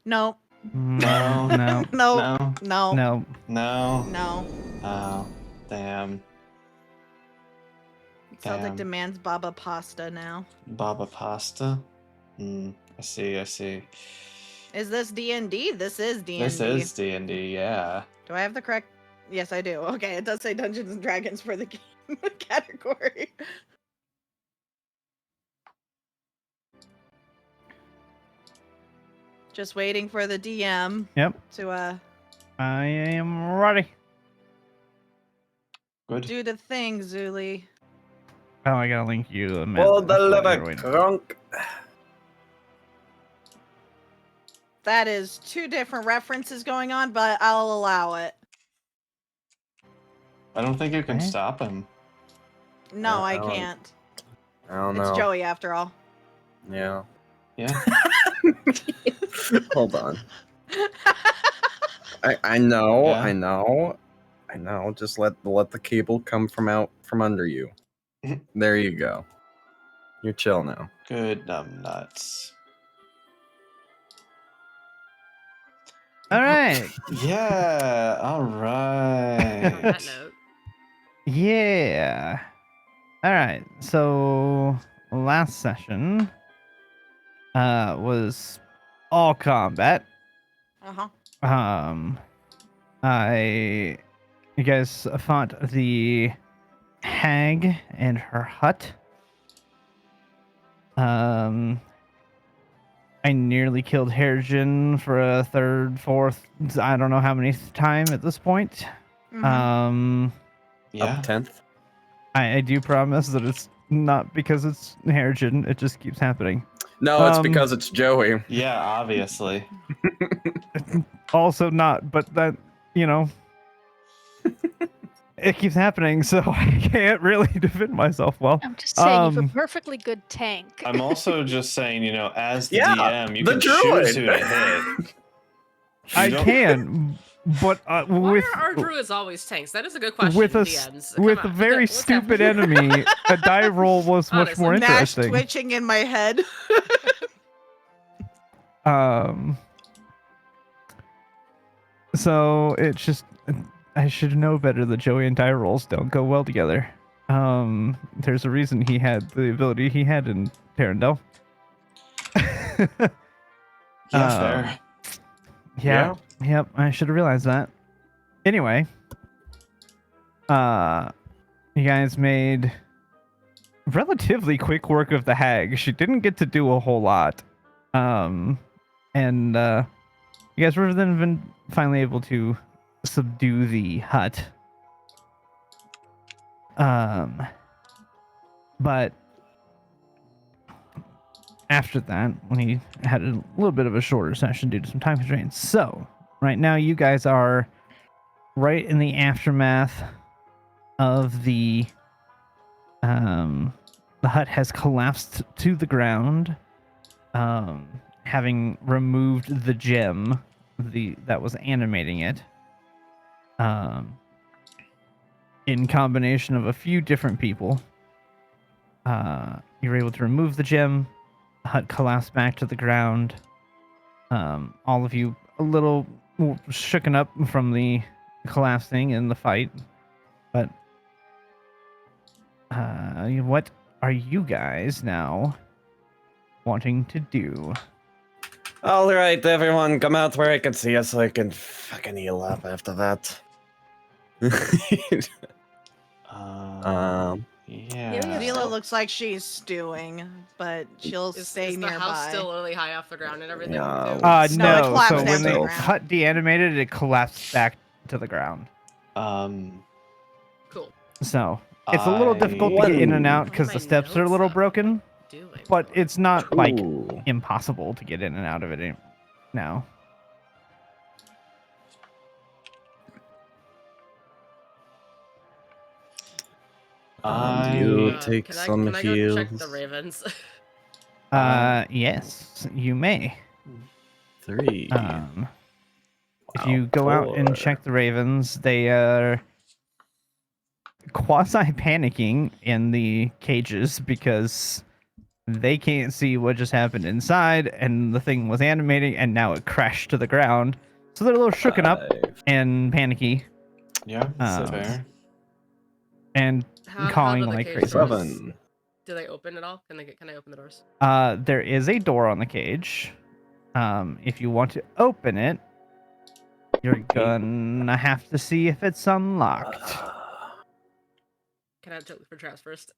No. No. No. No. No. No. No. No. No. Oh, damn. Celtic Damn. demands baba pasta now. Baba pasta? I see. Is this D&D? This is D&D. This is D&D, yeah. Do I have the correct? Yes, I do. Okay, it does say Dungeons and Dragons for the game category. Just waiting for the DM. Yep. To I am ready. Good. do the thing, Zuli. Oh, I gotta link you a map. Well, That's the what liver you're waiting for. crunk. That is 2 different references going on, but I'll allow it. I don't think you can Okay. stop him. No, I don't- can't. I don't It's know. Joey after all. Yeah. Yeah. Hold on. I know. Yeah. I know. Just let the cable come from under you. There you go. You're chill now. Good nuts. All right. Yeah. All On right. that note. Yeah. All right. So last session was all combat. Uh-huh. You guys fought the hag and her hut. I nearly killed Harrigan for a third, fourth, I don't know how many time at this point. Mhm. Yeah. Up 10th. I do promise that it's not because it's Harrigan. It just keeps happening. No, it's because it's Joey. Yeah, obviously. Also not, but that, it keeps happening, so I can't really defend myself well. I'm just saying, you've a perfectly good tank. I'm also just saying, as the Yeah, DM, you the can druid. choose who to hit. I don't- can, but Why with are our druids always tanks? That is a good question. with a DMs. Come with a on. very What's stupid happening? enemy, a die roll was much Honestly. more Nash interesting. twitching in my head. So it's just I should know better that Joey and die rolls don't go well together. There's a reason he had the ability he had in Terrandel. Yeah, fair. Yeah. Yep, I should have realized that. Anyway, you guys made relatively quick work of the hag. She didn't get to do a whole lot. And you guys were then finally able to subdue the hut. But after that, we had a little bit of a shorter session due to some time constraints. So right now, you guys are right in the aftermath of the hut has collapsed to the ground, having removed the gem that was animating it. In combination of a few different people, you were able to remove the gem. The hut collapsed back to the ground. All of you a little shooken up from the collapsing and the fight. But what are you guys now wanting to do? All right, everyone, come out where I can see us so I can fucking heal up after that. Yeah. Zila looks like she's stewing, but she'll stay is the nearby. house still really high off the ground and everything? No. No, it No. collapsed So down when to the the ground. hut deanimated, it collapsed back to the ground. Cool. So it's a little difficult to get in and out because the steps are a little broken, but it's not like Ooh. impossible to get in and out of it now. You take can some I go check the heals. ravens? Yes, you may. 3. If you go out and 4. check the ravens, they are quasi panicking in the cages because They can't see what just happened inside, and the thing was animating, and now it crashed to the ground. So they're a little shooken up 5. and panicky, Yeah, that's Um, fair. and How cawing do the like cage crazy. doors- 7. Do they open at all? Can I open the doors? There is a door on the cage. If you want to open it, you're gonna have to see if it's unlocked. Can I check for traps first?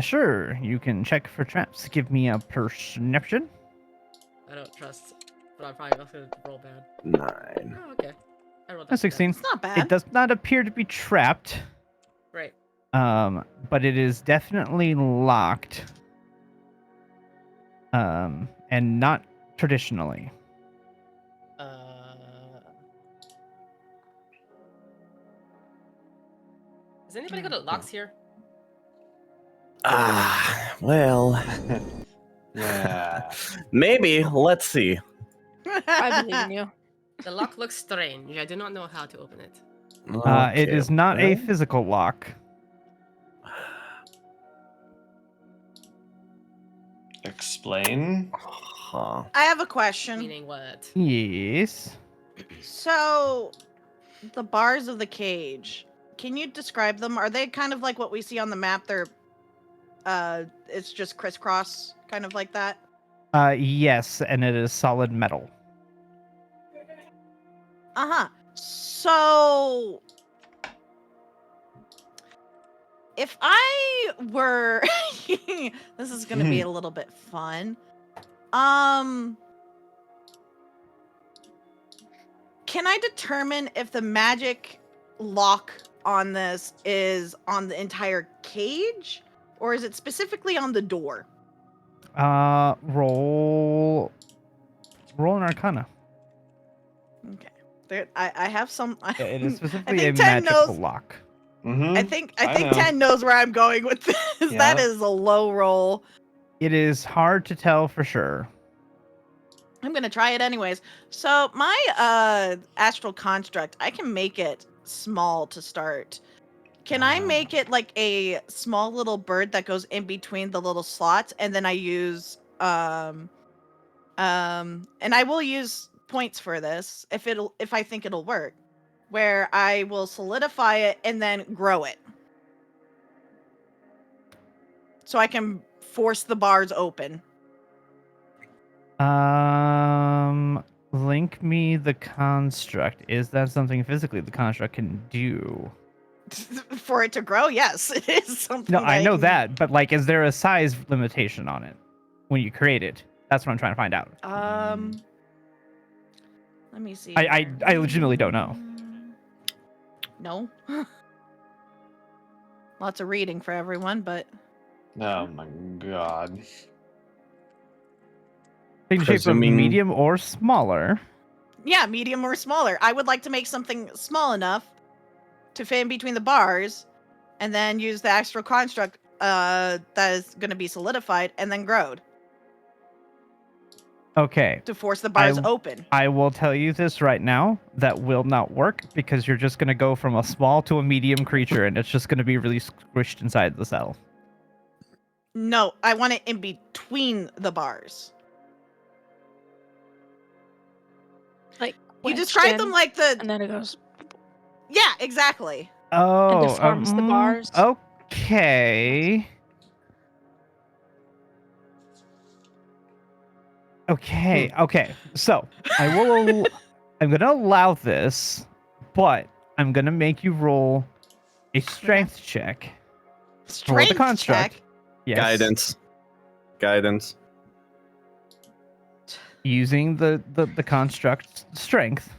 Sure. You can check for traps. Give me a perception. I don't trust, but I'm probably also gonna roll bad. 9. Oh, okay. I rolled A that 16. It's not bad. It does not appear to be trapped. Right. But it is definitely locked. And not traditionally. Is anybody good at locks here? Well, Yeah. maybe. Let's see. I believe in you. The lock looks strange. I do not know how to open it. It Okay, is not a well, physical lock. Explain. Huh. I have a question. Meaning what? Yes. So, the bars of the cage. Can you describe them? Are they kind of like what we see on the map? It's just crisscross, kind of like that. Yes, and it is solid metal. Uh-huh. So, if I were this is going to be a little bit fun. Can I determine if the magic lock on this is on the entire cage or is it specifically on the door? Roll an arcana. Okay. I have some Yeah, it is I specifically a think 10 magical knows. lock. Mm-hmm. I think I 10 knows where I'm going with this. Yeah. That is a low roll. It is hard to tell for sure. I'm gonna try it anyways. So my astral construct, I can make it small to start. Can I make it like a small little bird that goes in between the little slots, and then I use and I will use points for this if I think it'll work, where I will solidify it and then grow it, so I can force the bars open. Link me the construct. Is that something physically the construct can do? For it to grow, yes, it is something. No, I know can- that, but like, is there a size limitation on it when you create it? That's what I'm trying to find out. Let me see. I here. legitimately don't know. No. Lots of reading for everyone, but Oh my god. Taking shape of Presuming- medium or smaller. yeah, medium or smaller. I would like to make something small enough to fit in between the bars, and then use the astral construct that is going to be solidified and then growed Okay, to force the bars I- open. I will tell you this right now. That will not work because you're just going to go from a small to a medium creature, and it's just going to be really squished inside the cell. No, I want it in between the bars. Like You wedged describe them in, like the and then it goes. yeah, exactly. Oh, deforms the bars. Okay. Okay. So I will. I'm gonna allow this, but I'm gonna make you roll a strength check Strength for the construct. check. Yes. Guidance. Using the construct strength.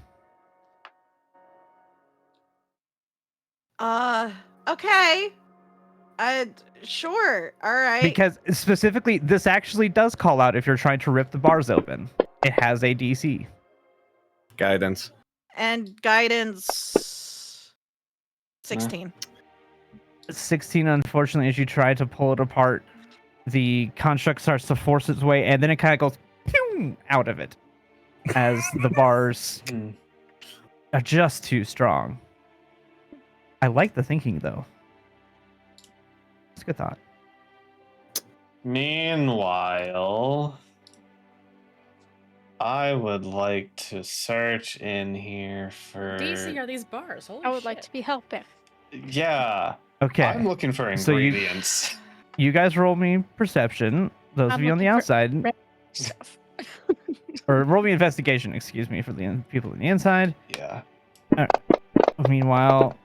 Okay. Sure. All right. Because specifically, this actually does call out if you're trying to rip the bars open. It has a DC. Guidance. And guidance 16. 16, unfortunately, as you try to pull it apart, the construct starts to force its way, and then it kind of goes pew, out of it as the bars Hmm. are just too strong. I like the thinking, though. It's a good thought. Meanwhile, I would like to search in here for. DC are these bars? Holy I would like shit. to be helping. Yeah, Okay. I'm looking for So ingredients. you guys roll me perception. Those I'm of you on the looking for outside, red stuff. or roll me investigation. Excuse me, for the people on the inside. Yeah. Meanwhile,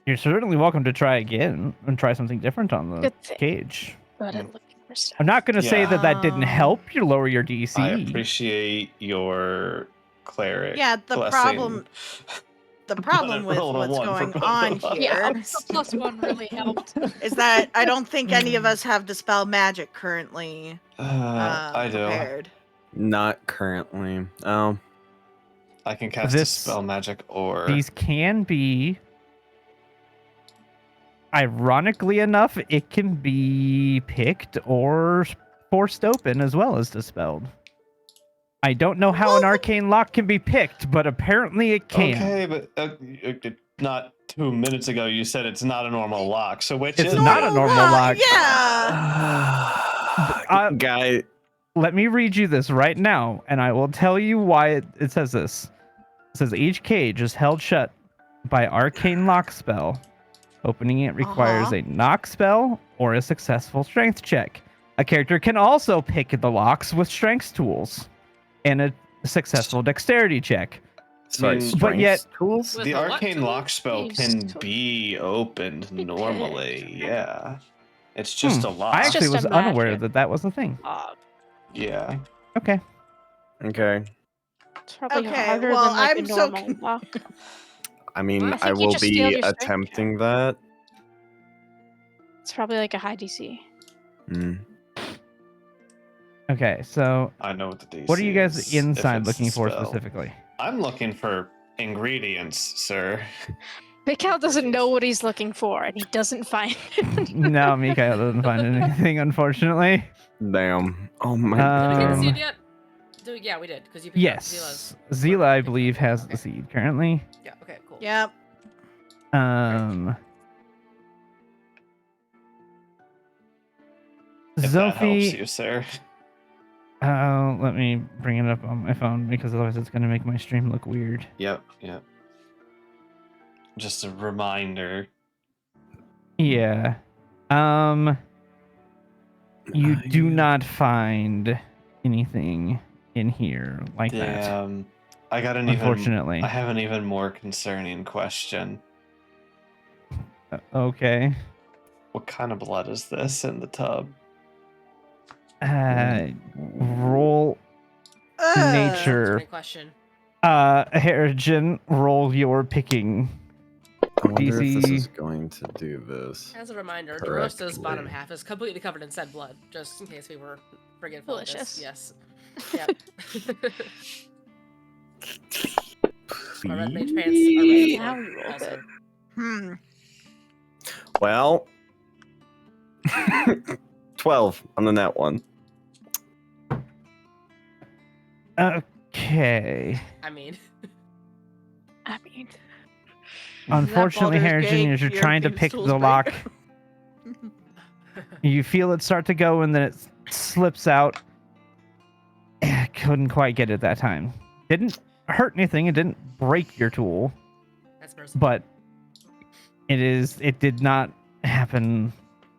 you're certainly welcome to try again and try something different on the Good thing. cage. Good at looking for stuff. I'm not going to say Yeah. that didn't help you lower your DC. I appreciate your cleric. Yeah, the blessing. problem with Rolled a what's 1 for going both on of us. Yeah, here the +1 really helped. is that I don't think any of us have dispel magic currently I do. prepared. Not currently. I can cast This- dispel magic or. These can be, ironically enough, it can be picked or forced open as well as dispelled. I don't know how an arcane lock can be picked, but apparently it can. Okay, but not 2 minutes ago you said it's not a normal lock. So which It's is not it? a normal lock. Yeah. Guy, Let me read you this right now, and I will tell you why it says this. It says each cage is held shut by arcane lock spell. Opening it requires a knock spell or a successful strength check. A character can also pick the locks with strength tools and a successful dexterity check. sorry, Mm, but strength yet- tools. With The a what arcane tool? lock spell Use can tool. be opened Be normally. picked. Yeah, it's just a lock. I actually Just was a unaware magic. that that was a thing. Yeah. Okay. Okay. It's probably Okay, harder well, than like I'm a so normal lock. I mean, I I think you will just steal be your strength attempting that. It's probably like a high DC. Mm. Okay, so I know what the DC what are you guys is, if inside it's looking the for spell. specifically? I'm looking for ingredients, sir. Mikhail doesn't know what he's looking for, and he doesn't find it. No, Mikhail doesn't find anything, unfortunately. Damn. Oh my Did we get the Um, seed yet? Yeah, we did, because you picked up Yes. Zila's. Zila, I believe, has the Okay. seed currently. Yeah, okay, cool. Yep. If that helps Zophie, you, sir. let me bring it up on my phone because otherwise it's going to make my stream look weird. Yep. Just a reminder. Yeah. You do not find anything in here like that. Damn. I got an Unfortunately. I have an even more concerning question. Okay. What kind of blood is this in the tub? Roll Ugh. nature. Great question. Harrigan, roll your picking. I wonder if this DC. is going to do this. As a reminder, DeRosa's bottom correctly. half is completely covered in said blood, just in case we were forgetful of Delicious. this. Yes. Yep. My red mage pants are ready. Now you rolled Also. it. Hmm. Well, 12 on the net one. Okay. I mean, I mean, Unfortunately, Baldur's Harrigan, Gate, as you're your trying to Thieves' pick Tools the break? lock, you feel it start to go and then it slips out. Couldn't quite get it that time. Didn't hurt anything. It didn't break your tool, that's merciful. but it did not happen,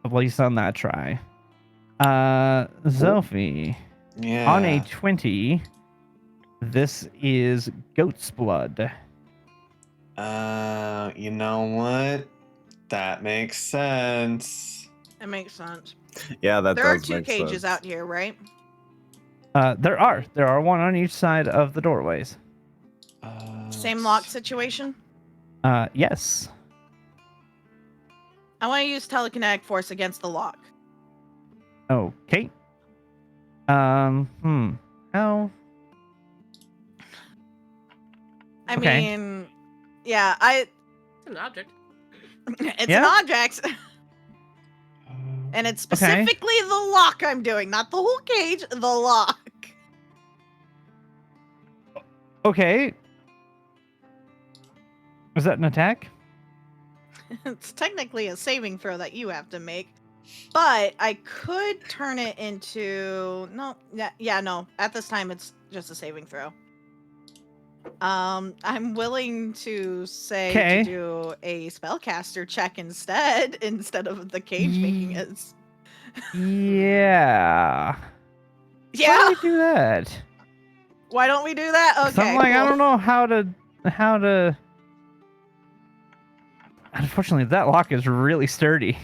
at least on that try. Zophie, Yeah. on a 20, this is goat's blood. You know what? That makes sense. That makes sense. Yeah, that There are does two make cages sense. out here, right? There are one on each side of the doorways. Same lock situation. Yes. I want to use telekinetic force against the lock. Okay. How? I Okay. mean, yeah, It's an object. it's Yeah? an object, and it's specifically the lock I'm doing, not the whole cage. The lock. Okay. Was that an attack? It's technically a saving throw that you have to make. But I could turn it into no. At this time, it's just a saving throw. I'm willing to say to Okay. do a spellcaster check instead of the cage making it. Yeah. Why Yeah. don't we do that? Why don't we do that? 'Cause Okay. I'm like, cool. I don't know how to. Unfortunately, that lock is really sturdy.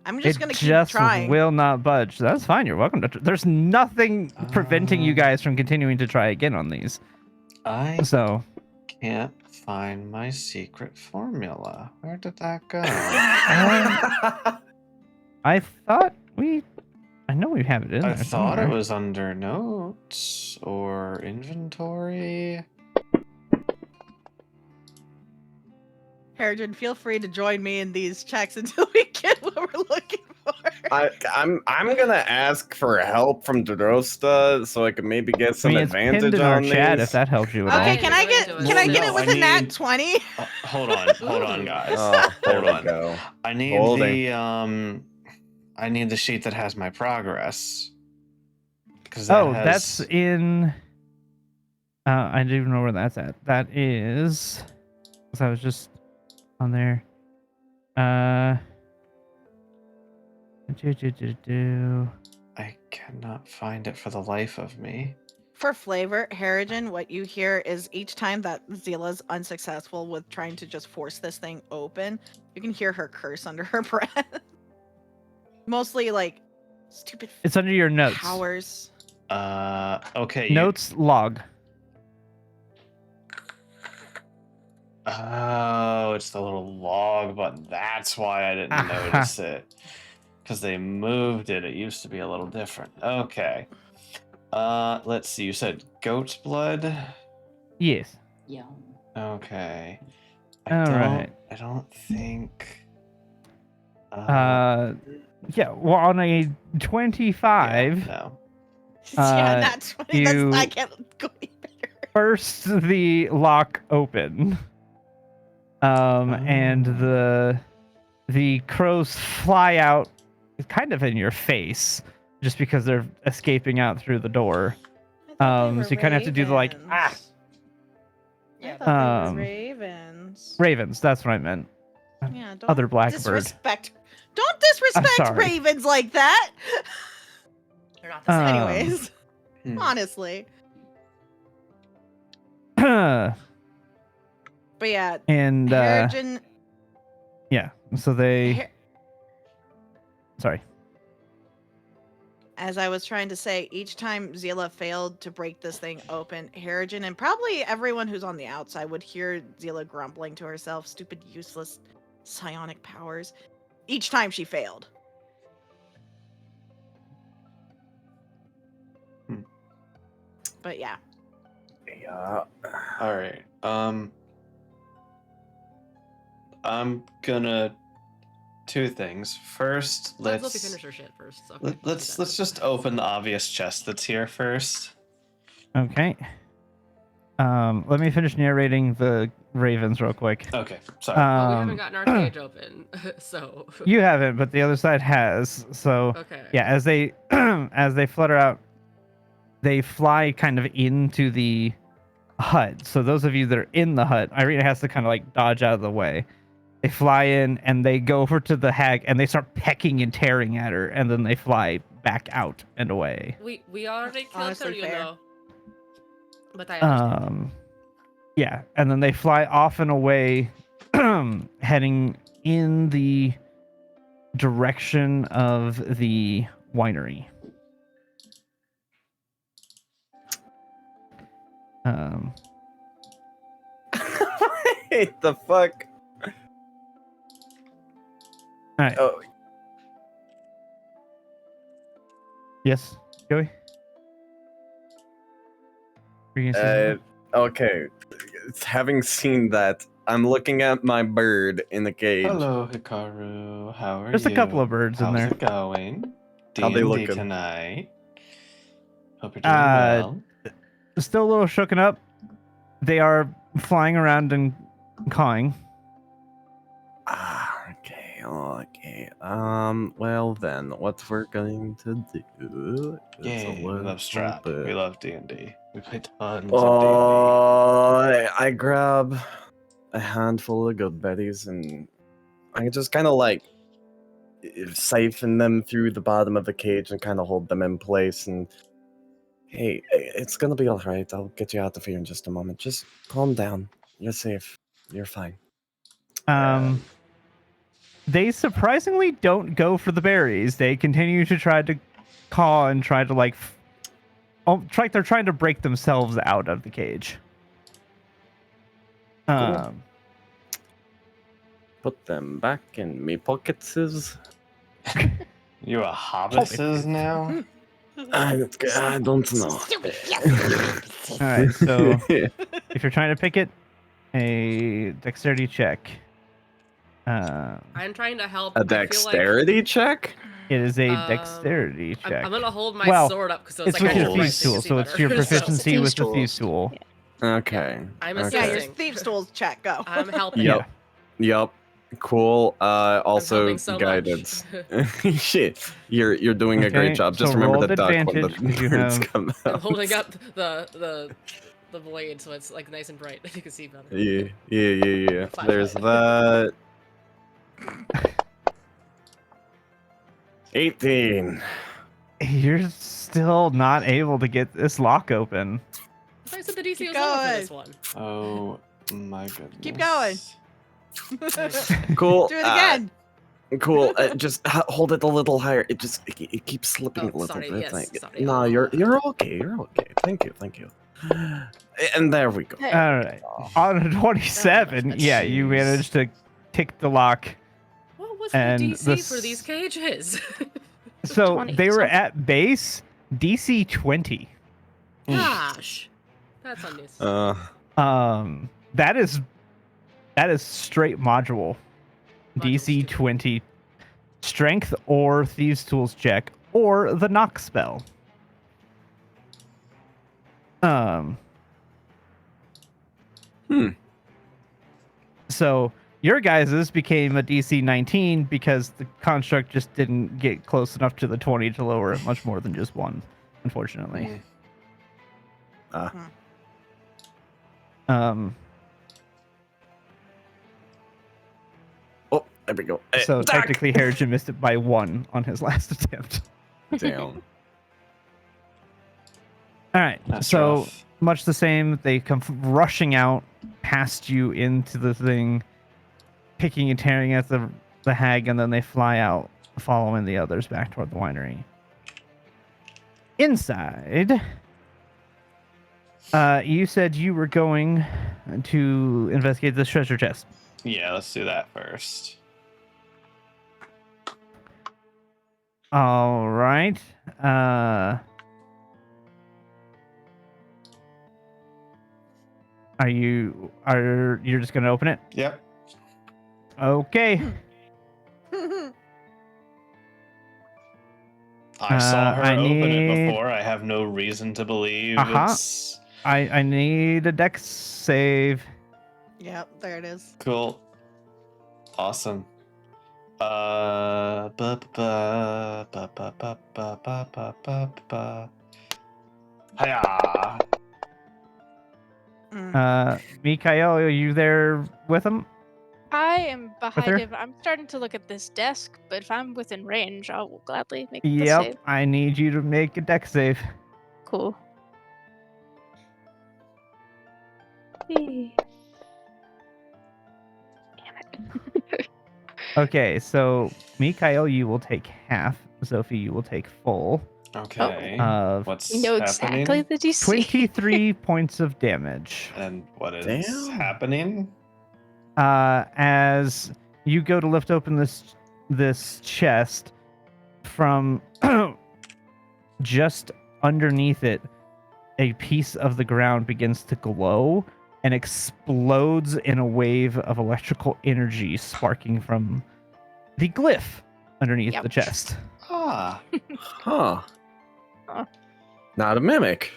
I'm just It gonna keep just trying. will not budge. That's fine. You're welcome to. There's nothing preventing you Uh, guys from continuing to try again on these. I So can't find my secret formula. Where did that go? I thought I know we have it in I there. thought it somewhere. was under notes or inventory. Harrigan, feel free to join me in these checks until we get what we're looking for. I'm gonna ask for help from Drosta so I can maybe get I some mean, it's pinned advantage in our on chat these. if that helps you at all. Okay, Yeah, can go I get into it. can I Well, get no, it with I a nat need- 20? Hold on, guys. Oh, there Hold we on. go. I need Holding. I need the sheet that has my progress. Because that has... That's in. I do know where that's at. That is. Because I was just on there. Do. I cannot find it for the life of me. For flavor, Harrigan, what you hear is each time that Zila's unsuccessful with trying to just force this thing open, you can hear her curse under her breath. Mostly like stupid It's under your notes. powers. Okay. Notes log. Oh, it's the little log button. That's why I didn't notice it. Because they moved it. It used to be a little different. Okay. Let's see. You said goat's blood? Yes. Yum. Okay. All right. I don't think... Yeah. Well, on a 25, yeah, no. Yeah, not 20. you- I can't go any better. bursts the lock open. And the crows fly out, kind of in your face, just because they're escaping out through the door. I thought they So you kind of have to do the like ravens. I Yeah, thought they Um, were ravens. ravens. That's what I meant. Yeah, don't Other blackbird. Don't disrespect sorry. ravens like that. They're not the same. Anyways, Hmm. honestly. and But yeah, Harrigan, yeah. So they. Har- Sorry. as I was trying to say, each time Zila failed to break this thing open, Harrigan and probably everyone who's on the outside would hear Zila grumbling to herself, stupid, useless psionic powers. Each time she failed. Hmm. But yeah. Yeah. All right. I'm gonna... Two things. First, Let's let's... let me finish her shit first. Okay, Let's just open the obvious chest that's here first. Okay. Let me finish narrating the ravens real quick. Okay, sorry. Well, we haven't gotten our cage open, so. You haven't, but the other side has. So Okay. yeah, as they as they flutter out, they fly kind of into the hut. So those of you that are in the hut, Irina has to kind of like dodge out of the way. They fly in and they go over to the hag and they start pecking and tearing at her, and then they fly back out and away. We already killed her, Honestly, you fair. know. But I understand. Yeah, and then they fly off and away, heading in the direction of the winery. Wait, the fuck? All right. Oh, Yes, Joey. Were you gonna say something? okay. Having seen that, I'm looking at my bird in the cage. Hello, Hikaru. How are you? There's a couple of birds in How's there. it going? How they D&D looking? tonight. Hope you're doing well. Still a little shooken up. They are flying around and cawing. Ah, okay. Okay. Well then, what we're going to do is Yay, we love Strahd. We love D&D. We play tons of D&D. I grab a handful of good betties and I just kind of like siphon them through the bottom of the cage and kind of hold them in place. And hey, it's gonna be all right. I'll get you out of here in just a moment. Just calm down. You're safe. You're fine. They surprisingly don't go for the berries. They continue to try to caw and try to like they're trying to break themselves out of the cage. Put them back in me pockets. You a hobbitses now? I don't know. All right, so if you're trying to pick it, a dexterity check. I'm trying to help. A I feel like dexterity check? It is a dexterity check. I'm gonna hold my Well, sword up because it's like with your cool. thieves tool, so it's your proficiency with the thieves tool. Okay. I'm okay. Yeah, your assisting. thieves tools check. Go. I'm helping. Yep. Yep. Cool. Also helping so guidance. much. Shit. You're doing a Okay, great job. Just so remember roll the duck when the advantage, 'cause you words have- come I'm out. holding up the blade so it's like nice and bright. You can see better. Yeah. Flashlight. There's that. 18. You're still not able to get this lock open. I said the DC Keep was lower for going. this one. Oh my goodness. Keep going. Cool. Do it again. Cool. Just hold it a little higher. It keeps slipping Oh, a little sorry, bit. yes, sorry. No, you're okay. You're okay. Thank you. And there we go. All right. On a 27, Oh, yeah, you jeez. managed to tick the lock. What was And the the DC for these cages? So 20 they were something. at base DC 20. Gosh, that's unnecessary. That is straight module. DC stupid. 20 strength or thieves tools check or the knock spell. So your guys's became a DC 19 because the construct just didn't get close enough to the 20 to lower it much more than just one, unfortunately. Oh, there we go. So Duck! technically Harrigan missed it by 1 on his last attempt. Damn. All right. That's so rough. much the same. They come rushing out past you into the thing, picking and tearing at the hag, and then they fly out, following the others back toward the winery. Inside, you said you were going to investigate this treasure chest. Yeah, let's do that first. All right. You're just gonna open it? Yep. Okay. I saw her I open it need- before. I have no reason to believe it's I need a dex save. Yep, there it is. cool. Awesome. Hiya. Mikael, are you there with him? I am her? behind him. I'm starting to look at this desk, but if I'm within range, I will gladly make the Yep. save. I need you to make a dex save. Cool. Damn it. Okay, so Mikael, you will take half. Sophie, you will take full Okay. of What's You know happening? exactly the DC. 23 points of damage. And what is Damn. happening? As you go to lift open this chest, from just underneath it, a piece of the ground begins to glow and explodes in a wave of electrical energy sparking from the glyph underneath Yep. the chest. Ah. Huh. Huh. Not a mimic.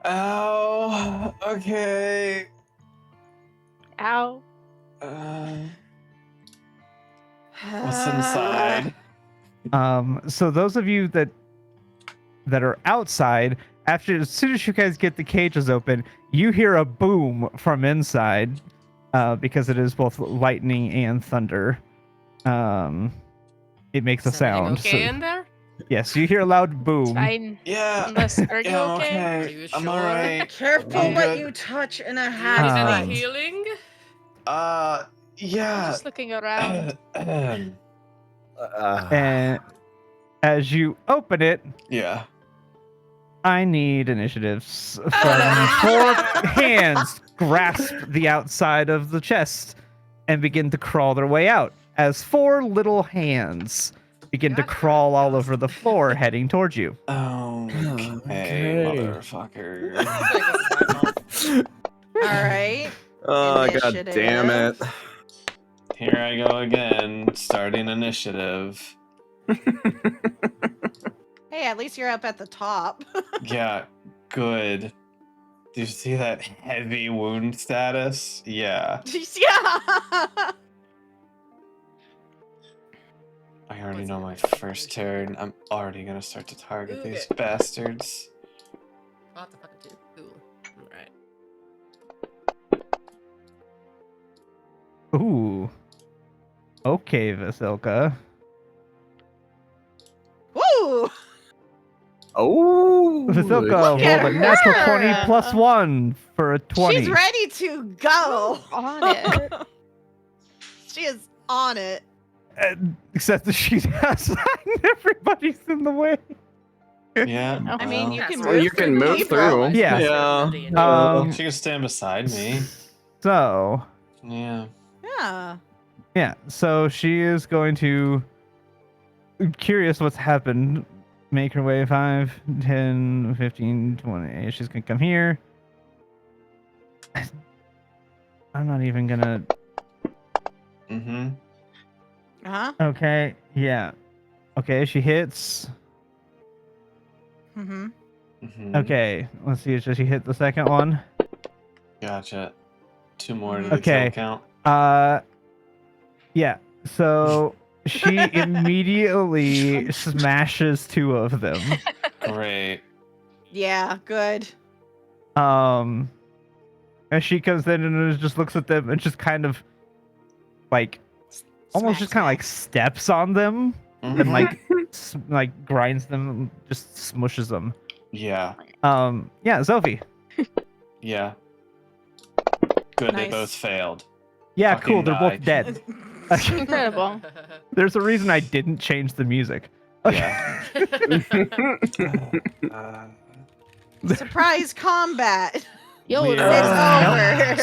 Oh. Okay. Ow. What's inside? So those of you that are outside, as soon as you guys get the cages open, you hear a boom from inside, because it is both lightning and thunder. It makes a Is everything sound. okay so- in there? yes, you hear a loud It's boom. fine. Yeah. Unless, are you Yeah, I'm okay? Are okay. you I'm sure? alright. Careful I'm what good. you touch in a Do you need half. any healing? I'm Yeah. just looking around. And as you open it, Yeah. I need initiatives from 4 hands grasp the outside of the chest and begin to crawl their way out as 4 little hands begin to Gotcha. crawl all over the floor heading towards you. Okay, Okay. motherfucker. I feel like this is my fault. All right. Oh, god Initiative. damn it. Here I go again, starting initiative. Hey, at least you're up at the top. Yeah, good. Do you see that heavy wound status? Yeah. Yeah. I already What's know your my next first initiative? turn. I'm already gonna start to target these Okay. bastards. Oh, the fucking two. Cool. Alright. Ooh. Okay, Vasilka. Woo! Oh. Vasilka Look at rolled a natural her! 20 plus 1 for a 20. She's ready to go. On it. She is on it. Except that she has everybody's in the way. Yeah. I I mean, you well, can Well, move you through can the move people. through. Yeah. Yeah. she can stand beside me. So, Yeah. Yeah. yeah. So she is going to, curious what's happened, make her way 5, 10, 15, 20. She's going to come here. I'm not even going to. Mm-hmm. Uh-huh. Okay. Yeah. Okay. She hits. Mm-hmm. Mm-hmm. Okay. Let's see. Does she hit the second one? Gotcha. 2 more to the Okay. kill count. Yeah. So she immediately smashes 2 of them. Great. Yeah, good. As she comes in and just looks at them and just kind of like almost Smack, just kind of like steps on them and Mhm. like like grinds them, just smushes them. Yeah. Yeah, Sophie. Yeah. Good, they Nice. both failed. Yeah, Fucking cool. They're die. both dead. Incredible. There's a reason I didn't change the music. Yeah. Surprise combat. Yo, We It's are over.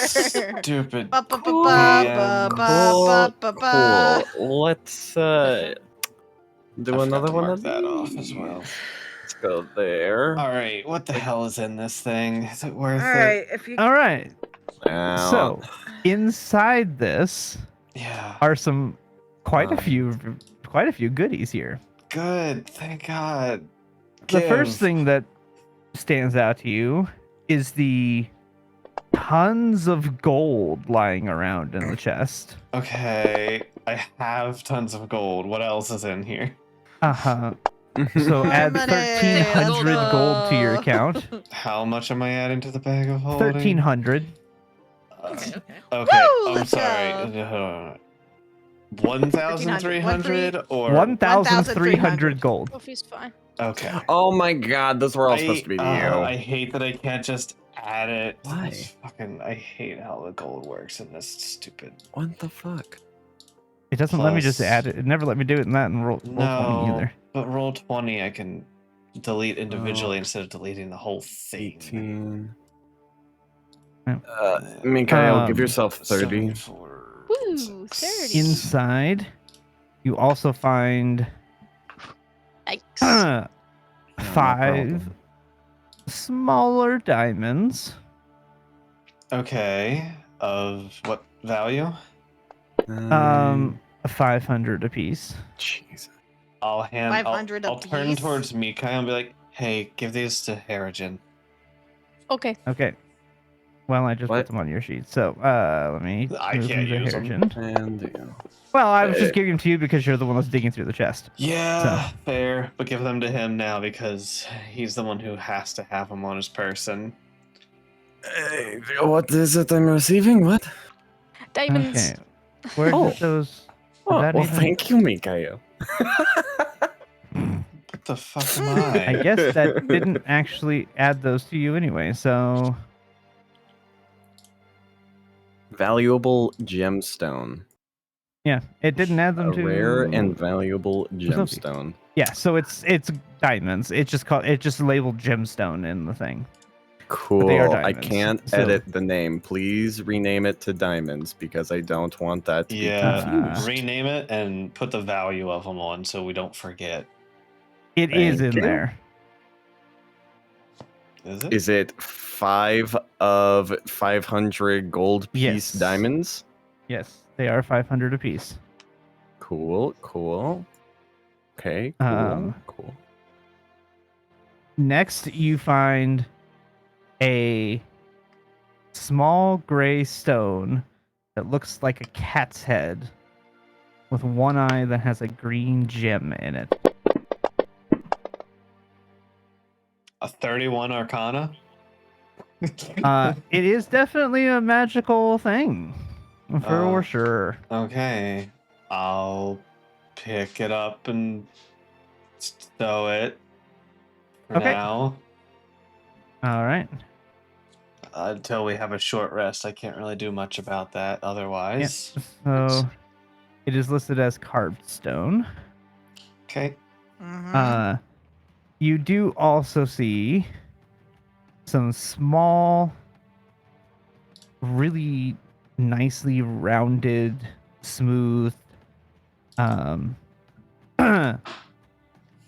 stupid. Ba, ba, ba, Cool. ba, ba, ba, ba. Cool. Let's do I forgot another to one mark of that off these. as well. Let's go there. All right, what the hell is in this thing? Is it worth All it? right, if you All right. Now, So inside this Yeah. are some quite a few goodies here. Good. Thank God. The first Give. thing that stands out to you is the tons of gold lying around in the chest. Okay, I have tons of gold. What else is in here? Uh-huh. So More add money, 1,300 let's gold to your go. account. How much am I adding to the bag of holding? 1,300. Okay. Okay, Woo, I'm let's sorry. go. 1,300 or 1,300 gold. Sophie's fine. okay. oh my god, those were all supposed to be to you. I hate that I can't just add it. to Why? this Fucking, I hate how the gold works in this stupid. What the fuck? It doesn't let me just Plus- add it. It never let me do it in that and roll 20 No, either. but roll 20, I can delete individually Oh. instead of deleting the whole thing. 18. Yeah. Mikhail, give Um, yourself 30. 74. Woo, 30. Inside, you also find Yikes. 5 problem. smaller diamonds. Okay, of what value? 500 apiece. Jesus. I'll hand. 500 I'll turn apiece? towards Mika and be like, "Hey, give these to Harrigan." Okay. Okay. Well, I just What? put them on your sheet. So let me I move can't them to use 'em. Harrigan. And yeah. Well, I was Eh. just giving them to you because you're the one that's digging through the chest. Yeah, fair. But give them to him now because he's the one who has to have them on his person. Hey, what is it I'm receiving? What? Diamonds. Okay. Where Oh. did those? Oh, that well, even- thank you, Mikael. What the fuck am I? I guess that didn't actually add those to you anyway. So Valuable gemstone. yeah, it didn't add them A to rare and valuable Sophie. gemstone. Yeah, so it's diamonds. It's just labeled gemstone in the thing. Cool. they are I diamonds, can't so- edit the name. Please rename it to diamonds because I don't want that to be Yeah, confused. rename it and put the value of them on so we don't forget. It is Thank in you. there. Is it? Is it 5 of 500 gold piece Yes. diamonds? Yes, they are 500 apiece. Cool, cool. Okay, cool, cool. Next, you find a small gray stone that looks like a cat's head with one eye that has a green gem in it. A 31 Arcana? It is definitely a magical thing, for Oh. sure. Okay. I'll pick it up and stow it for Okay. now. All right. Until we have a short rest, I can't really do much about that otherwise. So it is listed as carved stone. Okay. Mhm. You do also see some small, really nicely rounded, smooth,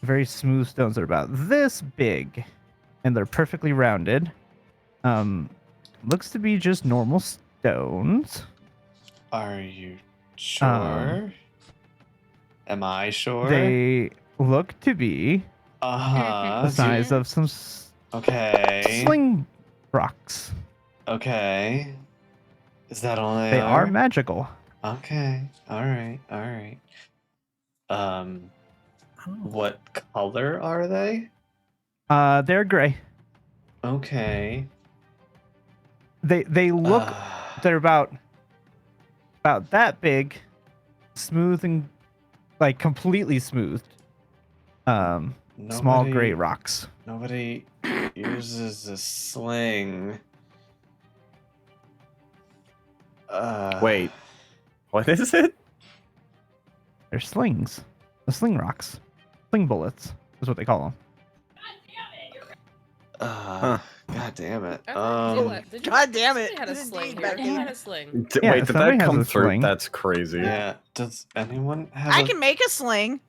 very smooth stones that are about this big, and they're perfectly rounded. Looks to be just normal stones. Are you sure? Am I sure? They look to be Uh-huh. the size of some Okay. sling rocks. Okay. Is that all they They are? are magical. Okay. All right. All right. What color are they? They're gray. Okay. They look Uh, they're about that big, smooth and like completely smooth. Small gray rocks. Nobody uses a sling. Wait, what is it? They're slings. The sling rocks. Sling bullets is what they call them. God damn it. I thought- did you- God damn it. somebody had a This is sling indeed here. Becky. Who had a sling? Yeah, Wait, did somebody that has come a through? sling. That's crazy. Yeah. Does anyone have I a... can make a sling.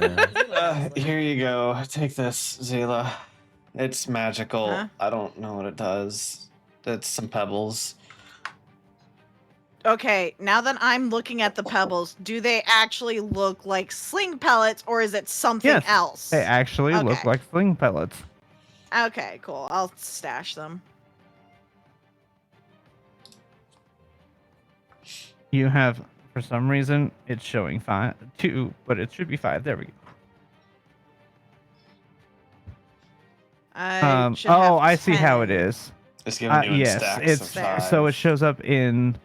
Yeah. Zila had a sling. Here you go. Take this, Zila. It's magical. Huh? I don't know what it does. It's some pebbles. Okay, now that I'm looking at the pebbles, do they actually look like sling pellets or is it something Yes, else? They actually look Okay. like sling pellets. Okay, cool. I'll stash them. You have, for some reason, it's showing 2, but it should be 5. There we go. I should have I see how it 10. is. It's giving you in Yes, stacks it's of there. five. so it shows up in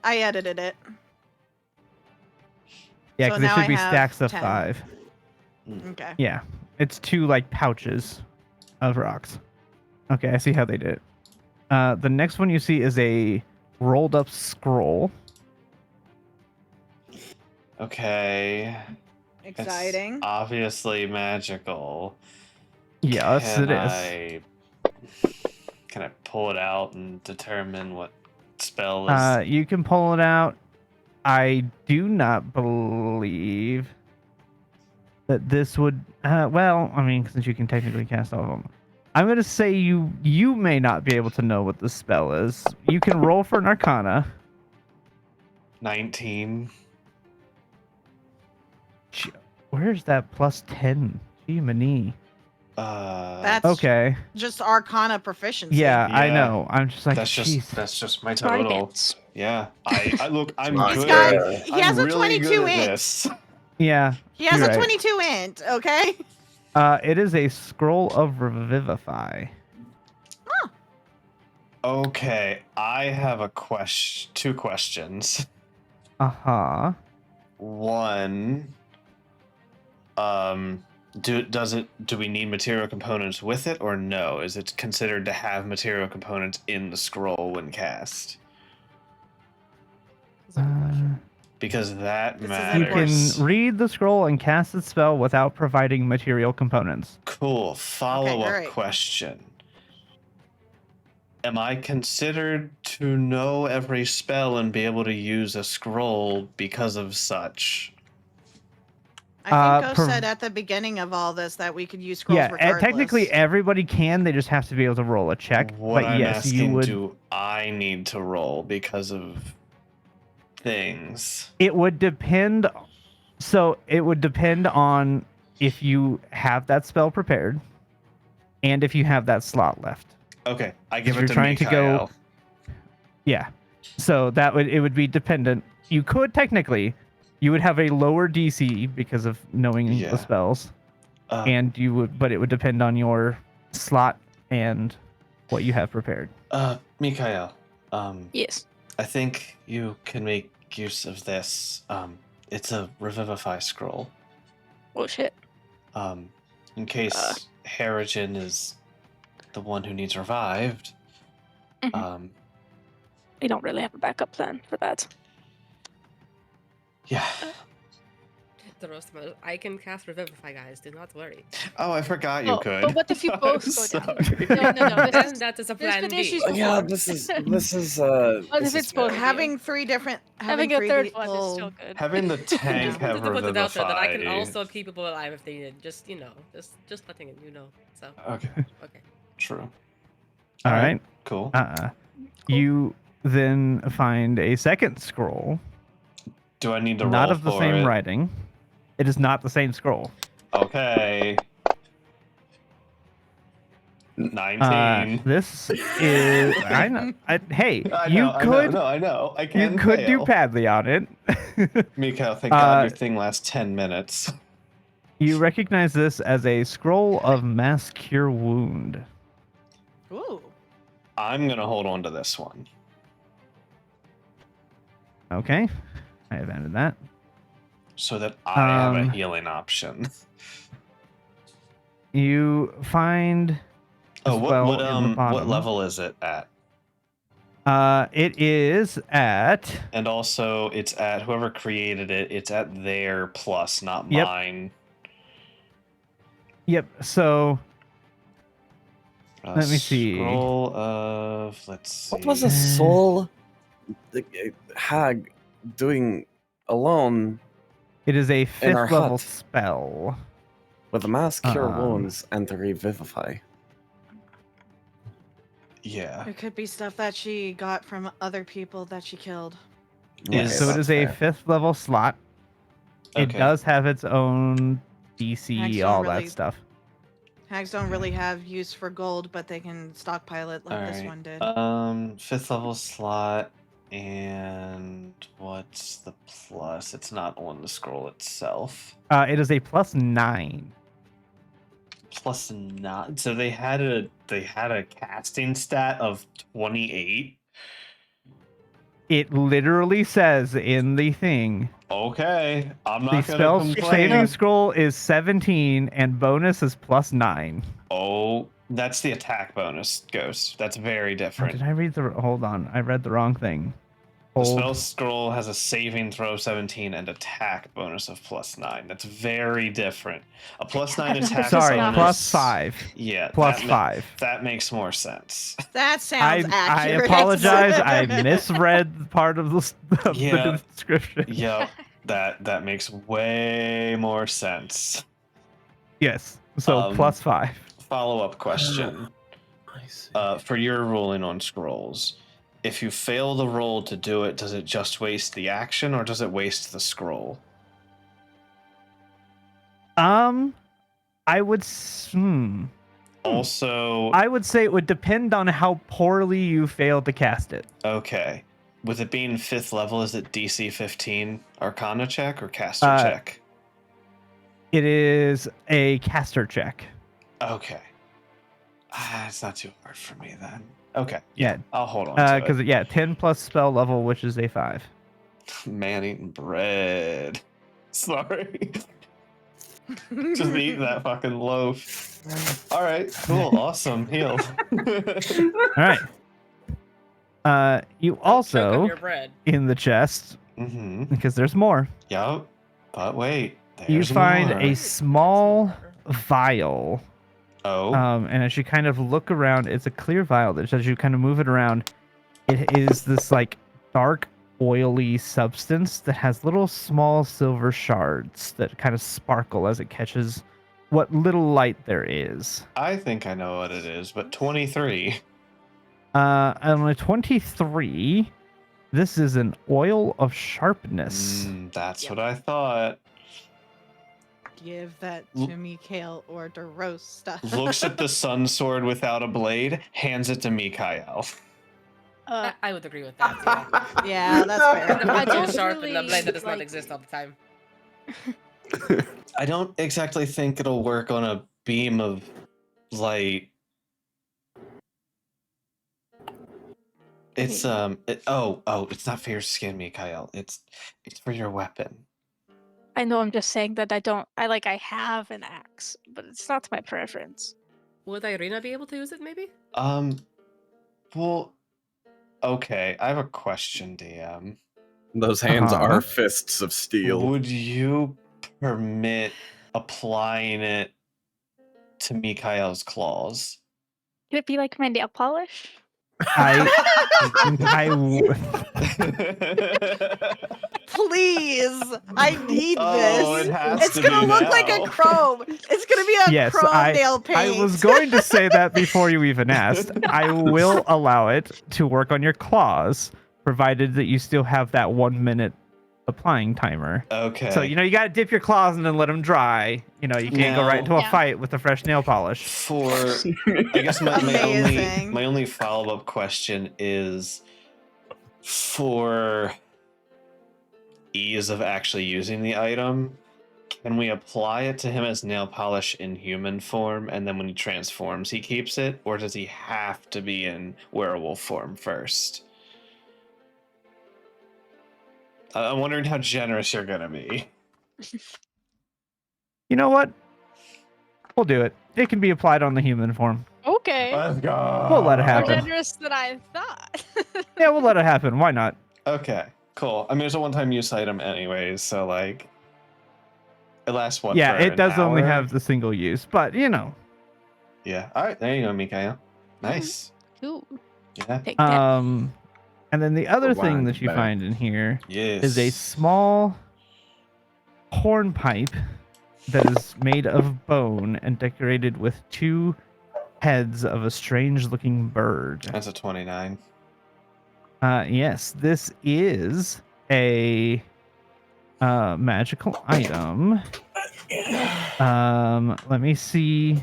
I edited it. yeah, So because it now should I be have stacks of 10. 5. Okay. Yeah, it's 2 like pouches of rocks. Okay, I see how they did it. The next one you see is a rolled up scroll. Okay. Exciting. It's obviously magical. Yes, it is. Can I pull it out and determine what spell is? You can pull it out. I do not believe that this would. Well, I mean, since you can technically cast all of them, I'm gonna say you may not be able to know what the spell is. You can roll for an Arcana. 19. Where's that plus 10? Gee, many. That's Okay. just Arcana proficiency. Yeah, I Yeah. know. I'm just like, that's jeez. just my Smarty total. pants. Yeah, I look. I'm He's good. got- at- he I'm has a really 22 good at int. this. Yeah. He has you're a right. 22 int, okay? It is a scroll of revivify. Okay, I have a question. 2 questions. Uh-huh. One, do we need material components with it or no? Is it considered to have material components in the scroll when cast? That's a good question. Because that This is You matters. can read the scroll and cast its spell without providing material components. Cool. Follow-up great. question. Am I considered to know every spell and be able to use a scroll because of such? I think Ghost said at the beginning of all this that we could use scrolls Yeah, regardless. technically everybody can. They just have to be able to roll a check. What but I'm yes, you asking, would. do I need to roll because of things? It would depend. So it would depend on if you have that spell prepared, and if you have that slot left. Okay, I give You're it to trying to go- Mikael. Yeah. So it would be dependent. You could technically, you would have a lower DC because of knowing Yeah. the spells, Uh, and you would, but it would depend on your slot and what you have prepared. Mikael, Yes. I think you can make use of this. It's a revivify scroll. Oh shit. In case Harrigan is the one who needs revived. Mhm. We don't really have a backup plan for that. Yeah. The roast mode. I can cast Revivify, guys. Do not worry. Oh, I forgot you Oh, could. but what if you both go down? Sorry. No. And that is a there's plan been B. issues Yeah, before. this is What this if is it's both? fair. having three different Having a three third one is people- still good. Having the Yeah, tank I have wanted to put it out there that I can revivify. also keep people alive if they need. Just just letting you know. So Okay, okay. true. All right. Cool. Cool. You then find a second scroll, Do I need to not roll of the for same it? writing. It is not the same scroll. Okay. 19. This is. I know. Hey, I you know, could. I know. I You can could do fail. badly on it. Mikael, thank God Uh, your thing lasts 10 minutes. You recognize this as a scroll of mass cure wound. Ooh. I'm gonna hold on to this one. Okay, I have added that. So that I have a Um, healing option. You find. Oh, as what well what in the what bottom. level is it at? It is at. And also, it's at whoever created it. It's at their plus, not Yep. mine. Yep. So let me see. Scroll of let's see. What was a soul hag doing alone it is a our fifth level hut. spell. with a mass cure Um, wounds and to revivify? Yeah. It could be stuff that she got from other people that she killed. Yeah, So it that's is a fair. fifth level slot. It Okay. does have its own Hags DC, don't all really- that stuff. Hags don't really have use for gold, but they can stockpile it like this Alright. one did. 5th level slot, and what's the plus? It's not on the scroll itself. It is a +9. Plus not. So they had a casting stat of 28. It literally says in the thing, Okay, I'm the not gonna spell complain. saving scroll is 17 and bonus is +9. Oh, that's the attack bonus, Ghost. That's very Oh, different. did I read the? Hold on, I read the wrong thing. The Hold. spell scroll has a saving throw 17 and attack bonus of +9. That's very different. A +9 attack Sorry, bonus. +5. Yeah, +5. That makes more sense. That sounds I accurate. apologize. I misread part of the Yeah. description. Yep, that makes way more sense. Yes. So +5. Follow-up question. I see. For your ruling on scrolls, if you fail the roll to do it, does it just waste the action or does it waste the scroll? I would. Also, I would say it would depend on how poorly you fail to cast it. okay. With it being 5th level, is it DC 15 Arcana check or caster Uh, check? It is a caster check. Okay. It's not too hard for me then. Okay. Yeah. I'll hold on to Because 10 plus spell level, which is a 5. it. Man eating bread. Sorry. Just eat that fucking loaf. All right. Cool. Awesome. Healed. All right. You Choke on also your bread. in the chest Mm-hmm. because there's more. Yup. But wait. You There's find more. a small vial. Oh. And as you kind of look around, it's a clear vial that as you kind of move it around, it is this like dark, oily substance that has little small silver shards that kind of sparkle as it catches what little light there is. I think I know what it is, but 23. On a 23, this is an oil of sharpness. That's Yep. what I thought. Give that to Mikhail or DeRosa. Looks at the sun sword without a blade, hands it to Mikhail. I would agree with that. Yeah. Yeah, that's fair. The I blade don't is sharp and the really blade that does not like- exist all the time. I don't exactly think it'll work on a beam of light. It's it's not for your skin, Mikhail. It's for your weapon. I know. I'm just saying that I have an axe, but it's not my preference. Would Irina be able to use it, maybe? Well, okay. I have a question, DM. Those hands Uh-huh. are fists of steel. Would you permit applying it to Mikhail's claws? Could it be like my nail polish? Please, I need Oh, this. it has It's to gonna be look now. like a chrome. It's gonna be a Yes, chrome nail paint. I was going to say that before you even asked. I will allow it to work on your claws, provided that you still have that 1 minute applying timer. Okay. So, you got to dip your claws and then let them dry. You can't go right into a Yeah. fight with a fresh nail polish. For I guess my Amazing. only follow-up question is for ease of actually using the item, can we apply it to him as nail polish in human form and then when he transforms he keeps it, or does he have to be in werewolf form first? I'm wondering how generous you're gonna be. You know what? We'll do it. It can be applied on the human form. Okay. Let's go. We'll let it More happen. generous than I thought. Yeah, we'll let it happen. Why not? Okay, cool. I mean, it's a one-time use item anyways, so like, it lasts what? Yeah, for it an does only hour? have the single use, but Yeah. All right, there you go, Mikhail. Nice. Ooh, Yeah. take that. And then the other thing wand that you back. find in here Yes. is a small hornpipe that is made of bone and decorated with 2 heads of a strange-looking bird. That's a 29. Yes, this is a magical item. Let me see.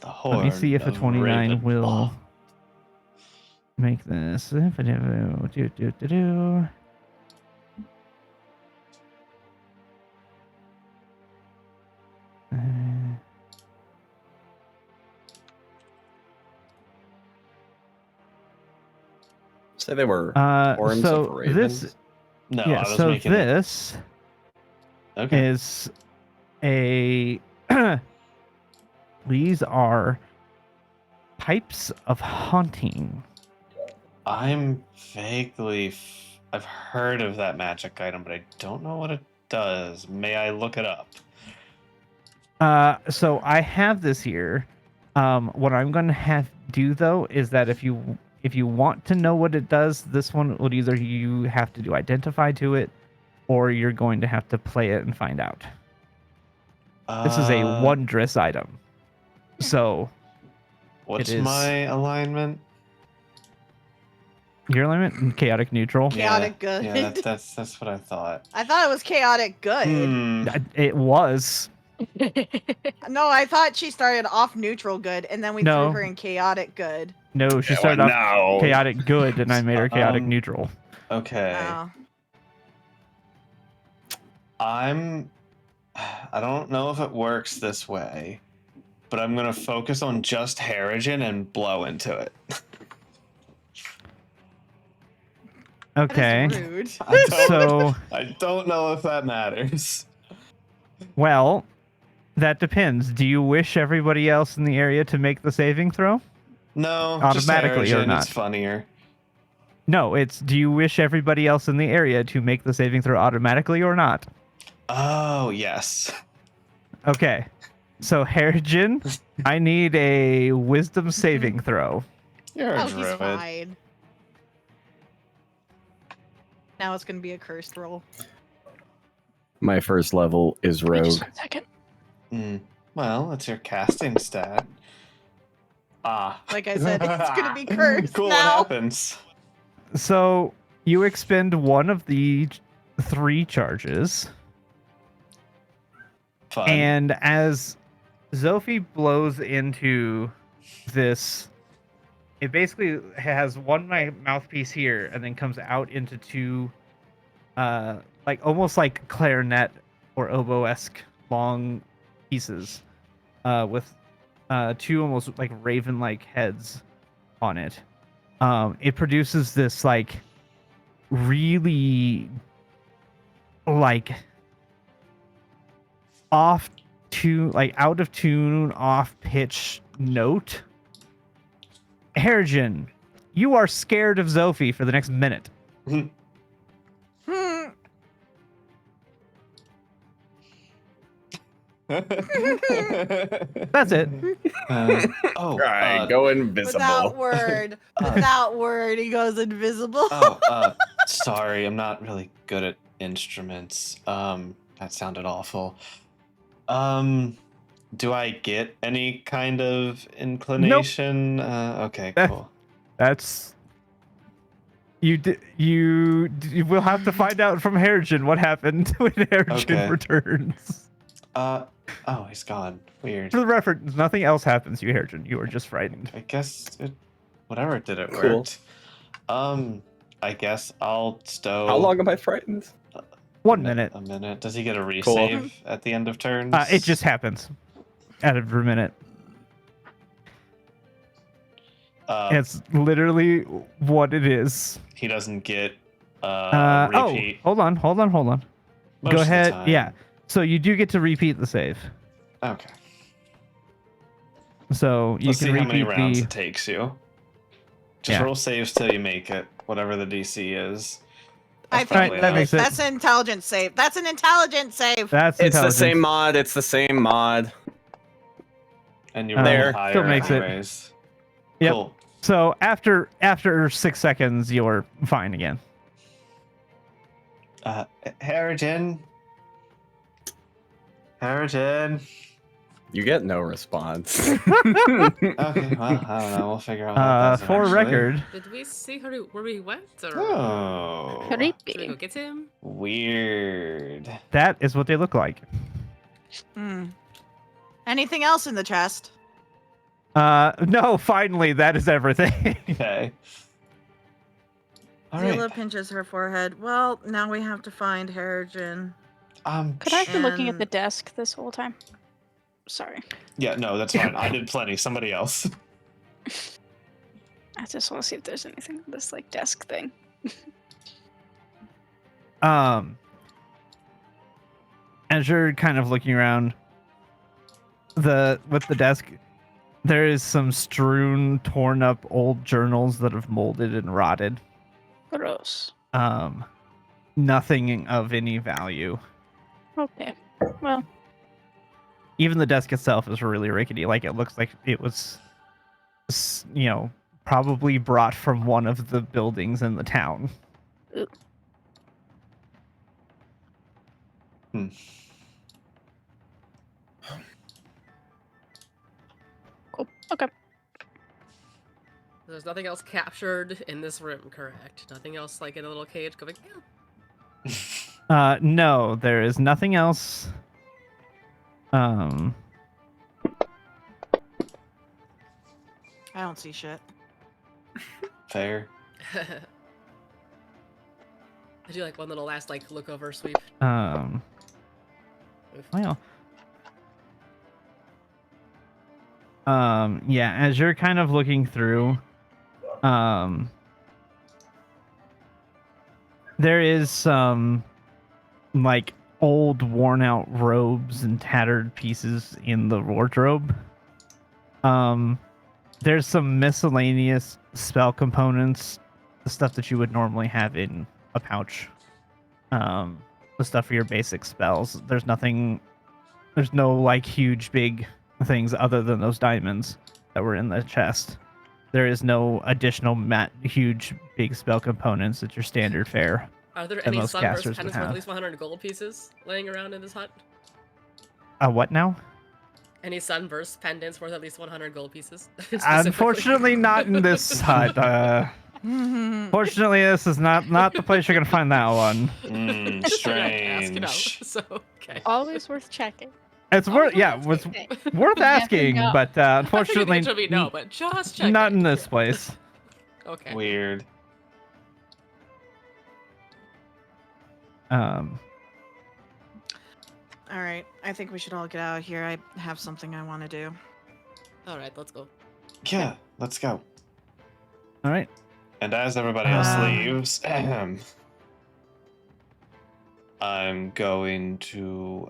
The horn. Let me see if a of 29 Raven. will make this. Do. Say they were horns So of ravens. this, No, yeah. I was So making it. this Okay. is a. These are pipes of haunting. I'm vaguely. I've heard of that magic item, but I don't know what it does. May I look it up? So I have this here. What I'm going to have do though is that if you want to know what it does, this one would either you have to do identify to it, or you're going to have to play it and find out. This is a wondrous item. So What's it is- my alignment? your limit chaotic neutral. Chaotic Yeah, good. yeah, that's what I thought. I thought it was chaotic good. Hmm. It was. No, I thought she started off neutral good, and then we threw her in chaotic good. No, she Yeah, started well, off no. chaotic good, and I made her chaotic Um, neutral. Okay. Oh. I don't know if it works this way, but I'm gonna focus on just Harrigan and blow into it. Okay. That is rude. So, I don't know if that matters. well, that depends. Do you wish everybody else in the area to make the saving throw? No, just Automatically or Harrigan, not? it's funnier. No, it's do you wish everybody else in the area to make the saving throw automatically or not? Oh, yes. Okay. So, Harrigan, I need a wisdom saving throw. You're a Oh, he's druid. fine. Now it's gonna be a cursed roll. My first level is Wait just rogue. 1 second. Well, it's your casting stat. Ah. Like I said, it's gonna be cursed Cool, now. what happens? So, you expend one of the 3 charges. Fun. And as Zophie blows into this, it basically has one mouthpiece here and then comes out into 2, like almost like clarinet or oboe-esque long pieces, with 2 almost like raven-like heads on it. It produces this like really like off tune, like out of tune, off pitch note. Harrigan, you are scared of Zophie for the next minute. Hmm. That's it. Alright, go invisible. Without word. Without word, he goes invisible. Sorry, I'm not really good at instruments. That sounded awful. Do I get any kind of inclination? Okay, cool. That's you will have to find out from Harrigan what happened when Harrigan Okay. returns. Oh, he's gone. Weird. For the reference, nothing else happens to you, Harrigan. You are just frightened. I guess whatever it did, it Cool. worked. I guess I'll stow. How long am I frightened? 1 minute. A minute. Does he get a resave Cool. at the end of turns? It just happens. Out of a minute. It's literally what it is. He doesn't get a repeat. Hold on. Most Go of the ahead. time. Yeah. So you do get to repeat the save. Okay. So you Let's can see how many repeat rounds the. it takes you. Just Yeah. roll saves till you make it, whatever the DC is. I That's think Right, probably that enough. makes sense. that's an intelligence save. That's an intelligence save. That's It's the intelligence. same mod. It's the same mod. And you There. roll higher Still makes it. anyways. Yep. Cool. So after 6 seconds, you're fine again. Harrigan. You get no response. Okay, well, I don't know. We'll figure out. What that does For eventually. record, Did we see where we went? Or Oh. did we Creepy. go get him? Weird. that is what they look like. Hmm. Anything else in the chest? No, finally, that is everything. Okay. All Zila right. pinches her forehead. Well, now we have to find Harrigan. Could I have been looking at the And- desk this whole time? Sorry. Yeah, no, that's fine. I did plenty. Somebody else. I just want to see if there's anything on this like desk thing. As you're kind of looking around with the desk, there is some strewn, torn up old journals that have molded and rotted. Gross. Nothing of any value. Okay. Well, Even the desk itself is really rickety. Like it looks like it was, probably brought from one of the buildings in the town. cool. Okay. There's nothing else captured in this room, correct? Nothing else like in a little cage going, yeah. No, there is nothing else Um, I don't see shit. Fair. I do like one little last like look over sweep. um, Oof. well, yeah, as you're kind of looking through, there is some like old worn out robes and tattered pieces in the wardrobe. There's some miscellaneous spell components, the stuff that you would normally have in a pouch. The stuff for your basic spells. There's no like huge big things other than those diamonds that were in the chest. There is no additional huge big spell components at your standard fare. Are there that any most sunburst casters would pendants worth at have. least 100 gold pieces laying around in this hut? What now? Any sunburst pendants worth at least 100 gold pieces? Unfortunately, not in this hut. Fortunately, this is not the place you're gonna find that one. Ask it out. Strange. So okay. Always worth checking. It's worth, yeah, worth it's asking. worth asking, know. but unfortunately, I think the answer would be no, but just check. not in this place. Okay. Weird. Um, All right, I think we should all get out of here. I have something I want to do. All right, let's go. Yeah, let's go. all right. And as everybody else Um, leaves, I'm going to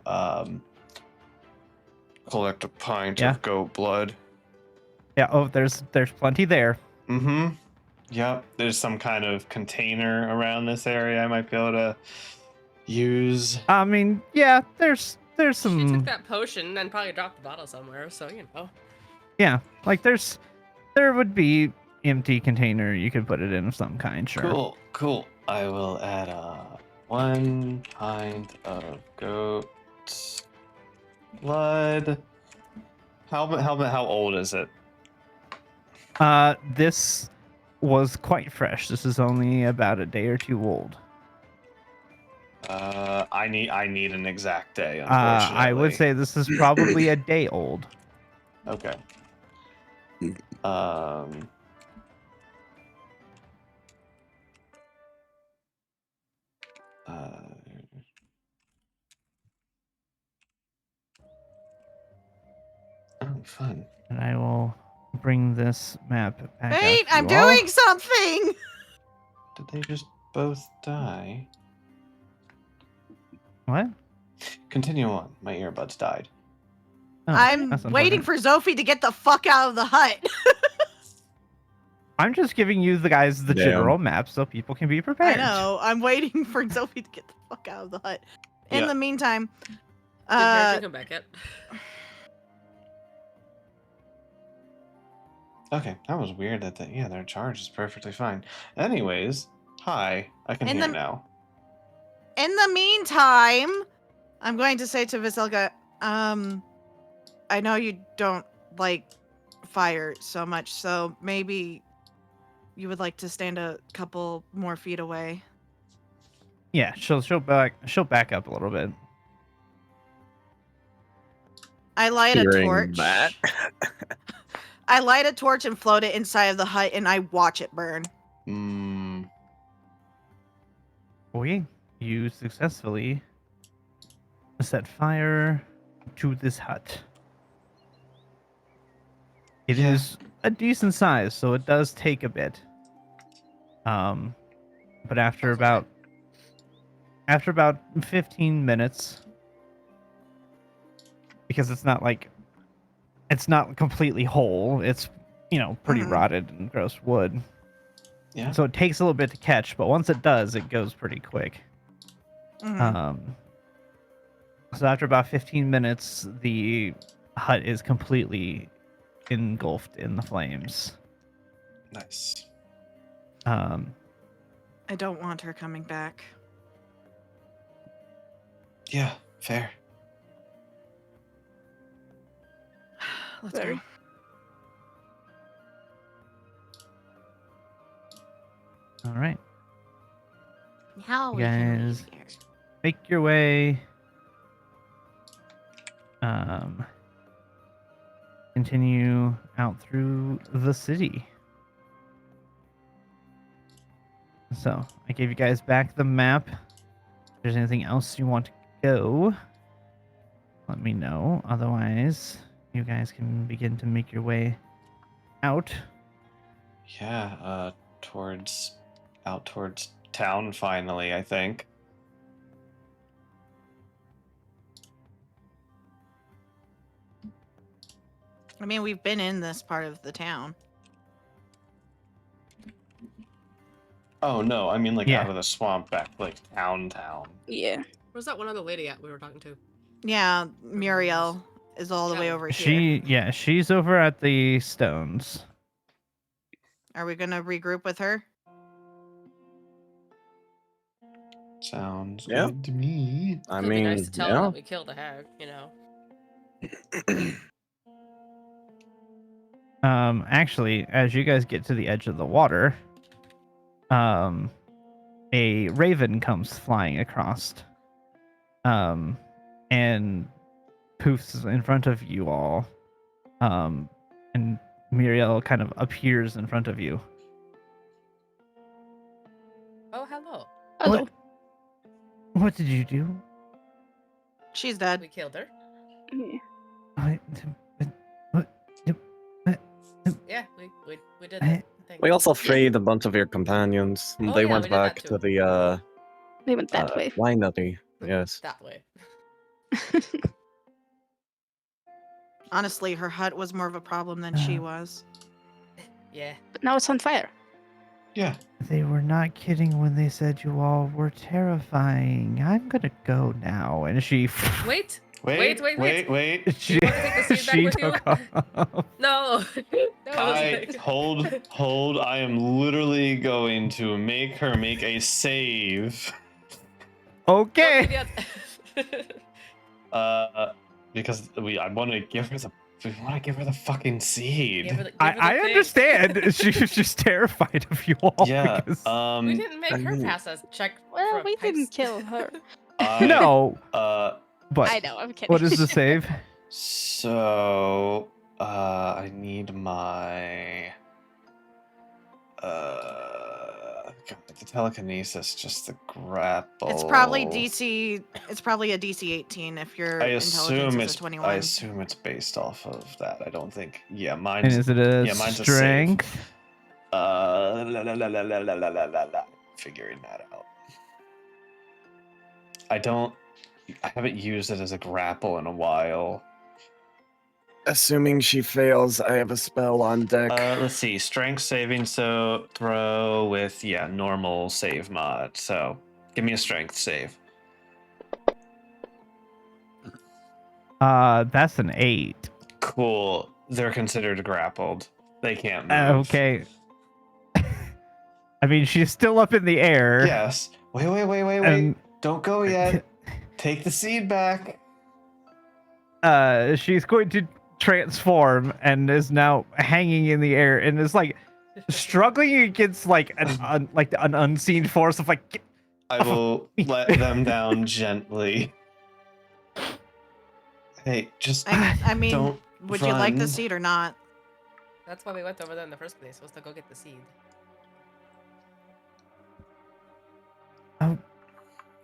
collect a pint Yeah. of goat blood. Yeah. Oh, there's plenty there. Mm-hmm. Yep. There's some kind of container around this area I might be able to use. I mean, yeah, there's She took some, that potion and probably dropped the bottle somewhere, so you know. yeah, like there would be empty container you could put it in of some kind. Sure. Cool, cool. I will add 1 pint of goat blood. How old is it? This was quite fresh. This is only about a day or two old. I need an exact day, unfortunately. I would say this is probably a day old. Okay. Oh, fun. And I will bring this map back. Wait, out I'm to you all. doing something. Did they just both die? What? Continue on. My earbuds died. Oh, I'm that's waiting unfortunate. for Zophie to get the fuck out of the hut. I'm just giving you the guys the Damn. general map so people can be I prepared. know. I'm waiting for Zophie to get the fuck out of the hut. In Yeah. the meantime, Did Harry come back yet? Okay, that was weird that their charge is perfectly fine. Anyways, hi. I can In hear the- now. in the meantime, I'm going to say to Vasilka, I know you don't like fire so much, so maybe you would like to stand a couple more feet away. Yeah, she'll back up a little bit. I light a Hearing torch. that. I light a torch and float it inside of the hut, and I watch it burn. Okay, you successfully set fire to this hut. It is a decent size, so it does take a bit. But after about 15 minutes, because it's not completely whole, it's pretty Mhm. rotted and gross wood. Yeah. So it takes a little bit to catch, but once it does, it goes pretty quick. Mhm. So after about 15 minutes, the hut is completely engulfed in the flames. Nice. I don't want her coming back. Yeah, fair. Let's Very. go. All right, How You guys make your way continue out through the city. So I gave you guys back the map. If there's anything else you want to go, let me know. Otherwise, you guys can begin to make your way out. Yeah, out towards town finally, I think. I mean, we've been in this part of the town. Oh no, I mean like Yeah. out of the swamp back like town. Yeah. Where's that one other lady at we were talking to? Yeah, Muriel is all the way Yeah. over here. She's over at the stones. Are we gonna regroup with her? Sounds Yeah. good to me. I It'd mean, be nice to tell her yeah. that we killed a hag, you know. Actually, as you guys get to the edge of the water, a raven comes flying across, and poofs in front of you all, and Muriel kind of appears in front of you. Oh, hello. Hello. What did you do? She's dead. We killed her. Yeah. Yeah, we did I- it. We also freed a bunch of your companions. Oh, They yeah, went we did that back too. to the They went that way. winery. Yes. That way. Honestly, her hut was more of a problem than she was. Yeah. But now it's on fire. Yeah. They were not kidding when they said you all were terrifying. I'm gonna go now. And she Wait. Wait. Wait. she, You wanna take the seed back she with you? took off. No. I hold. I am literally going to make her make a save. Okay. Because I want to give her the fucking seed. I understand. She's just terrified of you all. Yeah. because- We didn't make her pass us check. Well, for we pipes. didn't kill her. no. But I know, I'm kidding. what is the save? So, I need my the telekinesis, just the grapple. It's probably DC. It's probably a DC 18 if your I intelligence assume is a 21. I assume it's based off of that. I don't think. Yeah, And mine's. is it a mine's a save. strength? Figuring that out. I haven't used it as a grapple in a while. Assuming she fails, I have a spell on deck. Let's see, strength saving, so throw with normal save mod. So give me a strength save. That's an 8. Cool. They're considered grappled. They can't move. Okay. I mean, she's still up in the air. Yes. Wait. And Don't go yet. Take the seed back. she's going to transform and is now hanging in the air and is like struggling against like an unseen force of like. Get I will let them down gently. Hey, just I mean, don't would you like the run. seed or not? That's why we went over there in the first place, was to go get the seed.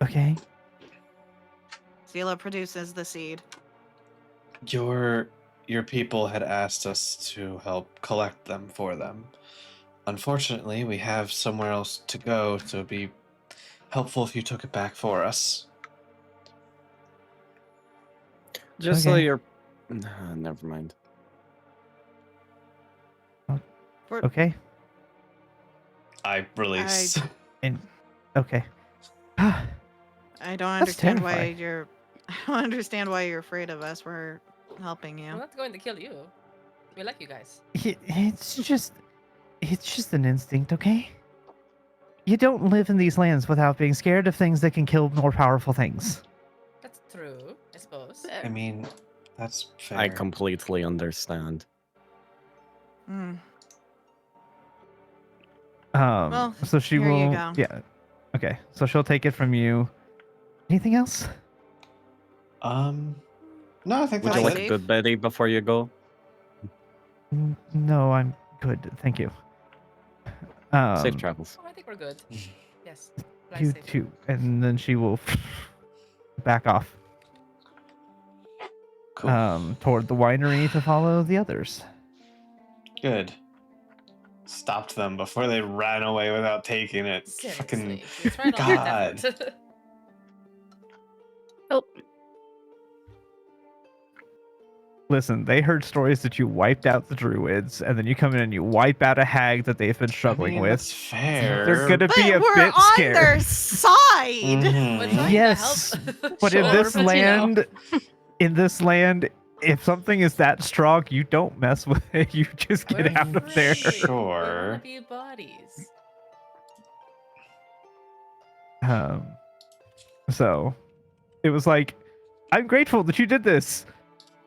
Okay. Zila produces the seed. Your people had asked us to help collect them for them. Unfortunately, we have somewhere else to go, so it'd be helpful if you took it back for us. Just so Okay. you're. Never mind. Okay. I release. Okay. I don't That's understand why terrifying. you're. I don't understand why you're afraid of us. We're helping We're you. not going to kill you. We like you guys. It's just an instinct, okay? You don't live in these lands without being scared of things that can kill more powerful things. That's true, I suppose. I mean, that's fair. I completely understand. Hmm. Well, So she here you will. go. Yeah. Okay. So she'll take it from you. Anything else? No, I think Would that's you like it. a safe? good Betty before you go? No, I'm good. Thank you. Safe travels. Oh, I think we're good. Yes. Fly You safe. too. And then she will back off Cool. toward the winery to follow the others. Good. Stopped them before they ran away without taking it. Fucking Seriously. We tried all that God. effort. Oh, Listen, they heard stories that you wiped out the druids, and then you come in and you wipe out a hag that they've been I struggling mean, with. that's fair. They're gonna But be a we're bit on scared. their side. We're Mhm. trying Yes, to help. but in Sure, this but you know. land, if something is that strong, you don't mess with it. You just We're get out of there. free. We Sure. want to be buddies. So it was like, I'm grateful that you did this,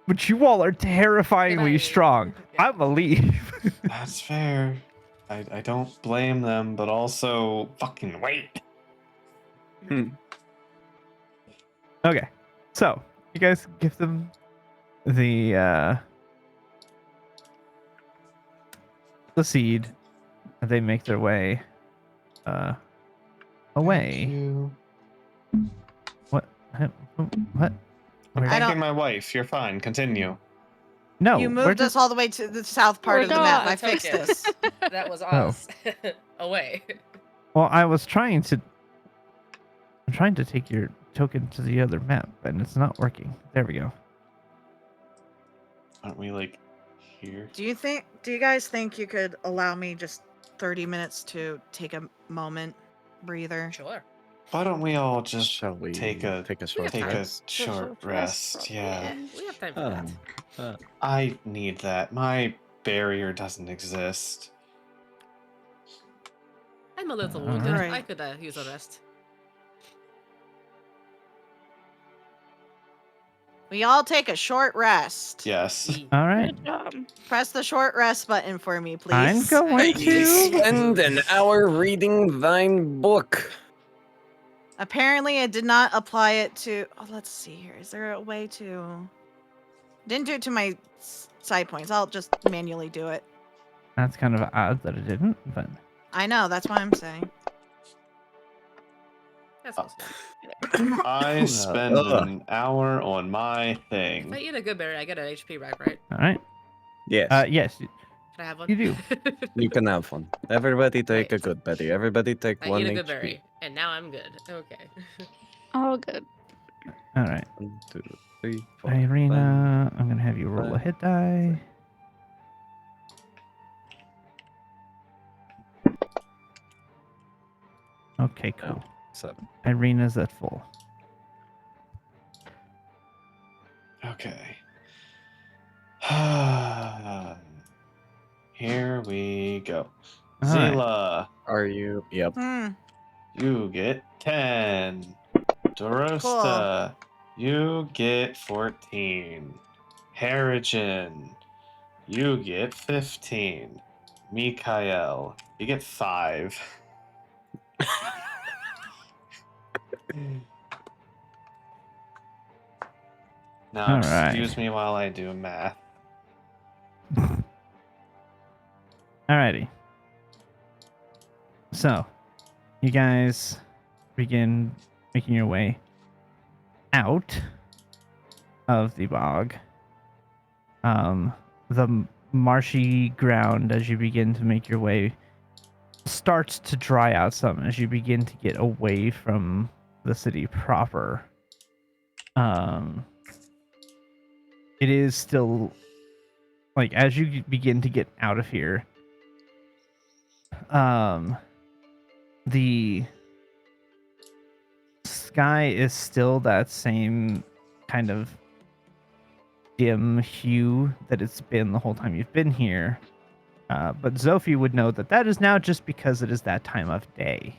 but you all are terrifyingly Good strong. Yeah. I'm gonna leave. That's fair. I don't blame them, but also fucking wait. Okay, so you guys give them the seed, and they make their way away. Thank you. What? What? I'm I Where- don't- thanking my wife. You're fine. Continue. No, You we're moved just us all the way to the south part We're of the map. gone. I fixed Token. this. That was Oh. us. Away. well. I was trying to. I'm trying to take your token to the other map, and it's not working. There we go. Aren't we like here? Do you guys think you could allow me just 30 minutes to take a moment breather? Sure. Why don't we all just Shall we take a short take a rest? short short rest? rest, Yeah. We have time for that. I need that. My barrier doesn't exist. I'm a little All wounded. right. I could use a rest. We all take a short rest. Yes. All right. good job. Press the short rest button for me, please. I'm going to. Spend an hour reading thine book. Apparently, I did not apply it to. Oh, let's see here. Is there a way to? Didn't do it to my side points. I'll just manually do it. That's kind of odd that it didn't, but I know. That's what I'm saying. That's also I spend an hour on my If I thing. eat a good berry, I get an HP back, right? all right. Yes, Yes. Can I have one? You do. you can have one. Everybody take a Right. good Betty. Everybody take I one eat a good HP. berry, and now I'm good. Okay. All good. All right. 1, 2, 3, 4. Irina, I'm gonna have you roll a five, hit die. Okay, cool. 7. Irina's at full. Okay. Here we go. All right. Zila, Are you? Yep. you get 10. Dorosta, you get 14. Harrigan, you get 15. Mikael, you get 5. Now, All right. excuse me while I do math. Alrighty. So, you guys begin making your way out of the bog. The marshy ground, as you begin to make your way, starts to dry out some as you begin to get away from the city proper. It is still like as you begin to get out of here, the sky is still that same kind of dim hue that it's been the whole time you've been here. But Zophie would know that that is now just because it is that time of day.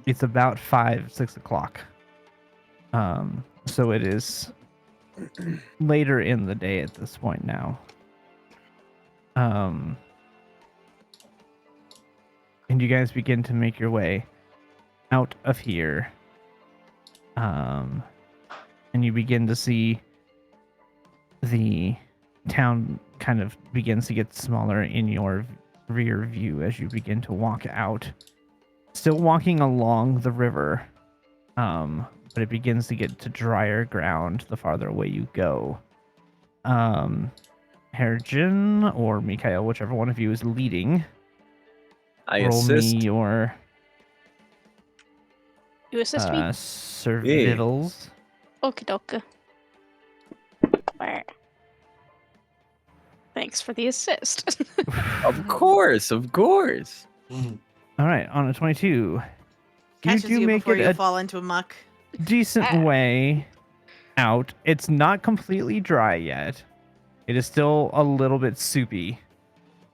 It's about 5-6 o'clock. So it is later in the day at this point now. And you guys begin to make your way out of here. and you begin to see the town kind of begins to get smaller in your rear view as you begin to walk out. Still walking along the river, but it begins to get to drier ground the farther away you go. Herjin or Mikhail, whichever one of you is leading, I roll assist. me your You assist me? survivals. Okie dokie. Where? Thanks for the assist. Of course, of course. All right, on a 22. You Catches do you make before it you a fall into a muck. decent Ah. way out. It's not completely dry yet. It is still a little bit soupy,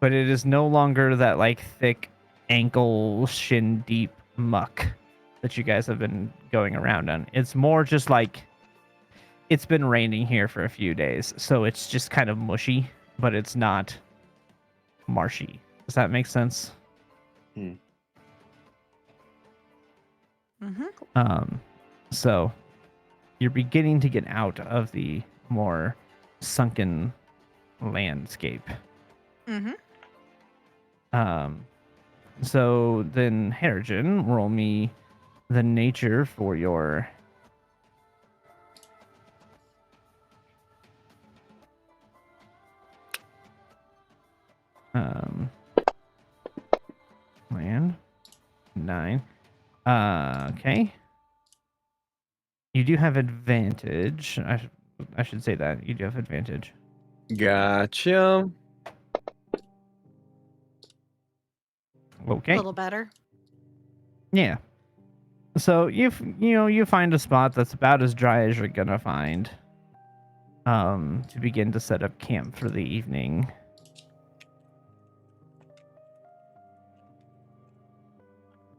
but it is no longer that like thick ankle shin deep muck that you guys have been going around on. It's more just like it's been raining here for a few days, so it's just kind of mushy, but it's not marshy. Does that make sense? Mm-hmm. So you're beginning to get out of the more sunken landscape. Mm-hmm. So then Herjin, roll me the nature for your land. 9. Okay. You do have advantage. I should say that. You do have advantage. Gotcha. Okay. A little better. Yeah. So you find a spot that's about as dry as you're gonna find. To begin to set up camp for the evening.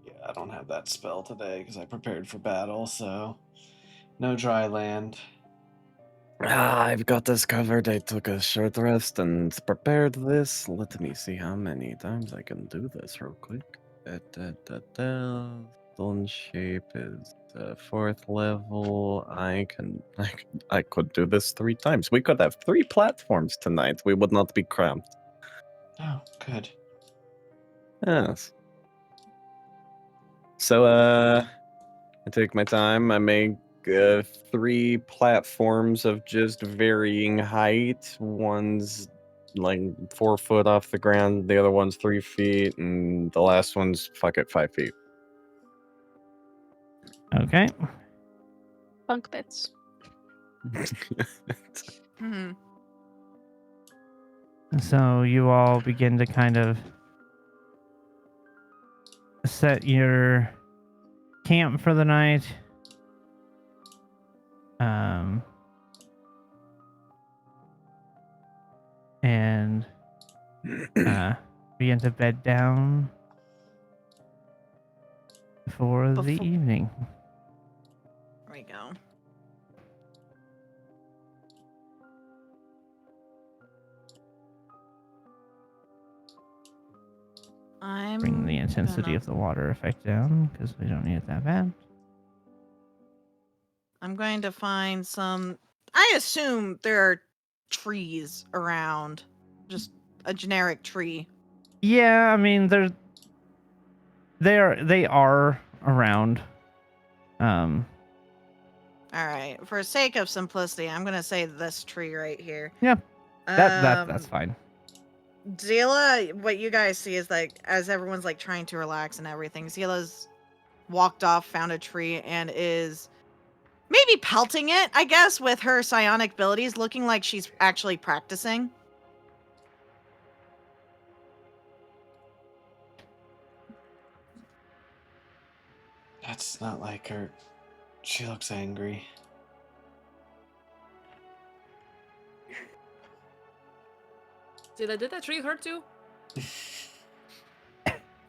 Yeah, I don't have that spell today because I prepared for battle, so no dry land. I've got this covered. I took a short rest and prepared this. Let me see how many times I can do this real quick. Stone shape is the 4th level. I could do this 3 times. We could have 3 platforms tonight. We would not be cramped. Oh, good. Yes. So I take my time. I make 3 platforms of just varying height. One's like 4 foot off the ground, the other one's 3 feet, and the last one's 5 feet. Okay. Bunk bits. Mm-hmm. So you all begin to kind of set your camp for the night. And begin to bed down for the evening. There we go. Bring the intensity of the water effect down because we don't need it that bad. I'm going to find some. I assume there are trees around, just a generic tree. Yeah, I mean they are around. All right, for sake of simplicity, I'm gonna say this tree right here. Yeah, that's fine. Zila, what you guys see is like as everyone's like trying to relax and everything, Zila's walked off, found a tree, and is maybe pelting it, I guess, with her psionic abilities, looking like she's actually practicing. That's not like her. She looks angry. Did that tree hurt you?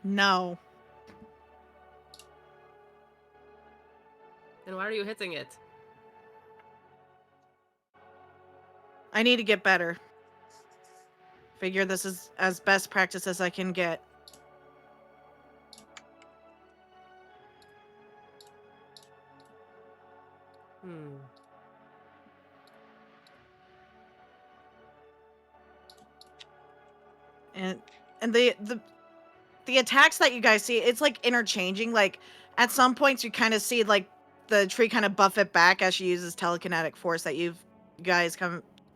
No. Then why are you hitting it? I need to get better. Figure this is as best practice as I can get. and the attacks that you guys see, it's like interchanging. Like at some points you kind of see like the tree kind of buff it back as she uses telekinetic force that you guys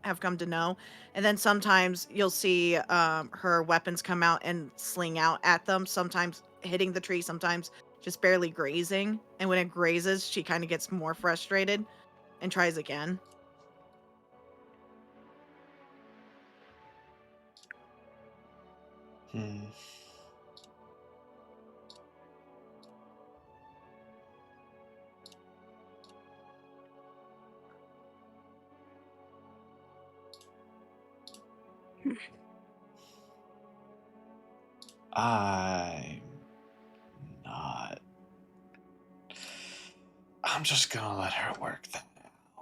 have come to know. And then sometimes you'll see her weapons come out and sling out at them, sometimes hitting the tree, sometimes just barely grazing. And when it grazes, she kind of gets more frustrated and tries again. Hmm. I'm not. I'm just gonna let her work that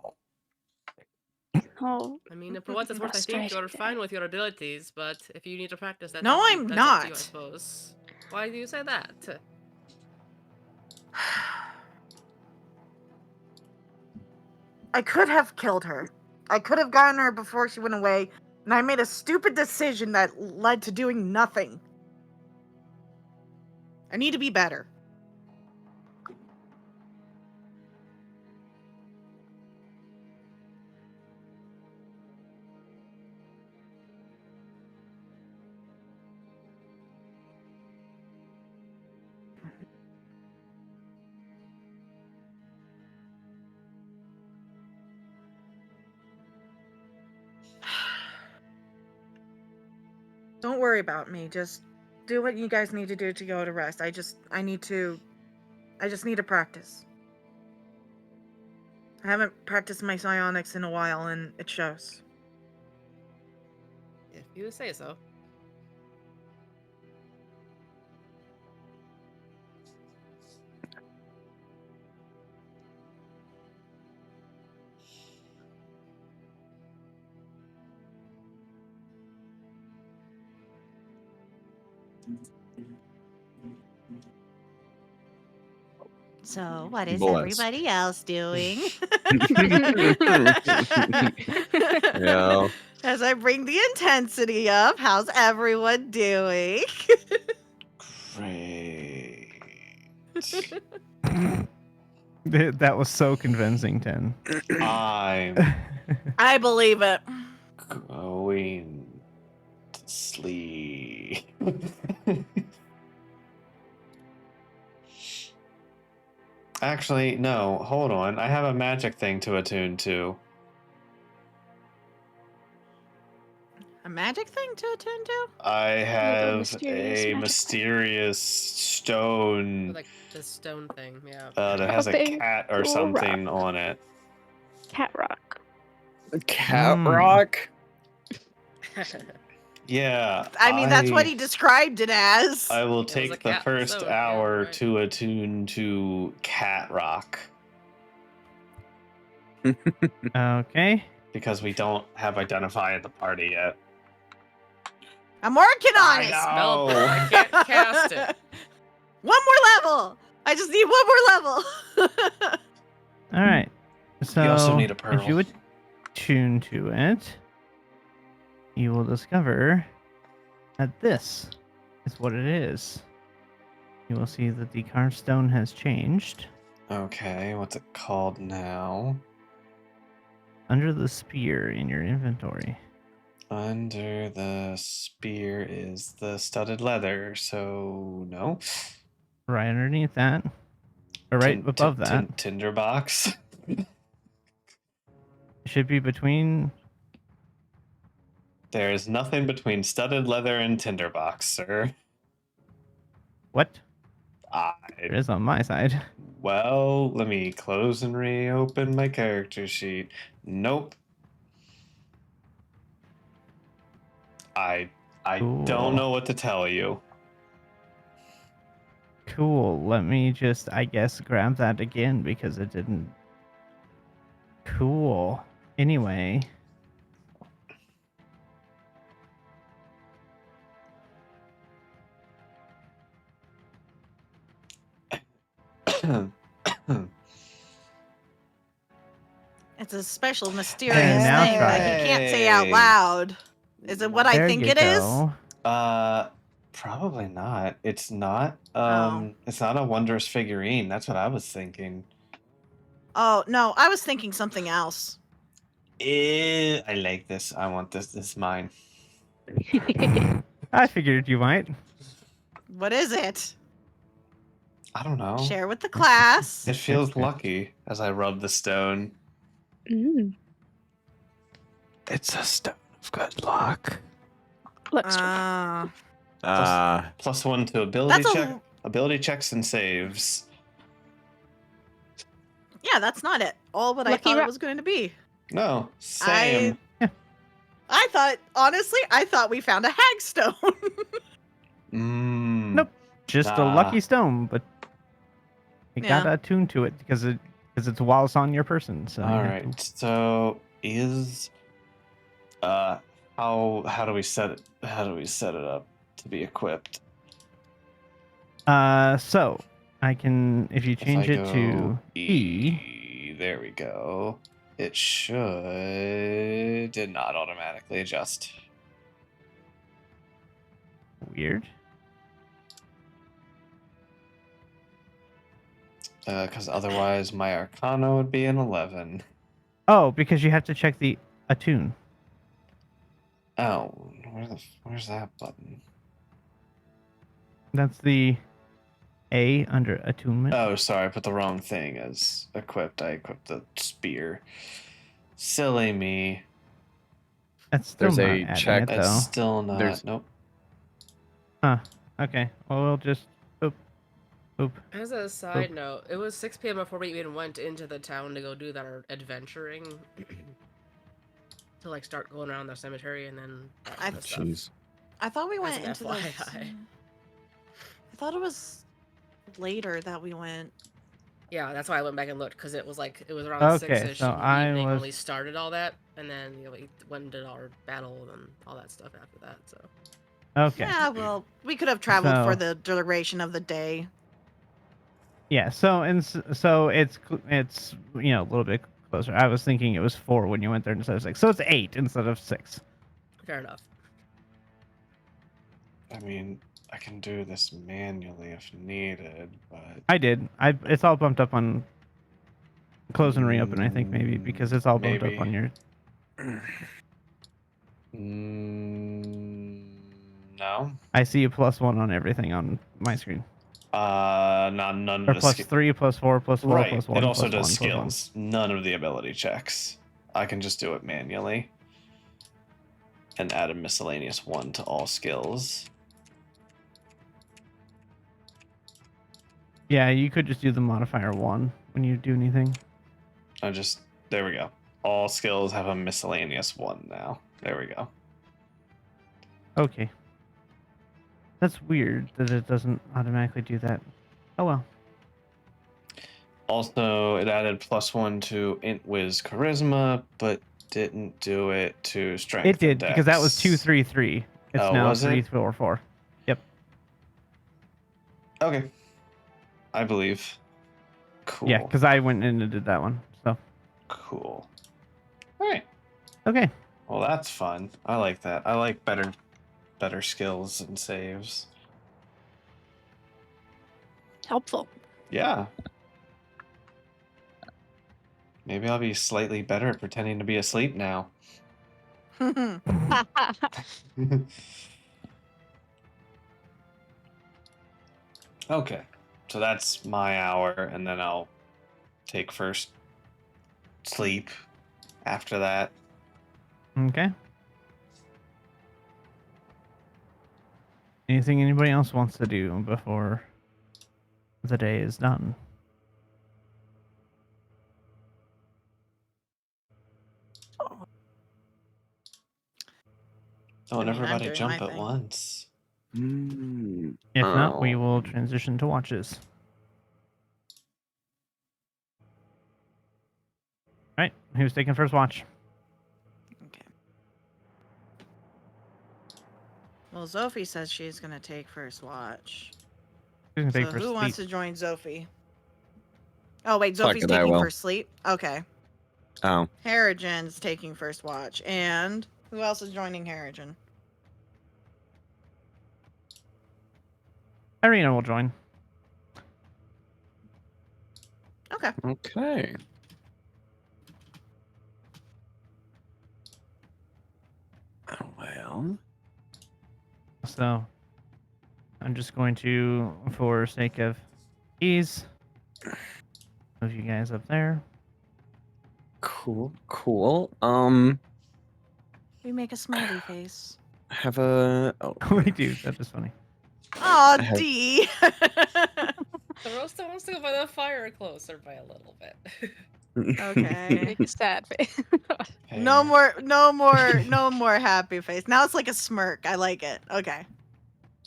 out. Oh, I mean, for what it's worth, I think you're frustrated. fine with your abilities, but if you need to practice, that's No, up to, I'm that's up to you, I not. suppose. Why do you say that? I could have killed her. I could have gotten her before she went away, and I made a stupid decision that led to doing nothing. I need to be better. Don't worry about me. Just do what you guys need to do to go to rest. I just need to practice. I haven't practiced my psionics in a while, and it shows. If you say so. So, what is Bless. everybody else doing? Yeah. As I bring the intensity up, how's everyone doing? Great. That was so convincing, 10. I'm I believe it. going to sleep. Actually, no, hold on. I have a magic thing to attune to. A magic thing to attend to? I have mysterious a magic mysterious stone Like the stone thing, yeah. that has a big cat or cool something rock. on it. Cat rock. Cat Mm. rock? Yeah, I mean, that's what he described it as. I will was a take the cat first stone, yeah, hour right. to attune to cat rock Okay. because we don't have identify at the party yet. I'm working on I it. Spell, know. I can't cast it. One more level. I just need one more level. All right. So You also need a if you pearl. attune to it, you will discover that this is what it is. You will see that the carved stone has changed. Okay, what's it called now? Under the spear in your inventory. Under the spear is the studded leather, so no. Right underneath that. Or right above that. Tinderbox. It should be between. There is nothing between studded leather and tinderbox, sir. What? It is on my side. Well, let me close and reopen my character sheet. Nope. I Cool. don't know what to tell you. Cool. Let me just, I guess, grab that again because it didn't. Cool. Anyway. It's a special, mysterious And now thing try that it. he can't say out loud. Is it what I There think you it is? go. Probably not. It's not. Oh. It's not a wondrous figurine. That's what I was thinking. Oh, no, I was thinking something else. I like this. I want this. This is mine. I figured you might. What is it? I don't know. Share with the class. It feels lucky as I rub the stone. Mm. It's a stone of good luck. Looks +1 to ability That's check, ability checks and saves. Yeah, that's not it. All what I Lucky thought it rock. was going to be. No, same. I thought, honestly, we found a hagstone. Nope. Just a Nah. lucky stone, but you Yeah. gotta attune to it because it's while it's on your person. So you All have right. to- So is how do we set it? How do we set it up to be equipped? So I can if you If change I it to go E. there we go. It did not automatically adjust. Weird. Because otherwise my Arcana would be an 11. Oh, because you have to check the attune. Oh, where's that button? That's the A under attunement. Oh, sorry, I put the wrong thing as equipped. I equipped the spear. Silly me. That's still There's not a adding check- it, That's though. still not. There's- Nope. Okay. Well, we'll just boop. As a side note, it was 6 p.m. before we even went into the town to go do that adventuring. To like start going around the cemetery and then that kind of stuff. Jeez. I thought we As went an into the. FYI. I thought it was later that we went. Yeah, that's why I went back and looked because it was around Okay, 6ish so in the I evening when was- we started all that, and then we went and did our battle and all that stuff after that. So Okay. Yeah, well, we could have traveled for So- the duration of the day. Yeah. So so it's a little bit closer. I was thinking it was 4 when you went there instead of 6. So it's 8 instead of 6. fair enough. I mean, I can do this manually if needed, but I did. It's all bumped up on close and reopen. I think maybe because it's all bumped Maybe. up on your. No. I see a +1 on everything on my screen. None Or of the +3, +4, +4, Right. +1. It also +1, does +1. skills. None of the ability checks. I can just do it manually. And add a miscellaneous 1 to all skills. Yeah, you could just do the modifier 1 when you do anything. There we go. All skills have a miscellaneous 1 now. There we go. Okay. That's weird that it doesn't automatically do that. Oh well. Also, it added +1 to Int Wiz Charisma, but didn't do it to Strength. It did and because that was Dex. 233. It's Oh, now was it? 344. Okay. I believe. Cool. Yeah, because I went in and did that one. So Cool. All right. okay. Well, that's fun. I like that. I like better skills and saves. Helpful. Yeah. Maybe I'll be slightly better at pretending to be asleep now. Okay. So that's my hour, and then I'll take first sleep after that. Okay. Anything anybody else wants to do before the day is done? Don't I mean, I'm everybody doing jump my at thing. once. If not, we will Oh. transition to watches. All right, who's taking first watch? Okay. Well, Zophie says she's gonna take first watch. Who's gonna So take first who wants sleep? to join Zophie? Oh wait, Fuck Zophie's it, I taking will. first sleep. Okay. Oh. Harrigan's taking first watch, and who else is joining Harrigan? Irina will join. Okay. Okay. Well, So I'm just going to, for sake of ease, move you guys up there. cool. We make a smiley face. Have a. Oh, We do. That is funny. Aw, have- D. The roast wants to go by the fire closer by a little bit. Okay. Make a sad face. No Fair. no more happy face. Now it's like a smirk. I like it. Okay.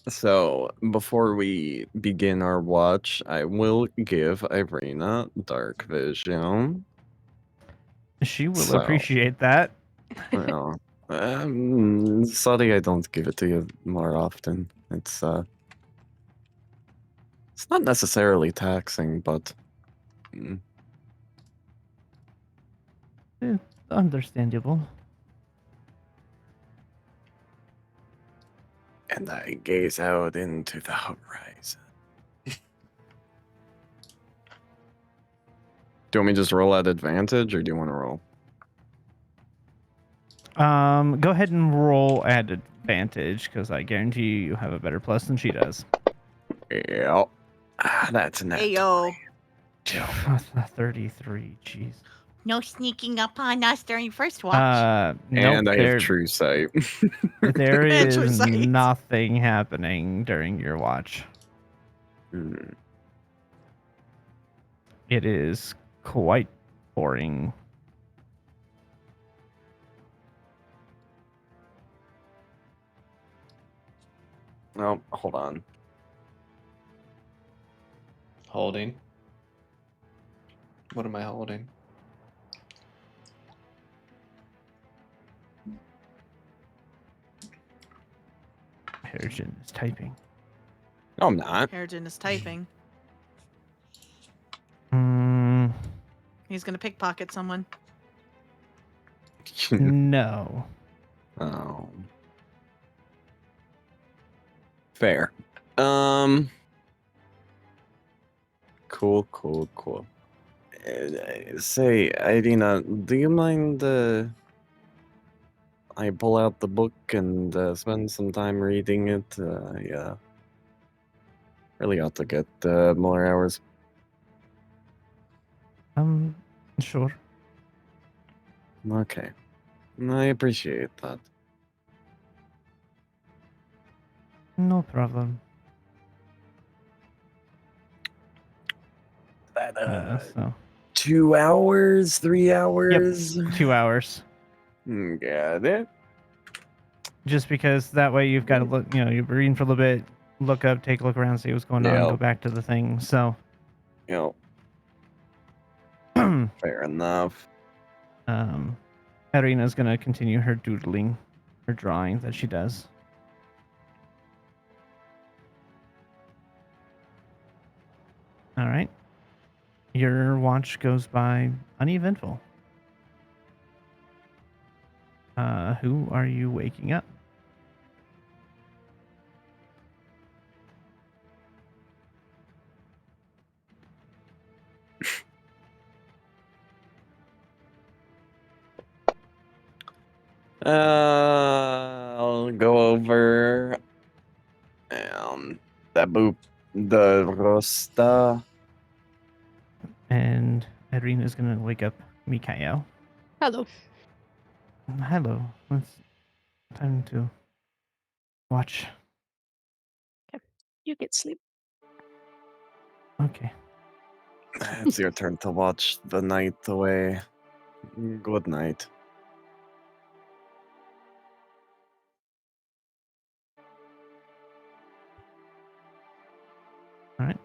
So, before we begin our watch, I will give Irina dark vision. She will So- appreciate that. Well, sorry I don't give it to you more often. It's not necessarily taxing, but mm, Understandable. and I gaze out into the horizon. Do you want me to just roll at advantage, or do you want to roll? Go ahead and roll at advantage because I guarantee you have a better plus than she does. Yep. That's an Ayo. 33. Jeez. No sneaking up on us during first watch. Nope, And I there, have true sight. there And true is sight. nothing happening during your watch. Hmm. It is quite boring. Oh, hold on. Holding. What am I holding? Harrigan is typing. No, I'm not. Harrigan is typing. Mm, He's gonna pickpocket someone. no. Oh. Fair. Cool. Say, Irina, do you mind, I pull out the book and spend some time reading it? Yeah. Really ought to get more hours. Sure. Okay. I appreciate that. No problem. So 2 hours? 3 hours? 2 hours. Got it. Just because that way you've got to look, you're reading for a little bit, look up, take a look around, see what's going on, Yeah. go back to the thing. So, Yep. Fair enough. Irina's going to continue her doodling, her drawing that she does. All right. Your watch goes by uneventful. Who are you waking up? I'll go over that boop the Rosta. And Irina's going to wake up Mikhail. Hello. Hello. It's time to watch. You get sleep. Okay. It's your turn to watch the night away. Good night. All right.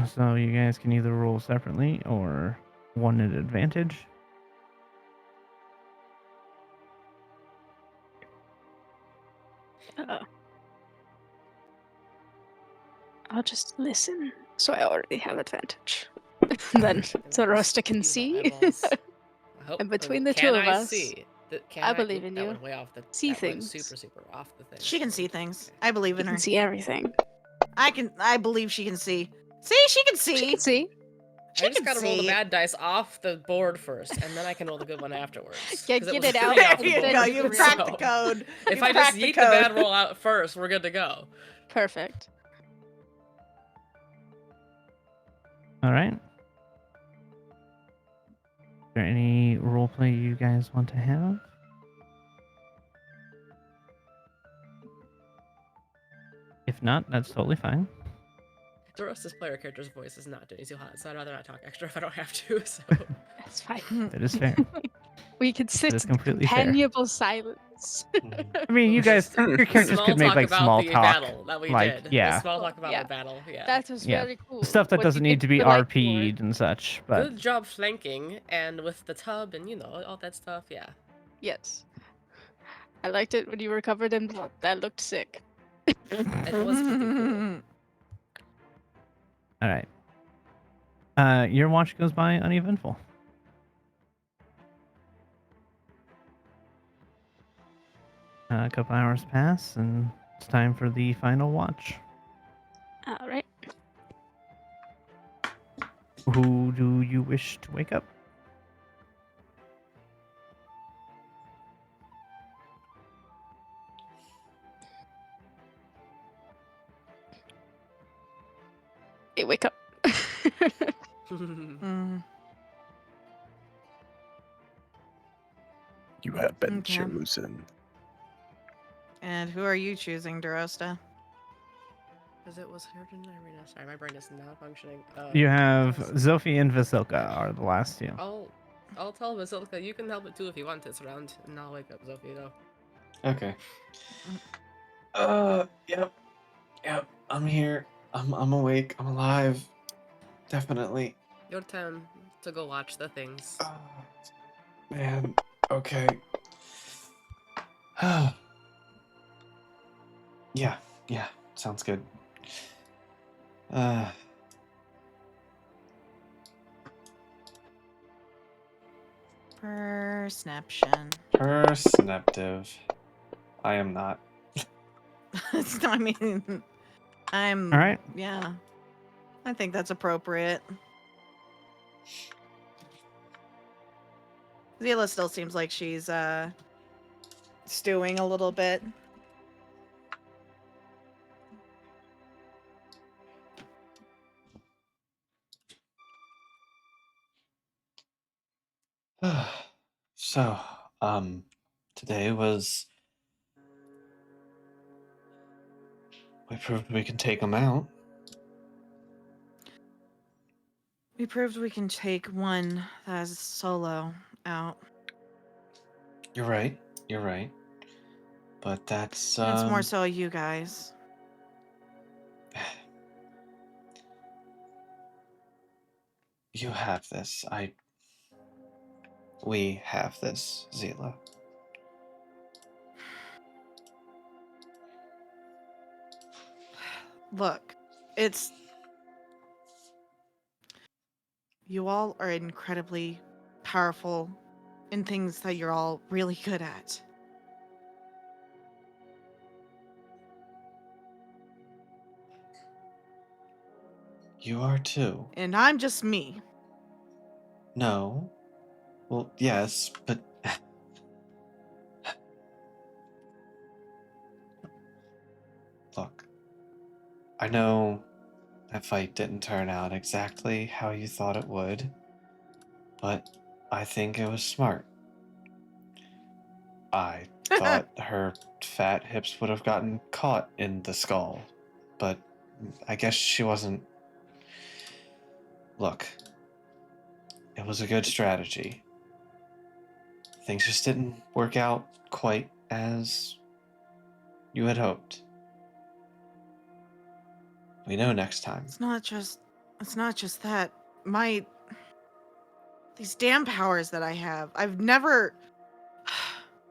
So you guys can either roll separately or one at advantage. I'll just listen, so I already have advantage. Then Zoroaster can see. And between the two of us, I believe in that you. went way off the, See that went things. super off the thing. She can see things. I believe You in her. can see everything. I believe she can see. See, she can see. She can see. I just gotta roll the bad dice off the board first, and then I can roll the good one afterwards. Yeah, 'Cause it get was it out, 3 off There the you then go. board, do the You've real cracked the so code. If You've I just cracked the yeet the bad code. roll out first, we're good to go. Perfect. All right. Is there any roleplay you guys want to have? If not, that's totally fine. Dorosta's player character's voice is not doing too hot, so I'd rather not talk extra if I don't have to, so... That's fine. That is fair. We could sit is in completely fair. companionable silence. I mean, you guys, your characters could make like about small the talk. battle that we like, did. yeah. The small talk about Yeah. the battle, yeah. That was Yeah. very cool. Stuff that What doesn't you need did to be for, like, RP'd and such. But Good job flanking, and with the tub and, you know, all that stuff, yeah. Yes. I liked it when you were covered in blood. That looked sick. It was pretty cool. all right. Your watch goes by uneventful. A couple hours pass, and it's time for the final watch. All right. Who do you wish to wake up? Hey, wake up. Mm, You have been Okay. chosen. and who are you choosing, Dorosta? Because it was her and Irina. Sorry, my brain is not functioning. You have yes. Zophi and Vasilka are the last two. I'll tell Vasilka, you can help it too if you want this round, and I'll wake up Zofia though. Okay. Yep. I'm here. I'm awake. I'm alive. Definitely. Your turn to go watch the things. Man. Okay. Yeah. Sounds good. Perception. Perceptive. I am not. I mean, I'm. All right. Yeah. I think that's appropriate. Zila still seems like she's stewing a little bit. So, today was. We proved we can take them out. We proved we can take one that is solo out. You're right. But that's It's more so you guys. You have this. We have this, Zila. Look, it's. You all are incredibly powerful in things that you're all really good at. You are too. And I'm just me. No. Well, yes, but. Look. I know that fight didn't turn out exactly how you thought it would, but I think it was smart. I thought her fat hips would have gotten caught in the skull, but I guess she wasn't. Look, it was a good strategy. Things just didn't work out quite as you had hoped. We know next time. It's not just that. These damn powers that I have. I've never.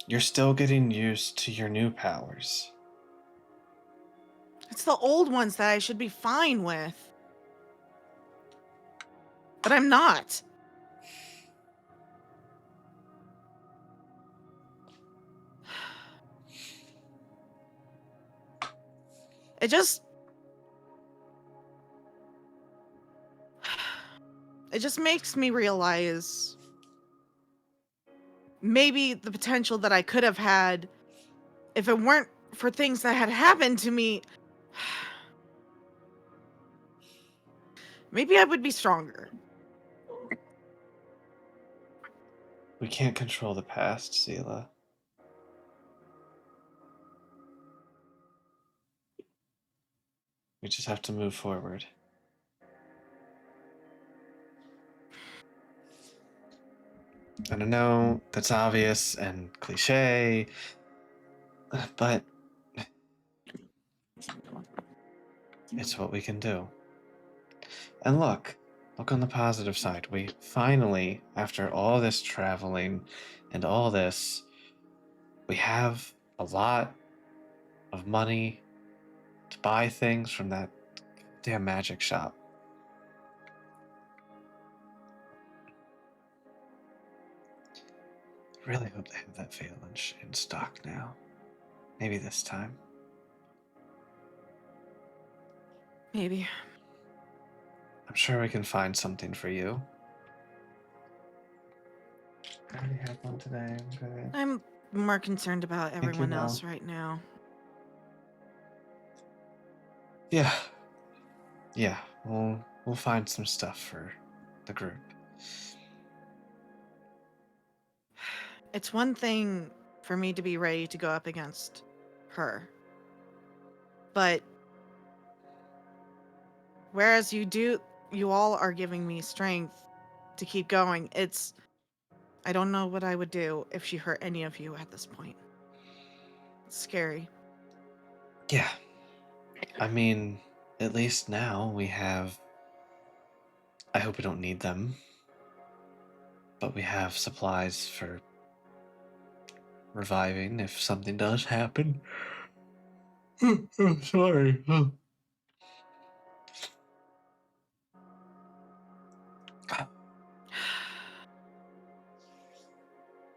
You're still getting used to your new powers. It's the old ones that I should be fine with. But I'm not. It just. it just makes me realize maybe the potential that I could have had if it weren't for things that had happened to me. Maybe I would be stronger. We can't control the past, Seela. We just have to move forward. And I know that's obvious and cliche, but it's what we can do. And look on the positive side. We finally, after all this traveling and all this, we have a lot of money to buy things from that damn magic shop. I really hope they have that veil in stock now. Maybe this time. Maybe. I'm sure we can find something for you. I already had one today. Okay. I'm more concerned about Thank you, everyone Mel. else right now. Yeah. Yeah. We'll find some stuff for the group. It's one thing for me to be ready to go up against her. But whereas you all are giving me strength to keep going, I don't know what I would do if she hurt any of you at this point. It's scary. Yeah. I mean, at least now we have... I hope we don't need them. But we have supplies for reviving if something does happen. Sorry.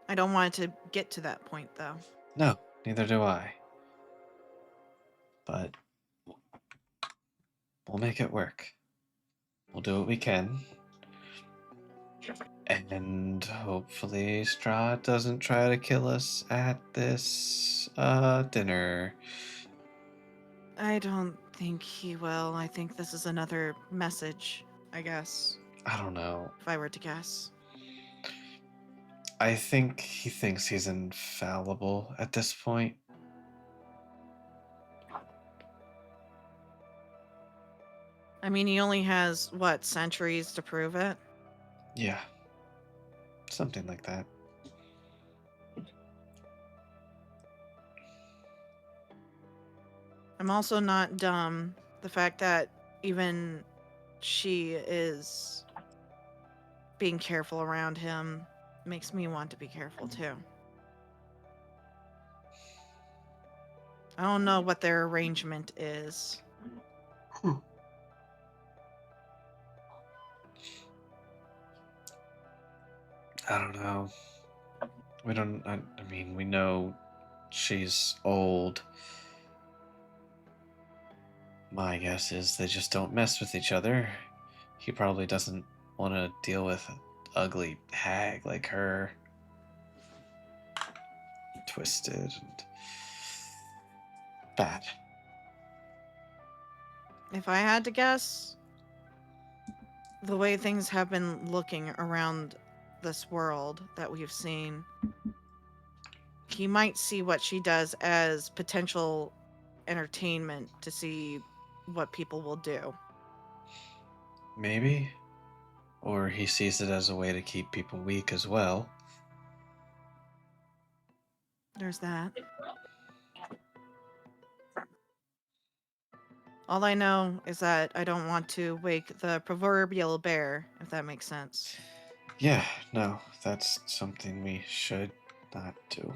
I don't want it to get to that point, though. No, neither do I. But we'll make it work. We'll do what we can. And hopefully Strahd doesn't try to kill us at this dinner. I don't think he will. I think this is another message, I guess, I don't know. if I were to guess. I think he thinks he's infallible at this point. I mean, he only has, what, centuries to prove it? Yeah. Something like that. I'm also not dumb. The fact that even she is being careful around him makes me want to be careful too. I don't know what their arrangement is. I don't know. We don't... I mean, we know she's old. My guess is they just don't mess with each other. He probably doesn't want to deal with an ugly hag like her. Twisted and bad. If I had to guess, the way things have been looking around this world that we've seen, he might see what she does as potential entertainment to see what people will do. Maybe. Or he sees it as a way to keep people weak as well. There's that. All I know is that I don't want to wake the proverbial bear, if that makes sense. Yeah, no, that's something we should not do.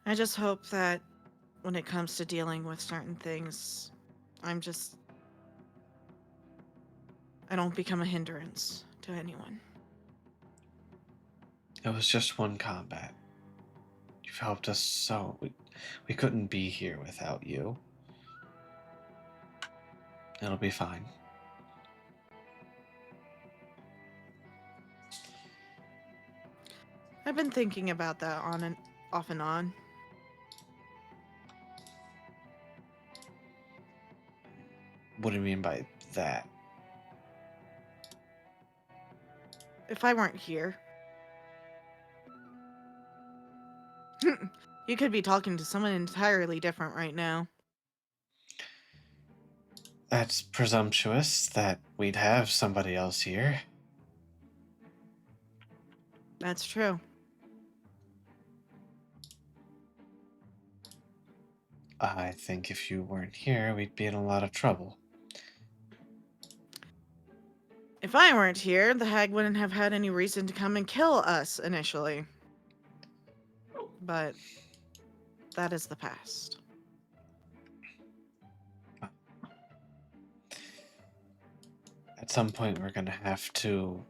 I just hope that when it comes to dealing with certain things, I don't become a hindrance to anyone. It was just one combat. You You've helped us so. We couldn't be here without you. It'll be fine. I've been thinking about that off and on. What do you mean by that? If I weren't here, you could be talking to someone entirely different right now. That's presumptuous that we'd have somebody else here. That's true. I think if you weren't here, we'd be in a lot of trouble. If I weren't here, the hag wouldn't have had any reason to come and kill us initially. But that is the past. At some point, we're gonna have to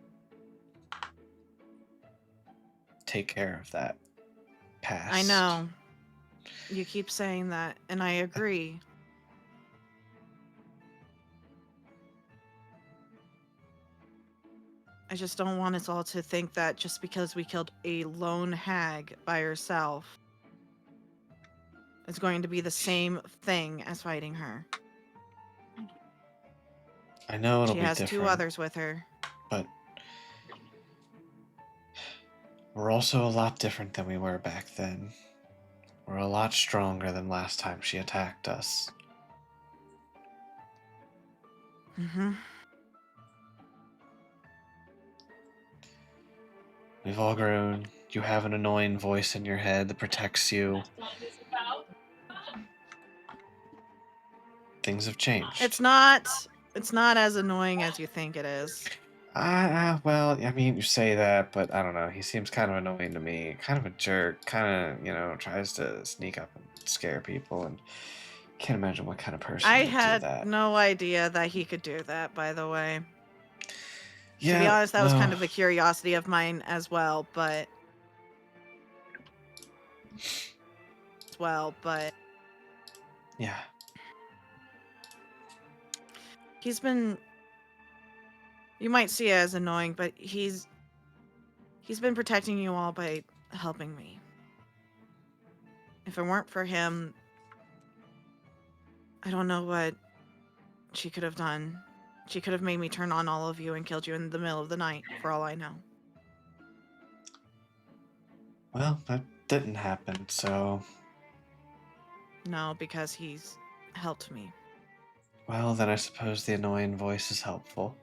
take care of that past. I know. You keep saying that, and I agree. I just don't want us all to think that just because we killed a lone hag by herself, it's going to be the same thing as fighting her. I know it'll She be has different. 2 others with her. But we're also a lot different than we were back then. We're a lot stronger than last time she attacked us. Mm-hmm. We've all grown. You have an annoying voice in your head that protects you. Things have changed. It's not as annoying as you think it is. Well, I mean, you say that, but I don't know. He seems kind of annoying to me. Kind of a jerk. Kind of, tries to sneak up and scare people. And can't imagine what kind of person I would do had that. no idea that he could do that, by the way. Yeah, to be honest, that was kind well, of a curiosity of mine as well, but... Yeah. He's been... You might see it as annoying, but he's been protecting you all by helping me. If it weren't for him, I don't know what she could have done. She could have made me turn on all of you and killed you in the middle of the night, for all I know. Well, that didn't happen, so... No, because he's helped me. Well, then I suppose the annoying voice is helpful.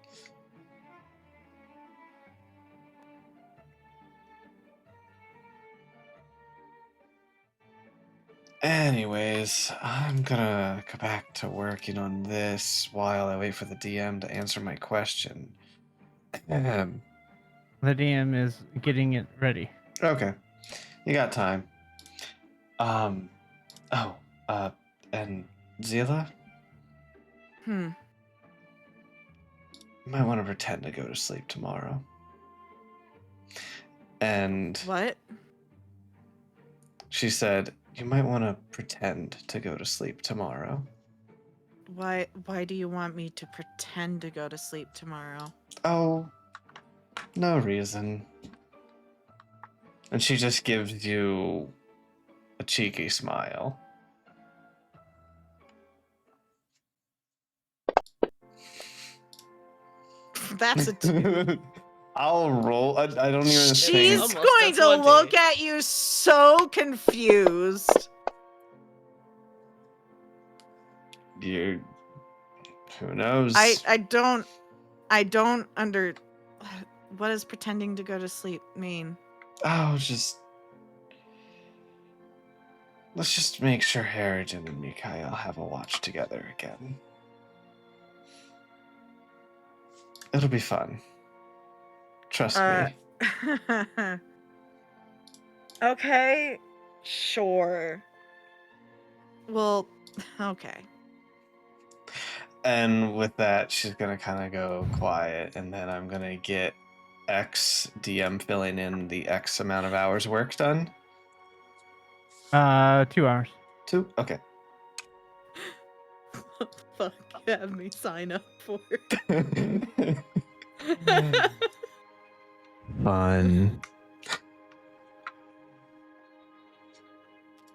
Anyways, I'm gonna go back to working on this while I wait for the DM to answer my question. The DM is getting it ready. Okay. You got time. And Zila? Hmm. You might want to pretend to go to sleep tomorrow. And What? she said, you might want to pretend to go to sleep tomorrow. Why do you want me to pretend to go to sleep tomorrow? Oh, no reason. And she just gives you a cheeky smile. That's a... I'll roll. I don't even She's think. Almost, going that's to 1D. look at you so confused. You. Who knows? I don't what does pretending to go to sleep mean? Oh, let's just make sure Harrigan and Mikhail have a watch together again. It'll be fun. Trust me. Okay, sure. Well, okay. And with that, she's gonna kind of go quiet, and then I'm gonna get X DM filling in the X amount of hours work done. 2 hours. 2? Okay. What the fuck you have me sign up for? Fun.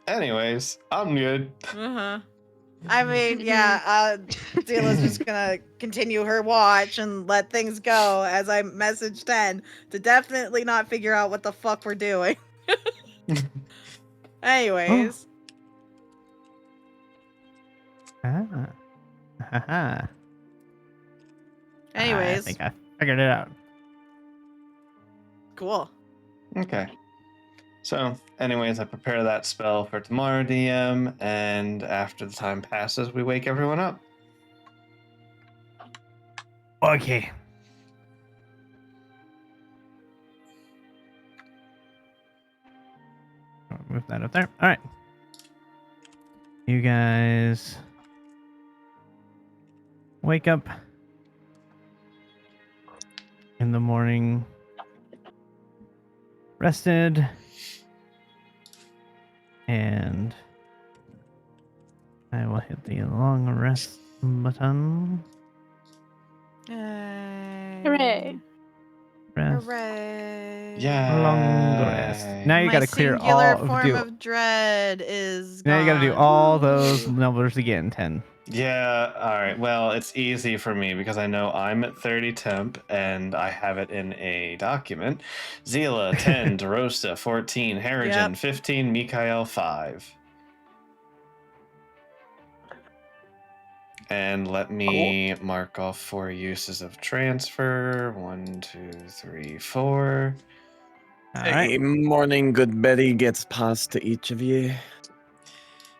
Anyways, I'm good. Uh-huh. I mean, yeah, Zila's just gonna continue her watch and let things go as I message 10 to definitely not figure out what the fuck we're doing. Anyways. I Anyways. think I figured it out. Cool. Okay. So, anyways, I prepare that spell for tomorrow, DM, and after the time passes, we wake everyone up. Okay. I'll move that up there. All right. You guys wake up in the morning, rested, and I will hit the long rest button. Hooray. Rest. Hooray. Yeah. Long rest. Now you My got to clear singular all. form of dread is Now you got to do gone. all those Woo. numbers again. 10. Yeah, alright. Well, it's easy for me because I know I'm at 30 temp and I have it in a document. Zila, 10, DeRosta, 14, Harrigan, Yep. 15, Mikael, 5. And let me mark off 4 uses of transfer. 1, 2, 3, 4. All Hey, right. morning, good Betty gets passed to each of you.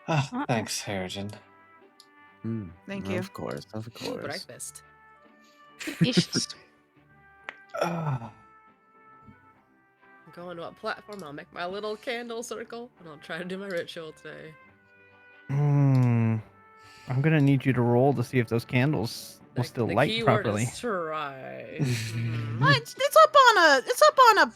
Ah, thanks, Harrigan. Thank you. Of course, of Ooh, course. breakfast. Delicious. Ah. Go on what platform? I'll make my little candle circle, and I'll try to do my ritual today. I'm gonna need you to roll to see if those candles will still The light keyword properly. is try. Mhm. It's up on a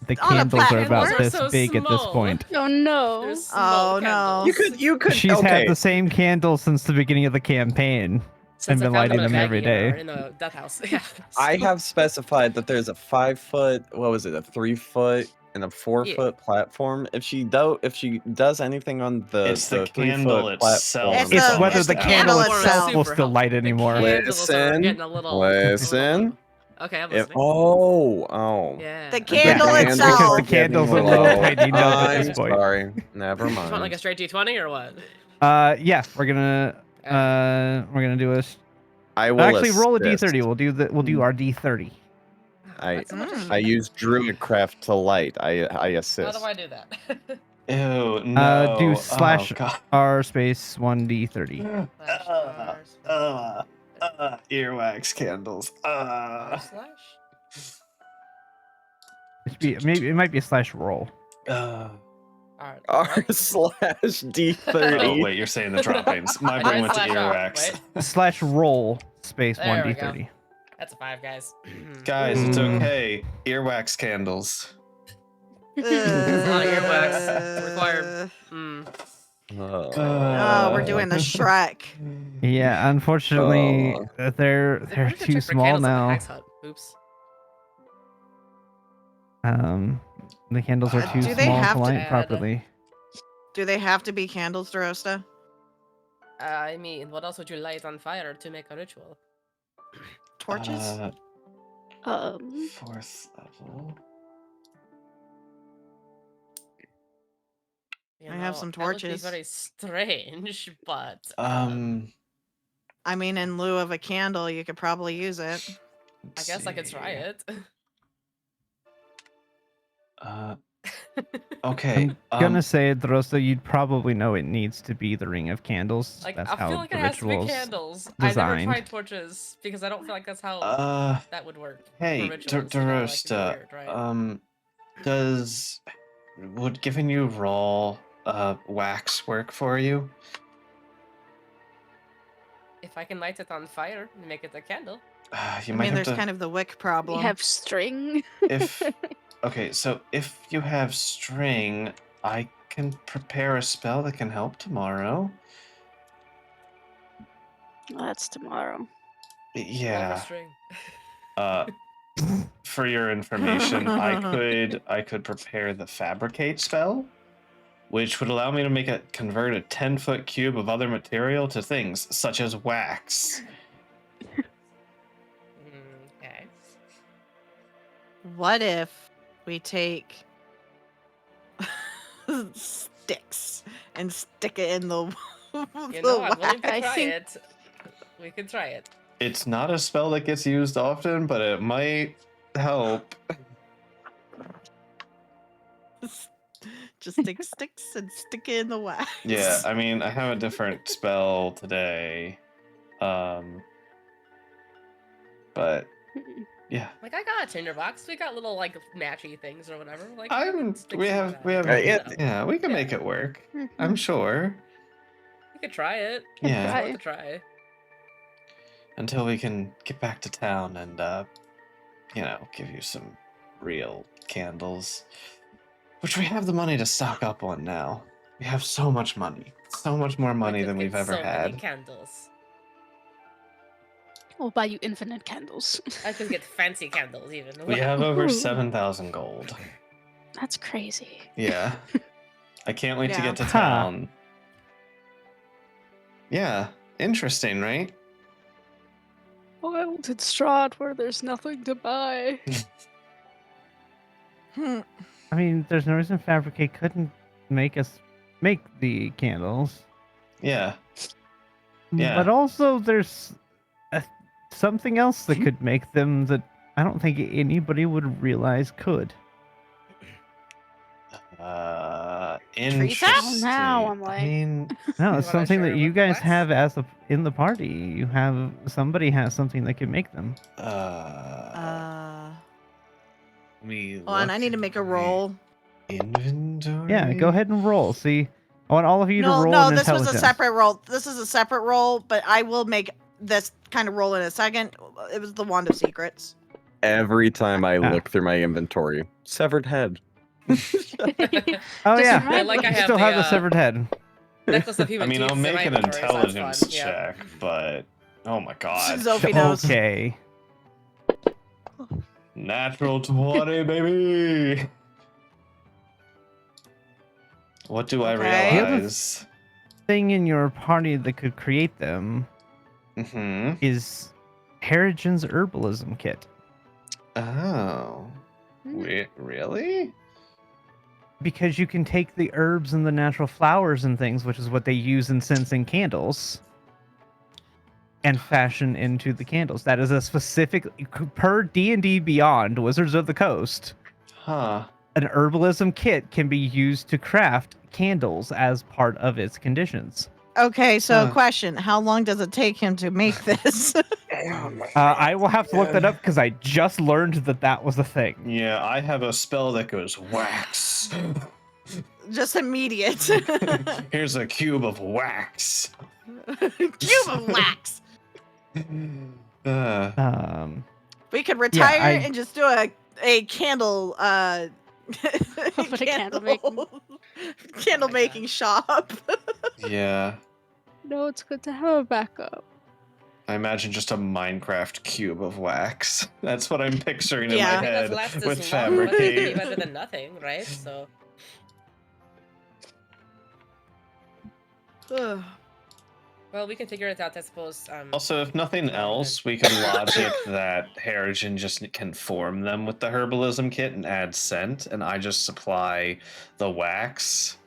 The on a candles are about platform. this They're so big at this small. point. Oh no. There's small Oh, no. candles. You could. She's okay. had the same candles since the beginning of the campaign. Since been I found lighting them them every day. in a death house. Yeah. I have specified that there's a 5-foot, what was it, a 3-foot, and a 4-foot platform. If she does anything on the It's the 3-foot candle itself. platform, It's the- whether it's the the candle candle itself will Super still light helpful. anymore. The candles are Listen, getting a little. listen. Okay, I'm If, listening. oh. Yeah. The candle because itself. the candle's a getting little low. tiny nub at I'm this point. sorry. Never You want like mind. a straight D20 or what? Yeah, we're gonna do a. I will Actually, roll a assist. D30. We'll do our D30. That's so much Mm. as I shit. use Druidcraft to light. I assist. How do I do that? Ew, no. Do Oh, slash God. R space 1D30. Earwax candles. Slash? It might be a slash roll. Alright. R slash D30. Oh, wait, you're saying the droppings. My I brain did went to slash R, earwax. wait. Slash roll space There we 1D30. That's a 5, guys. Guys, it's Mm. okay. Earwax candles. There's a lot of earwax required. Mm. Oh, we're doing the Shrek. Yeah, unfortunately, they're I should too check for small candles at the now. Hag's Hut. Oops. The candles are too Do they small have to to light add- properly. Do they have to be candles, DeRosta? I mean, what else would you light on fire to make a ritual? Torches? Fourth level. You I have know, some that would be torches. very strange, but I mean, in lieu of a candle, you could probably use it. I guess I could try it. Okay. I'm gonna say, Drosta, you'd probably know it needs to be the Ring of Candles. Like, That's I how feel like the it has to be ritual's candles. I never designed. tried torches because I don't feel like that's how that would work. Hey, for rituals, you know, like, it'd be DeRosta, weird, right? would giving you raw wax work for you? If I can light it on fire and make it a candle. You I might mean, have there's to. kind of the wick problem. We have string. If okay, so if you have string, I can prepare a spell that can help tomorrow. Well, that's tomorrow. Yeah. String. For your information, I could prepare the fabricate spell, which would allow me to convert a 10-foot cube of other material to things such as wax. Okay. What if we take sticks and stick it in the You know, I'm willing to I try think- it. We can try it. It's not a spell that gets used often, but it might help. Just take sticks and stick it in the wax. Yeah, I mean, I have a different spell today. But yeah. Like, I got a tinderbox. We got little, like, matchy things or whatever. Like, We have yeah, we can make it work. I'm sure. We could try it. Yeah. It's worth a try. Until we can get back to town and give you some real candles. Which we have the money to stock up on now. We have so much money. So much more money than we've ever had. Many candles. We'll buy you infinite candles. I could get fancy candles even. We have over 7,000 gold. That's crazy. Yeah. I can't wait to Yeah. get to town. Yeah. Interesting, right? Wild in Strahd where there's nothing to buy. I mean, there's no reason Fabricate couldn't make the candles. Yeah. Yeah. But also, there's something else that could make them that I don't think anybody would realize could. Interesting. Now I'm like- I mean, No, You it's wanna something share that you with guys us? have in the party. Somebody has something that can make them. Hold me on, I need to make a roll. Inventory. Yeah, go ahead and roll. See, I want all of you to No, roll no, an this was intelligence. a separate roll. This is a separate roll, but I will make this kind of roll in a second. It was the Wand of Secrets. Every time I Ah. look through my inventory, severed head. Oh Just yeah, remind Like I you have still the, have the severed head. Necklace of human I mean, teeth I'll in my make an inventory, so that's intelligence fun. Yeah. check, but oh my god. Sophie knows. Okay. Natural 20, baby. What do I Okay. The other realize? thing in your party that could create them Mm-hmm. is Harrigan's herbalism kit. Oh. Really? Because you can take the herbs and the natural flowers and things, which is what they use in sensing candles, and fashion into the candles. That is a specific, per D&D Beyond, Wizards of the Coast, Huh. an herbalism kit can be used to craft candles as part of its conditions. Okay, so Huh. question: how long does it take him to make this? I will have to look that up because I just learned that was a thing. Yeah, I have a spell that goes wax. Just immediate. Here's a cube of wax. Cube of wax. We could retire I- and just do a candle Put a candle making. candle making shop. Yeah. No, it's good to have a backup. I imagine just a Minecraft cube of wax. That's what I'm picturing Yeah. in my I mean, head if last with this long, that's gonna be fabricate. better than nothing, right? So, Ugh. well, we can figure it out, I suppose. Also, if nothing else, we can logic that Harrigan just can form them with the herbalism kit and add scent, and I just supply the wax,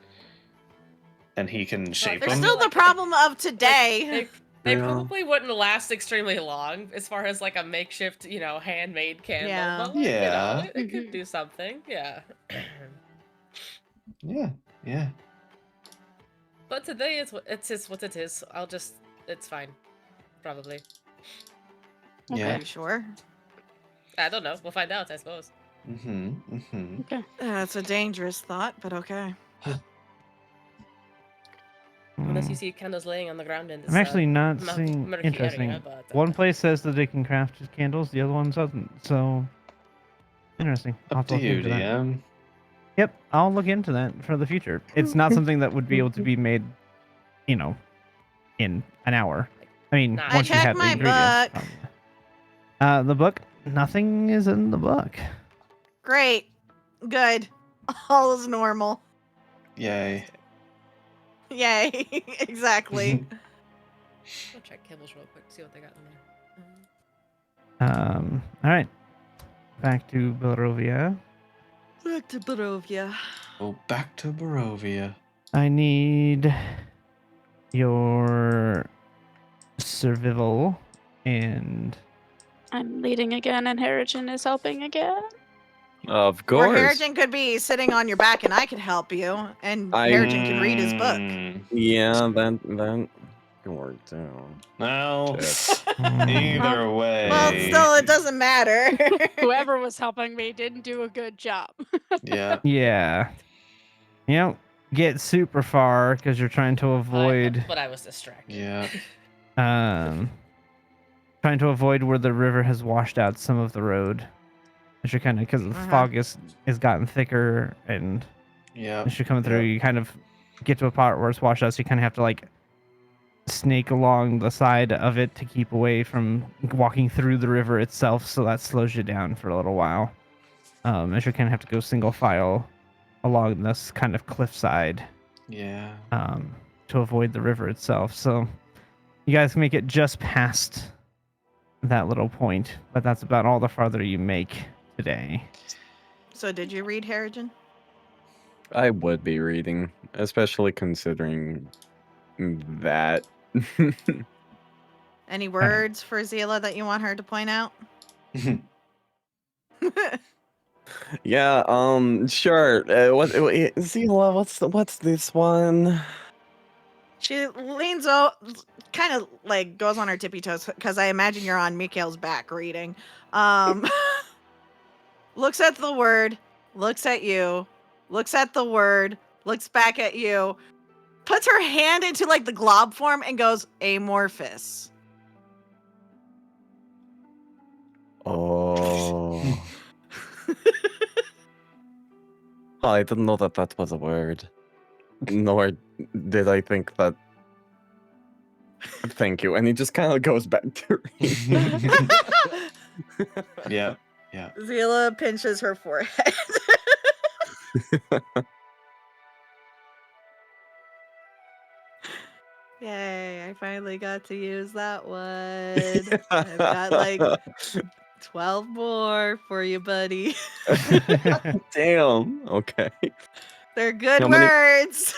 and he can shape There's them. still the problem of today. They Yeah. probably wouldn't last extremely long as far as like a makeshift, handmade candle. Yeah. But, like, Yeah. it could do something. Yeah. Yeah. But today it's just what it is. It's fine. Probably. Are Yeah. you sure? I don't know. We'll find out, I suppose. That's a dangerous thought, but okay. Unless you see candles laying on the ground in this. I'm actually not murky seeing area, interesting. but, One place says that they can craft candles, the other one doesn't. So interesting. I'll Up to have look you, into that. DM. Yep, I'll look into that for the future. It's not something that would be able to be made, you know, in an hour. I mean, Nah, once you checked have the my ingredients. book. The book, nothing is in the book. Great. Good. All is normal. Yay. Yay. Exactly. I'll check Kibbles real quick, see what they got in there. All right. Back to Barovia. Back to Barovia. Go back to Barovia. I need your survival and I'm leading again, and Harrigan is helping again. Of Or course. Harrigan could be sitting on your back and I could help you. And I- Harrigan can read his book. Yeah, that can work too. No. Shit. Either way. Well, still, it doesn't matter. Whoever was helping me didn't do a good job. Yeah. Yeah. You don't get super far because you're trying to avoid But I was distracted. Yeah. trying to avoid where the river has washed out some of the road. As you're kind of, because the fog is gotten thicker, and Yeah. as you're coming through, you kind of get to a part where it's washed out, so you kind of have to like snake along the side of it to keep away from walking through the river itself, so that slows you down for a little while. As you kind of have to go single file along this kind of cliffside. Yeah. To avoid the river itself. So you guys make it just past that little point, but that's about all the farther you make today. So did you read Harrigan? I would be reading, especially considering that. Any words for Zila that you want her to point out? Yeah, sure. Zila, what's this one? She leans out, kind of like goes on her tippy toes, because I imagine you're on Mikhail's back reading. Looks at the word, looks at you, looks at the word, looks back at you, puts her hand into like the glob form and goes, amorphous. Oh. I didn't know that was a word. Nor did I think that. Thank you. And he just kind of goes back to reading. Yeah. Yeah. Zila pinches her forehead. Yay, I finally got to use that one. I've got like 12 more for you, buddy. Damn. Okay. They're good How many- words.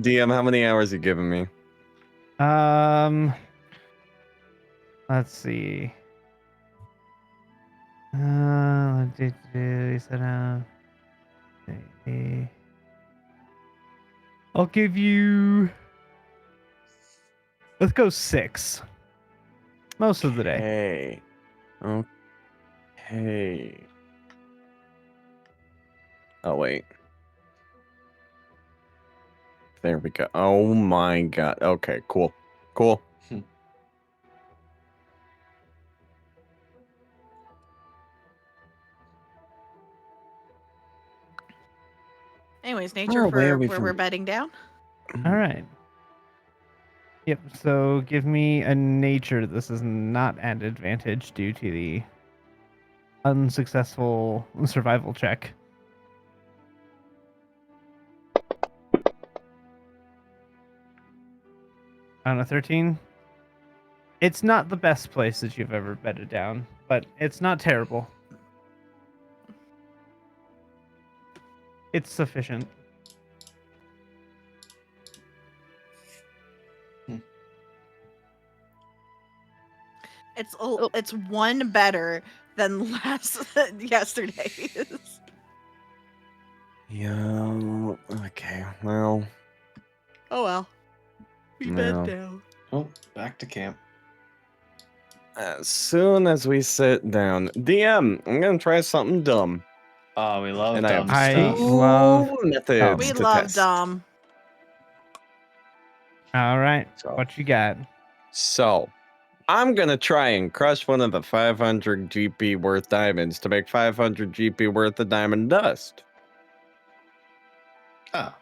DM, how many hours you giving me? Let's see. I'll give you. Let's go 6. Most of the day. Hey. Okay. Oh, wait. There we go. Oh my god. Okay, cool. Cool. Anyways, nature Oh, where are for we where from? we're bedding down. All right. Yep. So give me a nature. This is not at advantage due to the unsuccessful survival check. On a 13. It's not the best place that you've ever bedded down, but it's not terrible. It's sufficient. It's one better than yesterday's. Yeah. Okay. Well. Oh well. We No. bed down. Oh, back to camp. As soon as we sit down, DM, I'm gonna try something dumb. Oh, we love And dumb I stuff. love methods We to love test. dumb. All right. So- What you got? So, I'm gonna try and crush one of the 500 GP worth diamonds to make 500 GP worth of diamond dust. Oh.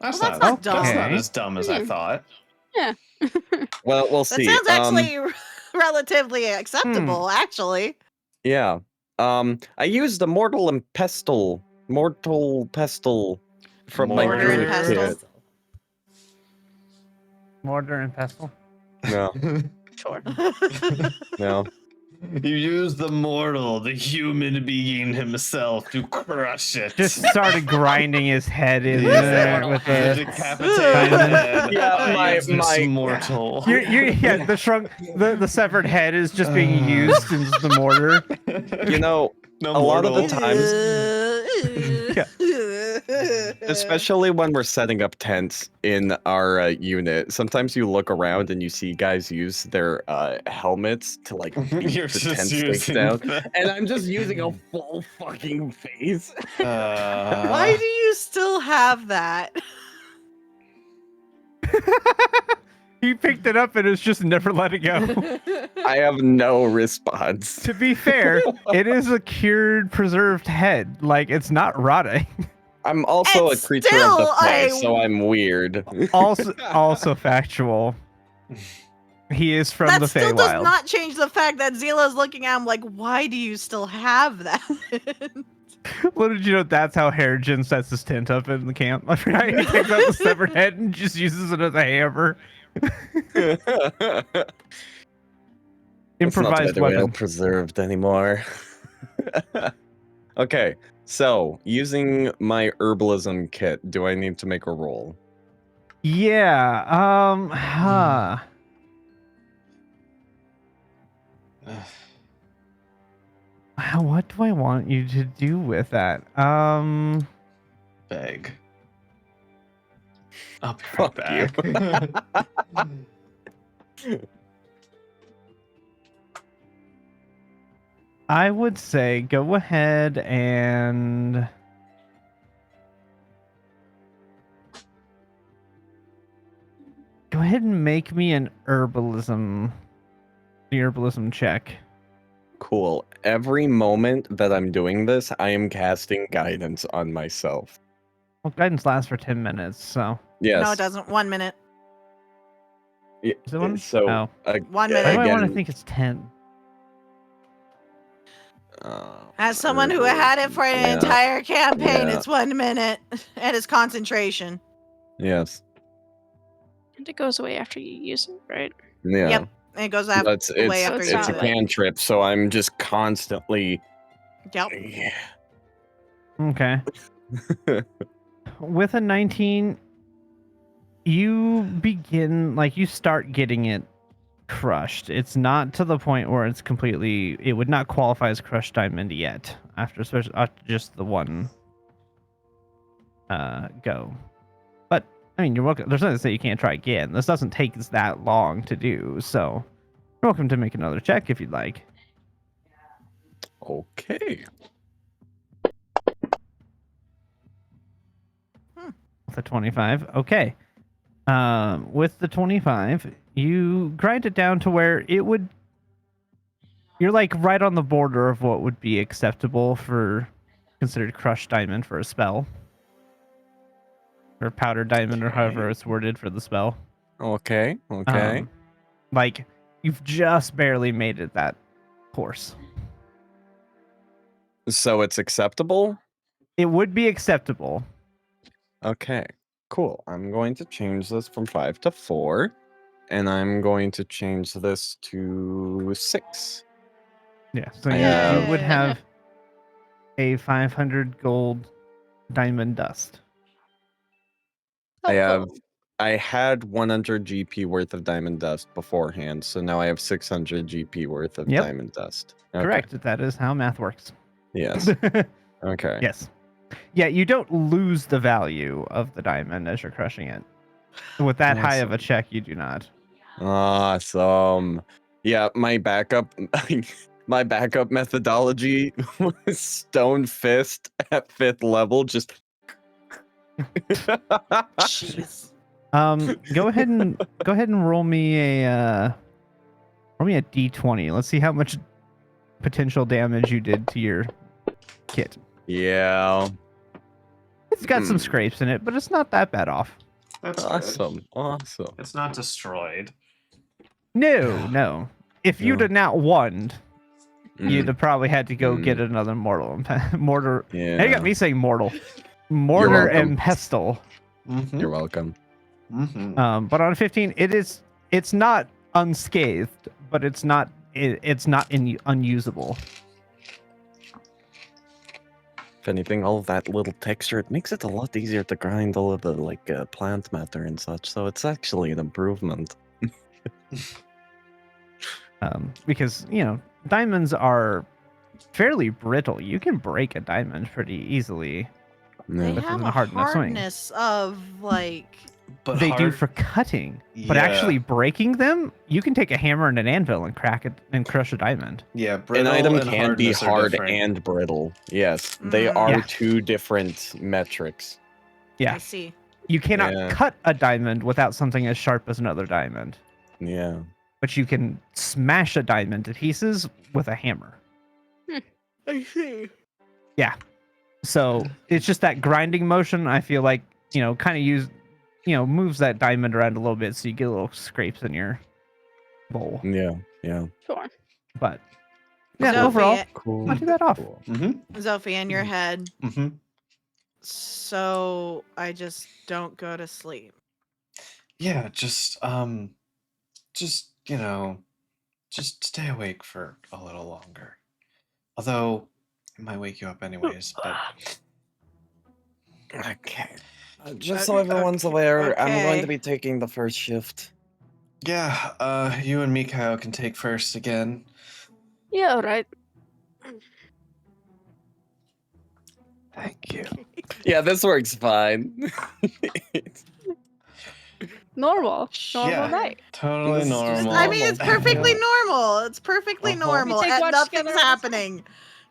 That's not dumb. That's not as dumb as I thought. Yeah. Well, we'll That see. sounds actually relatively acceptable, actually. Yeah. I used the mortal pestle from my Mortar and druid pestle. kit. Mortar and pestle. No, Sure. no. You used the mortal, the human being himself, to crush it. Just started grinding his head in Yeah. there with the the. decapitated head. Yeah, I use this my- mortal. Yeah, the severed head is just being used in the mortar. You know, no a lot of the mortal. especially when we're setting up tents in our unit, sometimes you look around and you see guys use their helmets to like beat You're the just tent stakes using down, that. and I'm just using a full fucking face. Why do you still have that? He picked it up and it's just never let it go. I have no response. To be fair, it is a cured, preserved head. Like, it's not rotting. I'm also And a creature of the still, place, so I'm weird. Also factual. He is from That the still does Feywild. not change the fact that Zila's looking at him like, why do you still have that? Little did you know that's how Harrigan sets his tent up in the camp. I forgot he takes out the severed head and just uses it as a hammer. Improvised weapon. Preserved anymore. Okay, so using my herbalism kit, do I need to make a roll? Yeah. What do I want you to do with that? Beg. I'll be right Fuck back. I would say go ahead and make me an herbalism check. Cool. Every moment that I'm doing this, I am casting guidance on myself. Well, guidance lasts for 10 minutes, so. Yes. No, it doesn't. 1 minute. Yeah, Is it one? So, Oh. 1 Why minute. do I want to again, think it's 10? As someone who had it for an Yeah. entire campaign, Yeah. it's 1 minute. And it's concentration. Yes. And it goes away after you use it, right? Yeah. Yep. And it goes But away it's after it's you it's not a do it. cantrip, so I'm just constantly. Yep. Yeah. Okay. With a 19, you start getting it crushed. It's not to the point where it's completely, it would not qualify as crushed diamond yet, after just the one go. But, I mean, you're welcome. There's nothing to say you can't try again. This doesn't take that long to do, so you're welcome to make another check if you'd like. Okay. With a 25. Okay. With the 25, you grind it down to where it would. You're like right on the border of what would be acceptable for considered crushed diamond for a spell. Or powdered diamond, or however it's worded for the spell. Okay. Okay. Like, you've just barely made it that course. So it's acceptable? It would be acceptable. Okay. Cool. I'm going to change this from 5 to 4. And I'm going to change this to 6. Yeah. So Yeah. you would have a 500 gold diamond dust. I had 100 GP worth of diamond dust beforehand, so now I have 600 GP worth of Yep. diamond dust. Okay. Correct. That is how math works. Yes. Okay. Yes. Yeah, you don't lose the value of the diamond as you're crushing it. With that high of a check, you do not. Awesome. Yeah, my backup methodology was stone fist at 5th level, just Jeez. Go ahead and roll me a d20. Let's see how much potential damage you did to your kit. Yeah. It's It's got some scrapes in it, but it's not that bad off. That's good. Awesome. It's not destroyed. No. If you'd have not won, you'd have probably had to go get Mm. another mortar. Yeah. Now you got me saying mortar welcome. and pestle. Mm-hmm. You're welcome. Mm-hmm. But on 15, it's not unscathed, but it's not unusable. If anything, all of that little texture, it makes it a lot easier to grind all of the plant matter and such. So it's actually an improvement. Because diamonds are fairly brittle. You can break a diamond pretty easily. They Yeah. have within a a hard enough swing. hardness of like. But They do for cutting, but Yeah. actually breaking them, you can take a hammer and an anvil and crack it and crush a diamond. Yeah, An brittle item and can be hardness are hard different. and brittle. Yes, they Mm. are Yeah. two different metrics. Yeah, I see. you cannot Yeah. cut a diamond without something as sharp as another diamond, Yeah. but you can smash a diamond to pieces with a hammer. I see. So it's just that grinding motion. I feel like kind of moves that diamond around a little bit, so you get little scrapes in your bowl. Yeah. Sure. But yeah, Sophie, overall, Cool. not too bad off. Cool. Mm-hmm. Zophie, in your head. Mm-hmm. So I just don't go to sleep. Yeah, just just stay awake for a little longer. Although it might wake you up anyways, but Okay. Just so everyone's aware, I'm going okay. to be taking the first shift. yeah, you and Mikhail can take first again. Yeah, alright. Thank you. Yeah, this works fine. Normal Yeah. night. Totally This is just- normal. I mean, it's perfectly Yeah. normal. It's perfectly Uh-huh. normal. We take And watch nothing's together all the time. happening.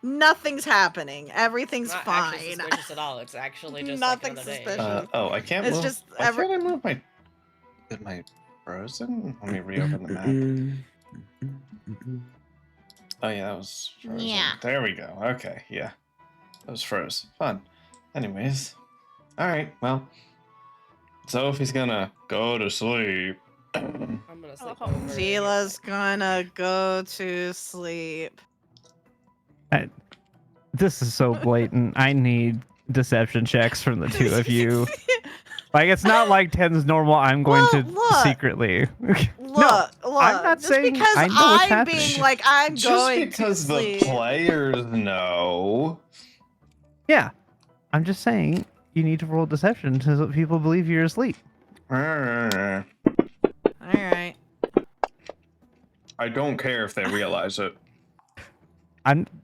Nothing's happening. Everything's Not fine. actually suspicious at all. It's actually just Nothing like another day. suspicious. Oh, I can't It's move. just Why every- can't I move my? Am I frozen? Let me reopen the map. Oh yeah, that was frozen. Yeah. There we go. Okay, yeah. That was froze. Fun. Anyways. Alright, well. Sophie's gonna go to sleep. I'm gonna sleep Oh. over. Zila's gonna go to sleep. This is so blatant. I need deception checks from the two of you. Like, it's not like 10's normal. I'm going Well, to look. secretly. Look, I'm not just saying because I know what's I'm happening. being like I'm Just going because to the sleep. players know. Yeah, I'm just saying you need to roll deception so that people believe you're asleep. I All right. don't care if they realize it.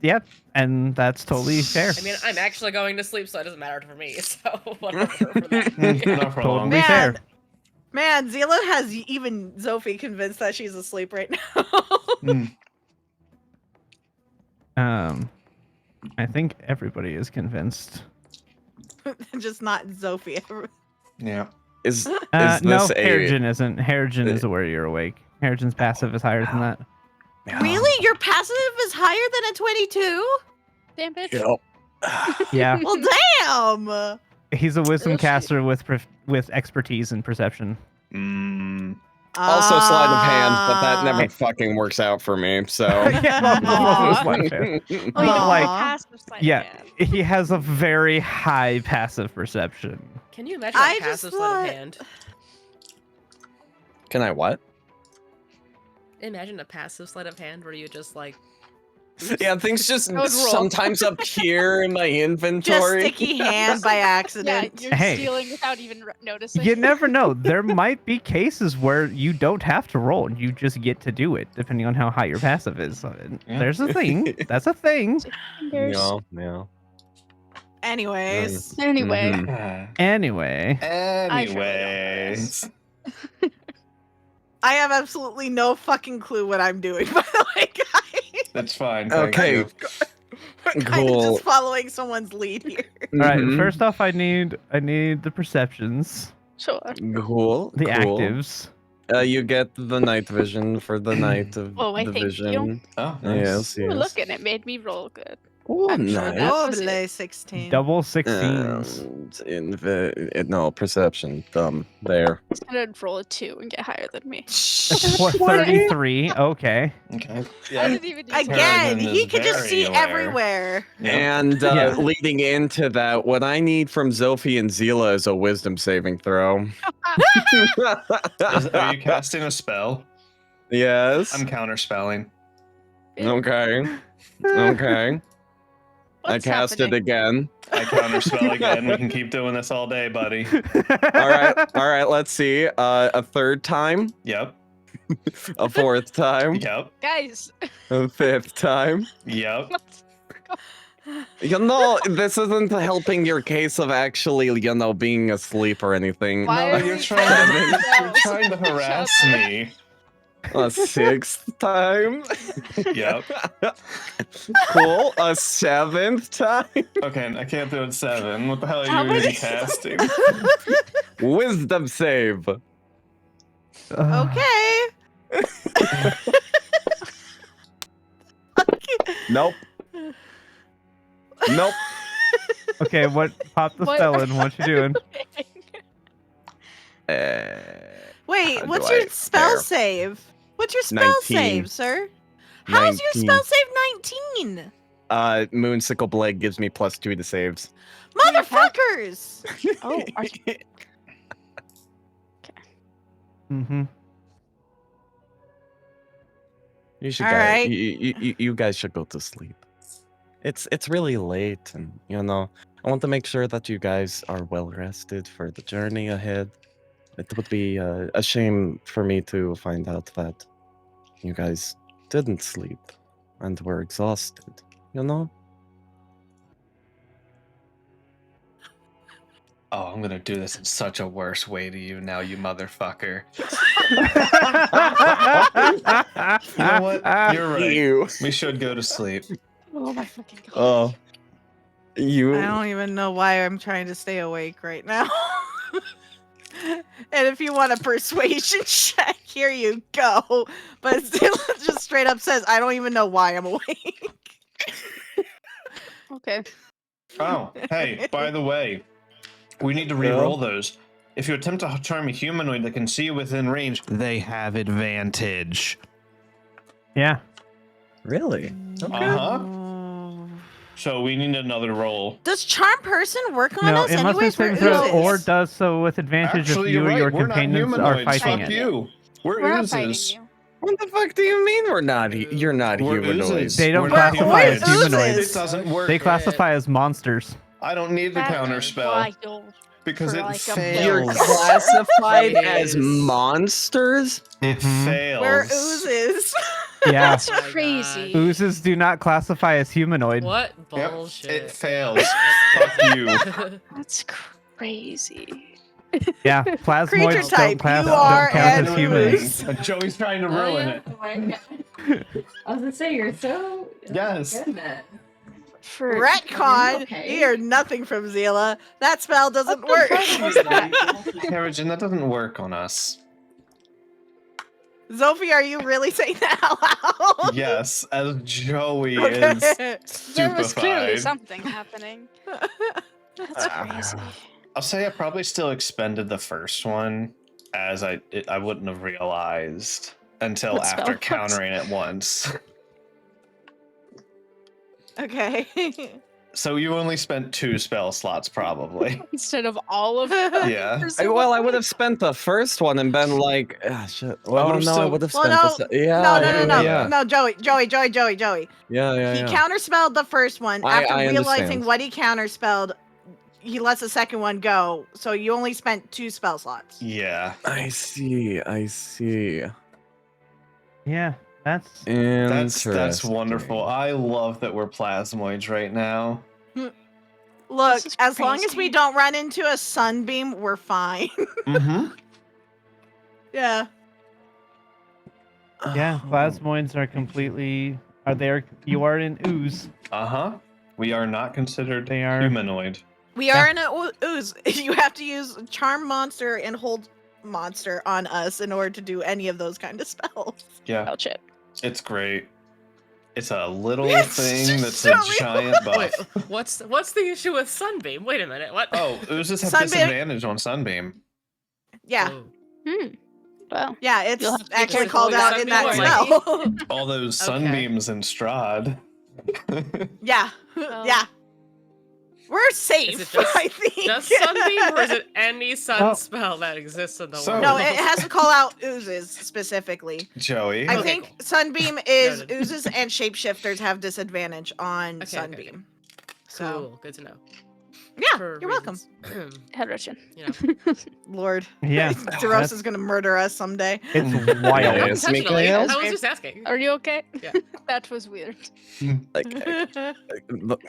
Yep, and that's totally fair. I mean, I'm actually going to sleep, so it doesn't matter for me. So whatever for that. Not for long. Totally fair. Man, Zila has even Zophie convinced that she's asleep right now. I think everybody is convinced. Just not Zophie. Yeah. Is No, this a Harrigan isn't. Harrigan is where you're awake. Harrigan's passive is higher than that. Really? Your passive is higher than a 22? Damn bitch. Yep. Yeah, Well, damn. he's a wisdom Is she? caster with expertise and perception. Also sleight of hand, but that Ah. never fucking works out for me. So Yeah, Aw. sleight of hand. Oh, you But, don't like, passive sleight of yeah. hand. He has a very high passive perception. Can you imagine I a just passive sleight thought- of hand? can I what? Imagine a passive sleight of hand where you just like Yeah, things just That would roll. sometimes appear in my Just inventory. sticky hand by Yeah, accident. you're Hey. stealing without even noticing. You never know. There might be cases where you don't have to roll and you just get to do it, depending on how high your passive is. So, Yeah. there's a thing. That's a thing. Yeah. Anyways. Anyway, Mhm. Anyway, Anyways. I have absolutely no fucking clue what I'm doing, by the way, guys. That's fine. Thank Okay. you. We're kind of Cool. just following someone's lead here. all right. Mhm. First off, I need the perceptions, sure. Cool. the cool. actives. You get the night vision for the night of Oh, I the thank you. vision. Oh, nice. Yes, Ooh, yes. look, and it made me roll good. Oh, I'm sure nice. that was Double it. 16. Double 16s. No, perception. There. He's gonna roll a 2 and get higher than me. 33. Okay. Okay. I Yeah. didn't even use Again, Peregrine he is could just very see aware. everywhere. Yep. And Yeah. leading into that, what I need from Zilphi and Zila is a wisdom saving throw. Are you casting a spell? Yes. I'm counterspelling. Okay. Okay. I What's cast happening? it again. I counterspell again. We can keep doing this all day, buddy. All right. Let's see. A third time, Yep. a fourth time, Yep. Guys, a fifth time. Yep. You know, this isn't helping your case of actually, being asleep or anything. Why No, are you're we trying doing to this? you're trying to harass me. A sixth time. Yep. Cool. A seventh time. Okay, I can't do it 7. What the hell are How you many- even casting? Wisdom save. Okay. Nope. Nope. Okay, what? Pop the What? spell in. What you doing? Wait, How what's do your I spell fare? save? What's your spell 19. save, sir? How's your 19. spell save 19? Moonsicle Blade gives me +2 to saves. Motherfuckers! Oh, are Mm-hmm. You should All go. right. You guys should go to sleep. It's really late, and I want to make sure that you guys are well rested for the journey ahead. It would be a shame for me to find out that you guys didn't sleep and were exhausted. Oh, I'm gonna do this in such a worse way to you now, you motherfucker. You know what? You're right. You. We should go to sleep. oh my fucking god. Oh. You. I don't even know why I'm trying to stay awake right now. And if you want a persuasion check, here you go. But still just straight up says, I don't even know why I'm awake. Okay. Oh, hey, by the way, we need to re-roll those. If you attempt to charm a humanoid that can see you within range, they have advantage. Yeah. Really? Uh-huh. So we need another roll. Does charm person work on No, us it must be anyways? We're saving throw oozes. or does so with advantage Actually, if you you're or right. your We're not companions are humanoids. fighting Fuck it. you. We're Not fighting oozes. you. What the fuck do you mean we're not? You're not We're humanoids. oozes. They don't We're not classify as humanoids. humanoids. It doesn't work. They classify as monsters. I don't need the counter spell Wild because for it like a You're fails. classified It as is. monsters? It Mhm. fails. We're oozes. Yeah. That's Oh my crazy. Oozes do not classify as humanoid. What Yep, bullshit? it fails. Fuck you. That's crazy. Yeah, Creature plasmoids type, don't you are count an as humans. ooze. Joey's trying to Oh, ruin yeah. it. Oh my god. I was gonna say you're so Yes. good at For Retcon, Okay. you hear nothing from Zila. That spell doesn't work. Harrigan, that doesn't work on us. Zophie, are you really saying that out loud? Yes, as Joey Okay. is there was clearly stupefied. something happening. That's crazy. I'll say I probably still expended the first one, as I wouldn't have realized until What after spell was? countering it once. Okay. So you only spent 2 spell slots, probably. Instead of all of them. Yeah. I would have spent the first one and been like, shit. Well, would've no, I still- would have Well, spent no, the yeah, no, yeah. no, Joey. Yeah, He counterspelled the first one. I After realizing understand. what he counterspelled, he lets the second one go. So you only spent 2 spell slots. Yeah. I see. Yeah, that's That's wonderful. I love that we're plasmoids right now. Look, This is as long as we crazy. don't run into a sunbeam, we're fine. Mm-hmm. Yeah. yeah. Oh. Plasmoids are completely are there. You are in ooze. Uh-huh. We are not considered They are- humanoid. We are in a ooze. You have to use charm monster and hold monster on us in order to do any of those kind of spells. Yeah, Spell check. it's great. It's a little It's thing that's so a real. giant Wait, buff. what's the issue with Sunbeam? Wait a minute. What? Oh, it was just have Sunbeam- disadvantage on Sunbeam. Yeah. Oh. Well, Yeah, it's You'll have to be actually careful called with out that. in that Sunbeam spell. All those Okay. sunbeams in Strahd. Yeah. Well- Yeah. We're safe, Is it just- I think. Just Sunbeam, or is it any sun Well- spell that exists in the So- world? No, it has to call out oozes specifically. Joey. I Okay, think cool. Sunbeam is Noted. oozes and shapeshifters have disadvantage on Okay, Sunbeam. okay. So Cool. Good to know. yeah, For you're welcome. reasons. Hedrichin. You know. Lord. Yeah. Duros is gonna murder us someday. It's Yeah, wild. Yes, Intentionally. Mikael? I was just asking. Are you okay? Yeah. That was weird. Like, look,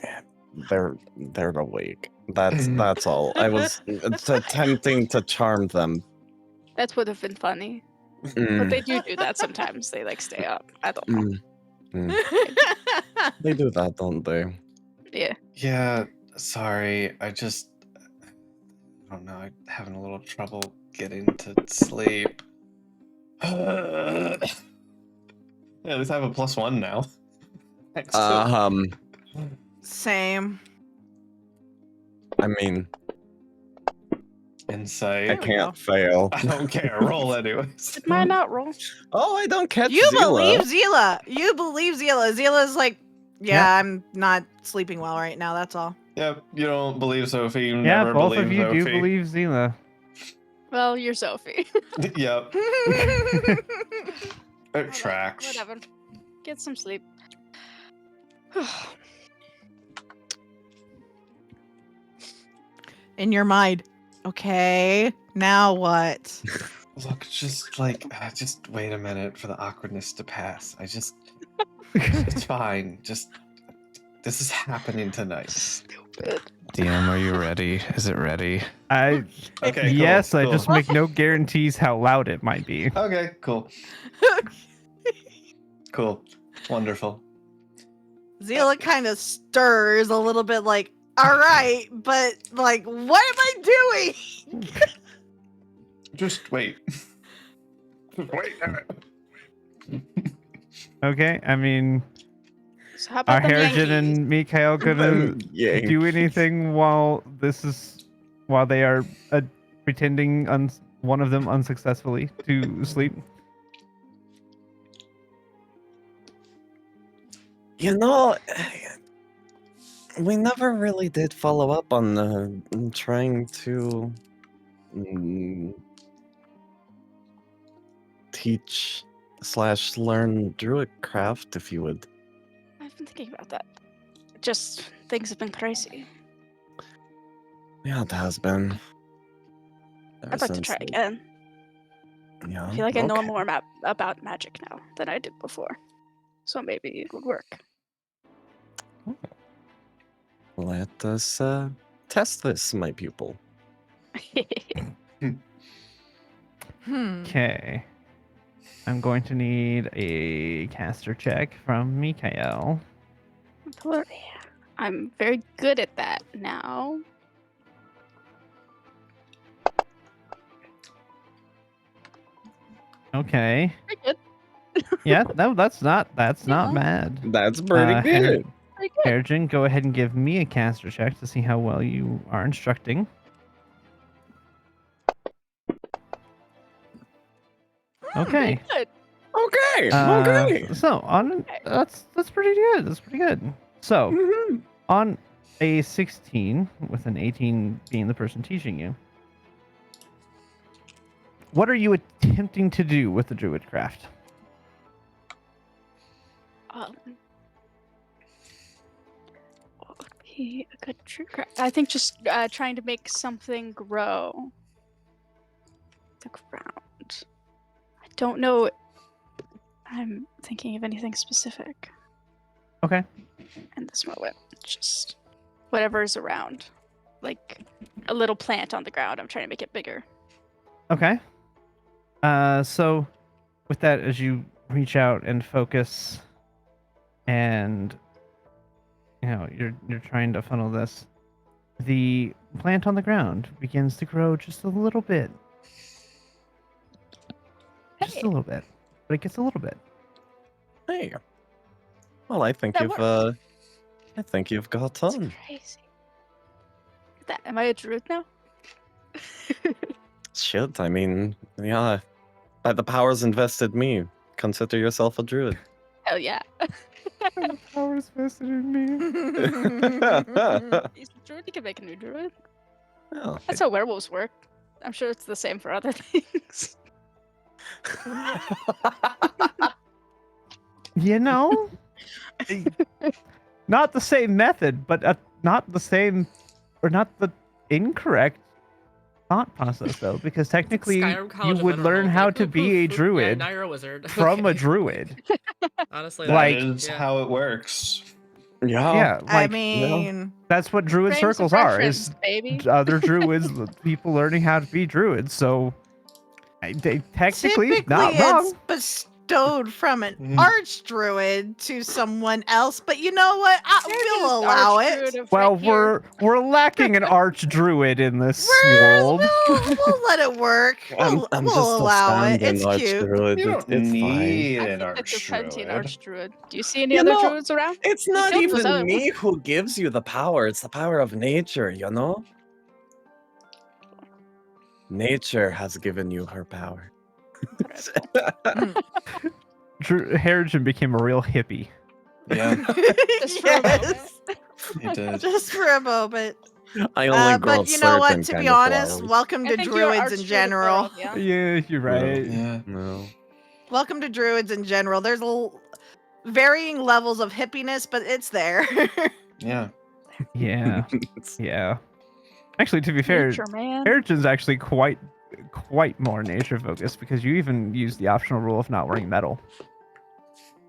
they're awake. That's all. I was attempting to charm them. That would have been funny. But Mm, they do that sometimes. They like stay up. I don't know. They do that, don't they? Yeah. Yeah, sorry. I don't know. I'm having a little trouble getting to sleep. Yeah, at least I have a +1 now. Thanks to- Same. I mean, I Insight. we go. can't fail. I don't care. Roll anyways. Did mine not roll? Oh, I don't catch You Zila. believe Zila. You believe Zila. Zila's like, yeah, Yeah. I'm not sleeping well right now. That's all. Yep, you don't believe Sophie. You Yeah, never both believe of you Sophie. do believe Zila. Well, you're Sophie. Yep, Mm. it tracks. Whatever. Get some sleep. In your mind. Okay, now what? Look, just wait a minute for the awkwardness to pass. It's fine. This is happening tonight. Stupid. DM, are you ready? Is it ready? I Okay, cool, yes, I cool. just make no guarantees how loud it might be. Okay, cool. Cool. Wonderful. Zila kind of stirs a little bit like, all right, but like, what am I doing? Just wait. Just wait. Okay, I mean, So how are about the Harrigan Yankees? and Mikhail gonna Yeah. do anything while they are pretending one of them unsuccessfully to sleep? You know, we never really did follow up on trying to teach / learn Druidcraft, if you would. I've been thinking about that. Just things have been crazy. Yeah, it has been. Ever I'd like to since try the- again. Yeah. I feel like I know okay. more about magic now than I did before. So maybe it would work. Let us test this, my pupil. Hmm. Okay. I'm going to need a caster check from Mikhail. I'm very good at that now. Okay. Very good. Yeah, no, that's not Yeah. bad. That's pretty Uh, good. Very good. Harrigan, go ahead and give me a caster check to see how well you are instructing. Okay. Very good. Okay. Okay. So on that's pretty good. That's pretty good. So Mhm. on a 16, with an 18 being the person teaching you, what are you attempting to do with the Druidcraft? What would be a good true craft? I think just trying to make something grow. The ground. I don't know. I'm thinking of anything specific Okay. in this moment. Just whatever is around. Like a little plant on the ground. I'm trying to make it bigger. Okay. So with that, as you reach out and focus, and you're trying to funnel this, the plant on the ground begins to grow just a little bit. Just Hey. a little bit. But it gets a little bit. Hey. Well, I think That you've got That's on. crazy. Am I a druid now? Shit, I mean, yeah. By the powers invested me, consider yourself a druid. Hell yeah. The power's vested in me. He's a druid. You can make a new druid. Well, That's how werewolves work. I'm sure it's the same for other things. You know, not the same method, but not the same, or not the incorrect thought process though, because technically Skyrim you College of would Mental learn Health, how like, to "Ooh, be a poof, druid Yeah, now you're a wizard. from a Okay. druid. Honestly, That Like- is yeah. how it works. yeah. Yeah, I like mean, that's what druid Frames of circles are. Is reference, baby. other druids, people learning how to be druids. So they technically typically not it's wrong. bestowed from an Mhm. archdruid to someone else, but you know what? We'll Just allow archdruid it. of Well, right here. we're lacking an arch druid in this We'll world. let it work. I'm We'll just a allow it. stand-in It's cute. archdruid. You don't It's fine. need I an think that there's plenty in archdruid. archdruid. Do you see any You other know, druids around? It's You not killed those even other me who gives you the power. It's the power of nature, you know? Nature has given you her power. Harrigan became a real hippie. Yeah, Just for a moment. it did. Just for a moment. I only grow But you know what? certain To kind be of honest, flowers. welcome I to think you're druids in archdruid of general. World, yeah? Yeah, you're right. Yeah. No. Welcome to druids in general. There's varying levels of hippiness, but it's there. Yeah. Yeah, yeah. Actually, to be fair, Nature, man. Harrigan's actually quite more nature focused because you even use the optional rule of not wearing metal.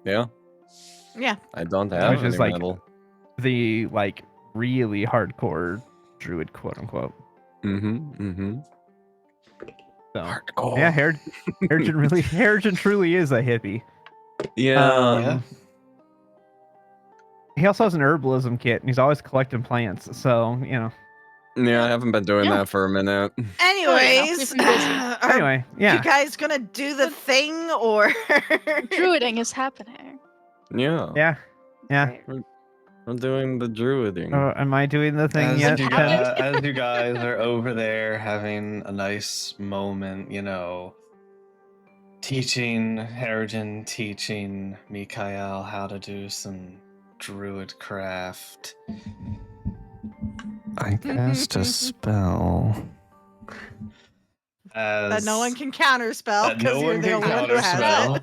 Yeah, Yeah. I don't have Which any is like metal. the like really hardcore druid, quote unquote. Mm-hmm. So Hardcore. yeah, Harrigan truly is a hippie. Yeah. Yeah. He also has an herbalism kit, and he's always collecting plants. So you know. Yeah, I haven't been doing Yeah. that for a minute. Anyways, keep him busy. are Anyway, yeah. you guys gonna do the thing or? Druiding is happening. Yeah. Yeah. Yeah. Great. I'm doing the druiding. Am I doing the thing As yet? you, Tim? as you guys are over there having a nice moment, you know, teaching Harrigan, teaching Mikael how to do some druid craft. I cast a spell. That no one can counterspell that because no you're one the can only one who has counterspell.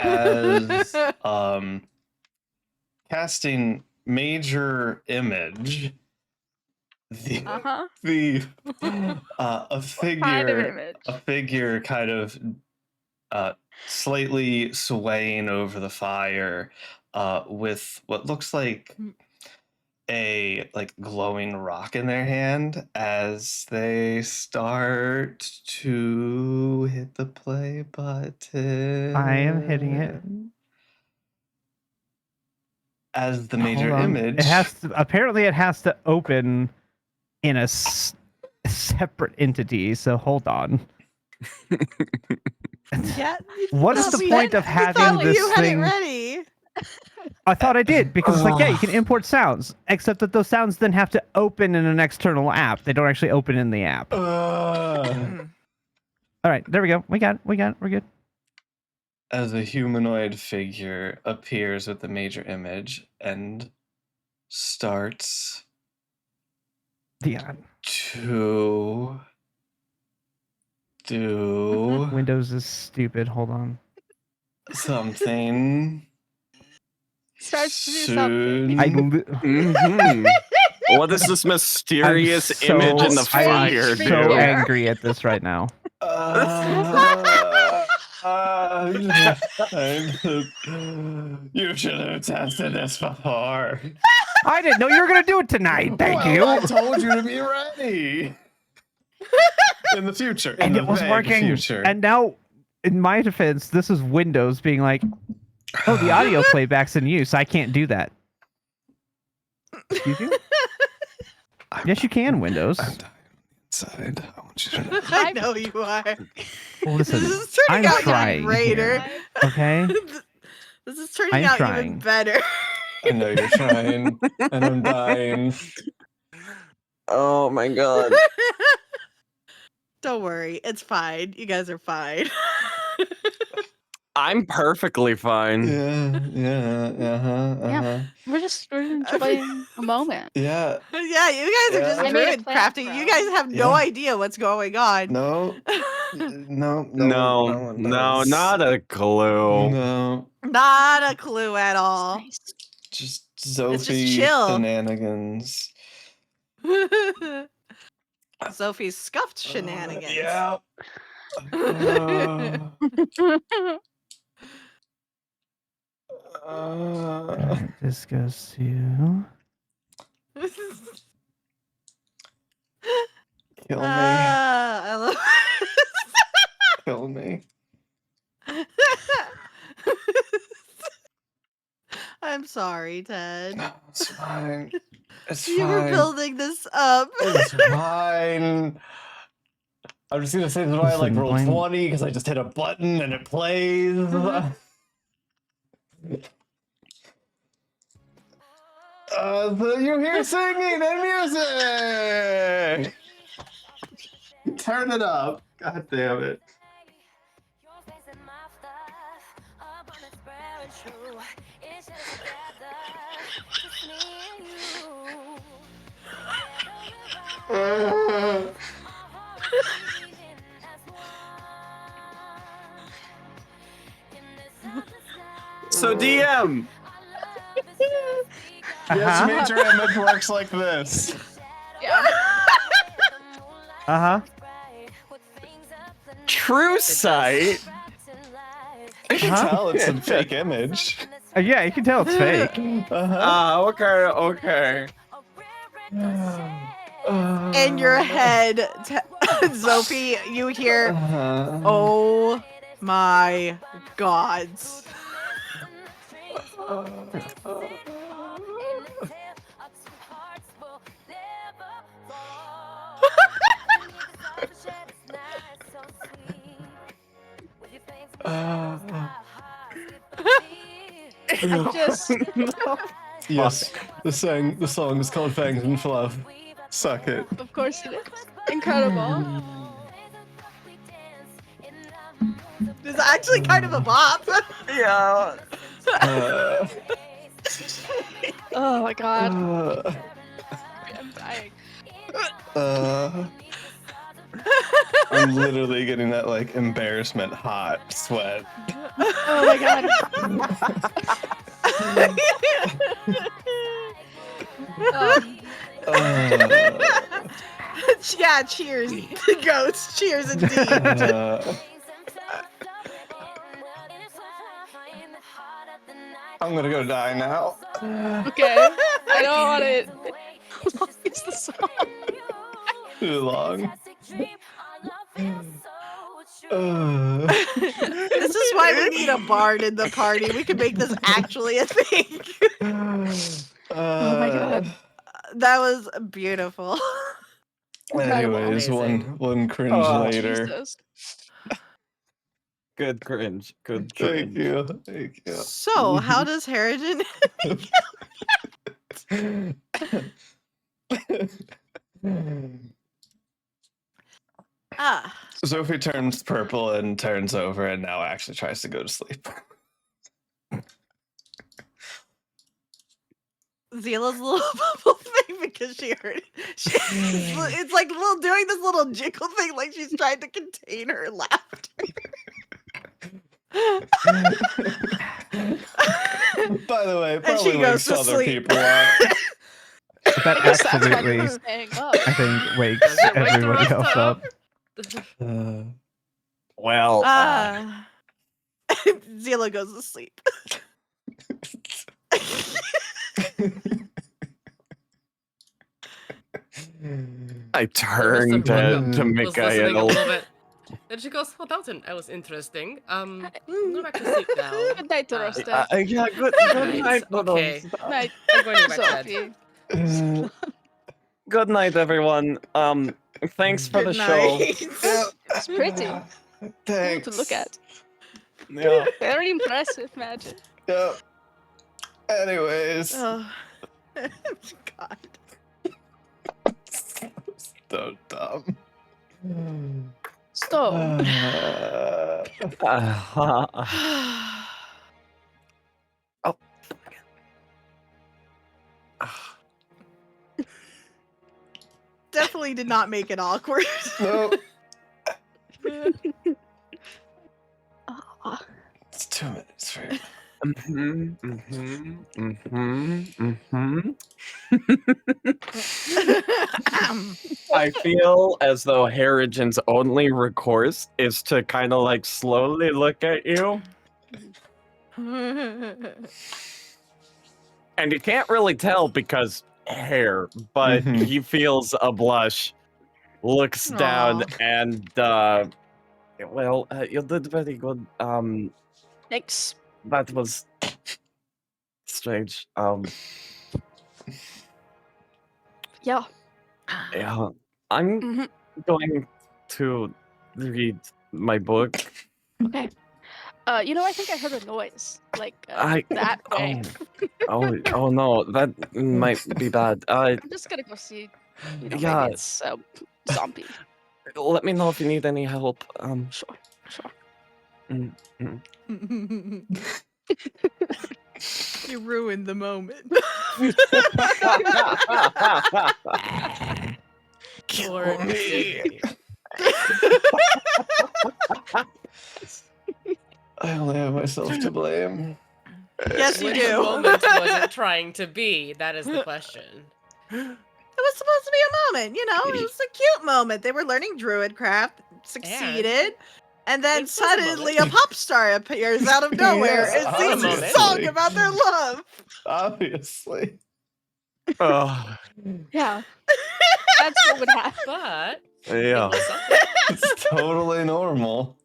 it. As casting major image, the Uh-huh. the a Kind of figure image. kind of slightly swaying over the fire with what looks like a glowing rock in their hand as they start to hit the play button. I am hitting it. As the Hold major on. image. It has to. Apparently, it has to open in a separate entity. So hold on. Yeah. What is No, the we point had- of we having thought this you had thing? it ready. I thought I did because it's like, yeah, you can import sounds, except that those sounds then have to open in an external app. They don't actually open in the app. All right, there we go. We got it. We're good. As a humanoid figure appears with the major image and starts Yeah. to do Windows is stupid. Hold on. something Starts to do soon. something. Mm-hmm. What is this mysterious image in the I'm fire, so dude? angry at this right now. You should have tested this before. I didn't know you were gonna do it tonight. Thank Well, you. I told you to be ready. In the future. In And the it was vague working. Future. And now, in my defense, this is Windows being like, "Oh, the audio playback's in use. I can't do that." Excuse you? Yes, you can, Windows. I'm dying inside. I want you to know. I know you are. Listen, This is turning I'm out trying even greater. Okay. This is turning I'm out trying. even better. I know you're trying, and I'm dying. Oh my god. Don't worry, it's fine. You guys are fine. I'm perfectly fine. Yeah. We're enjoying a moment. Yeah. Yeah, you guys are just I made a druid plan, crafting. You bro. guys have no idea what's going on. No. No. No, one no, does. not a clue. No. Not a clue at all. Nice. Just just Sophie chill. shenanigans. Sophie's scuffed shenanigans. Yeah. Alright, this goes to. Kill me. I love Kill me. I'm sorry, Ted. No, it's fine. It's You were fine. building this up. It's fine. I'm just gonna say that's why I like Listen, roll blame- 20 because I just hit a button and it plays. So you hear singing and music. Turn it up. God damn it. So DM. Yes, major image works like this. Yeah. True sight. I can tell it's a fake image. Yeah, you can tell it's fake. Okay. In your head, Sophie, you hear, oh my gods. Just Yes, the song is called Fangs and Fluff. Suck it. of course it is. Incredible. It's actually kind of a bop. Yeah. Oh my god. Uh, I'm dying. I'm literally getting that like embarrassment hot sweat. Oh my god. Yeah, cheers, goats. Cheers indeed. I'm gonna go die now. Okay. I don't want it. How long is the song? Too long. This is why we need a bard in the party. We can make this actually a thing. Oh my god. That was beautiful. Anyways, Amazing. one cringe Oh, later. Jesus. Good cringe. Good Thank cringe. you. Thank you. So, how does Harrigan? Sophie turns purple and turns over and now actually tries to go to sleep. Zila's little bubble thing because she heard it's like little doing this little jiggle thing like she's trying to contain her laughter. By the way, And she probably goes wakes to other sleep. people up. But that I guess that's kind absolutely, of staying up. I think, wakes Does it wake the everybody rest else up. Well, Zila goes to sleep. I turned to was listening a Mikael. little bit. And she goes, "Well, that was interesting. I'm going back to sleep now. Good night, Rosta. Yeah, good night, Okay. Night, I'm going to bed. Sophie. Good night, everyone. Thanks for the Good show. night. It's pretty. Cool Thanks. to look at. Yeah. Very impressive magic. Yep. Anyways. Oh. God. So dumb. So, Oh. Definitely did not make it awkward. Nope. uh, It's 2 minutes for you. I feel as though Harrigan's only recourse is to kind of like slowly look at you, and you can't really tell because hair, but Mhm. he feels a blush, looks down, Aw. and you did very good. thanks. That was strange. Yeah. Yeah, I'm hmm going to read my book. Okay. I think I heard a noise, like I that way. oh no, that might be bad. I'm just gonna go see. Maybe Yeah, it's a zombie. let me know if you need any help. Sure. Mm, mm. You ruined the moment. Lord me. Digby. I only have myself to blame. Yes, you Which do. moment was it trying to be? That is the question. It was supposed to be a moment, it was a cute moment. They were learning druidcraft, succeeded, and then This was a suddenly a moment. pop star appears out of nowhere Yes, and sings a obviously. song about their love. Obviously. Oh, Yeah. That's what would happen. But yeah. it was something. It's totally normal.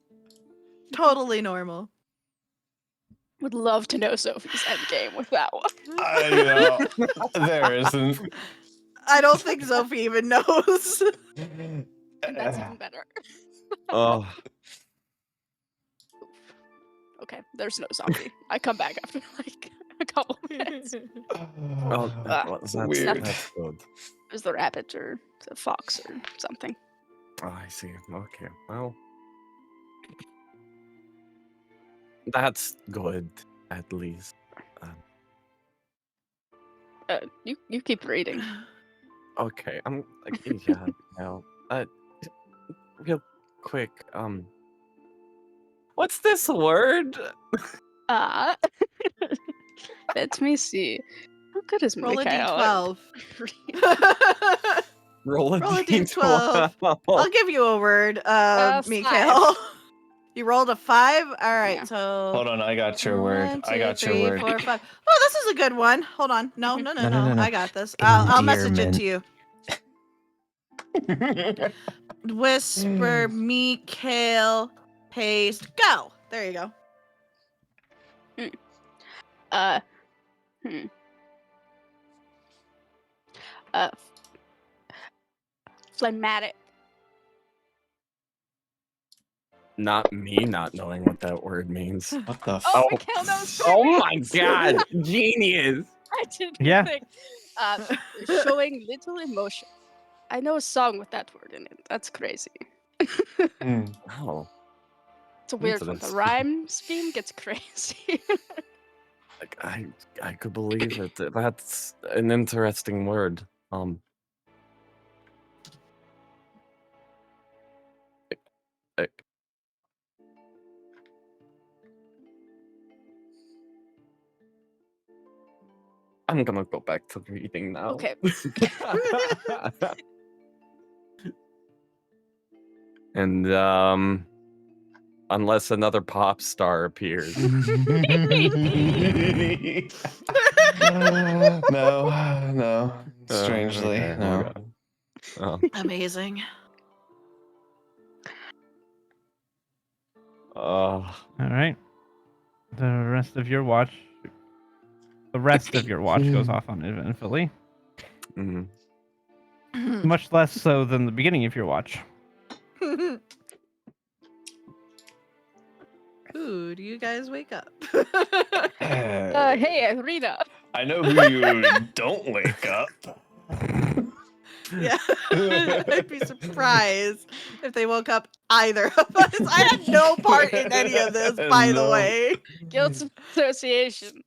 Totally normal. Would love to know Sophie's endgame with that one. There isn't. I don't think Sophie even knows. And that's even better. Oh, Okay, there's no zombie. I come back after like a couple minutes. well, It's weird. That's good. It was the rabbit or the fox or something. Oh, I see. Okay, well, that's good at least. You keep reading. Okay, I'm yeah. No, real quick. What's this word? Let me see. How good is Roll a Mikhail? d12. Roll a Roll a d12. I'll give you a word, 5. Mikhail. You rolled a 5? All right, Yeah. so... Hold on, I got your word. 1, 2, I got 3, your word. 4, 5. Oh, this is a good one. Hold on. No. No. I got this. I'll message it to you. Whisper, Mikhail, paste, go. There you go. Phlegmatic. Not me not knowing what that word means. What the Oh, Oh. Mikhail knows. Oh my god, genius! I didn't Yeah. think. Showing little emotion. I know a song with that word in it. That's crazy. Oh, It's a weird one. The Coincidence. rhyme scheme gets crazy. like, I could believe it. That's an interesting word. I- I'm gonna go back to reading now. Okay. And unless another pop star appears. No. Strangely, okay, no. okay. Oh, Amazing. All right. The rest of your watch goes off uneventfully. mhm. Much less so than the beginning of your watch. Who do you you guys wake up. Hey, Irina. I know who you don't wake up. Yeah, I'd be surprised if they woke up either of us. I had no part in any of this, by the No. way. Guilt association.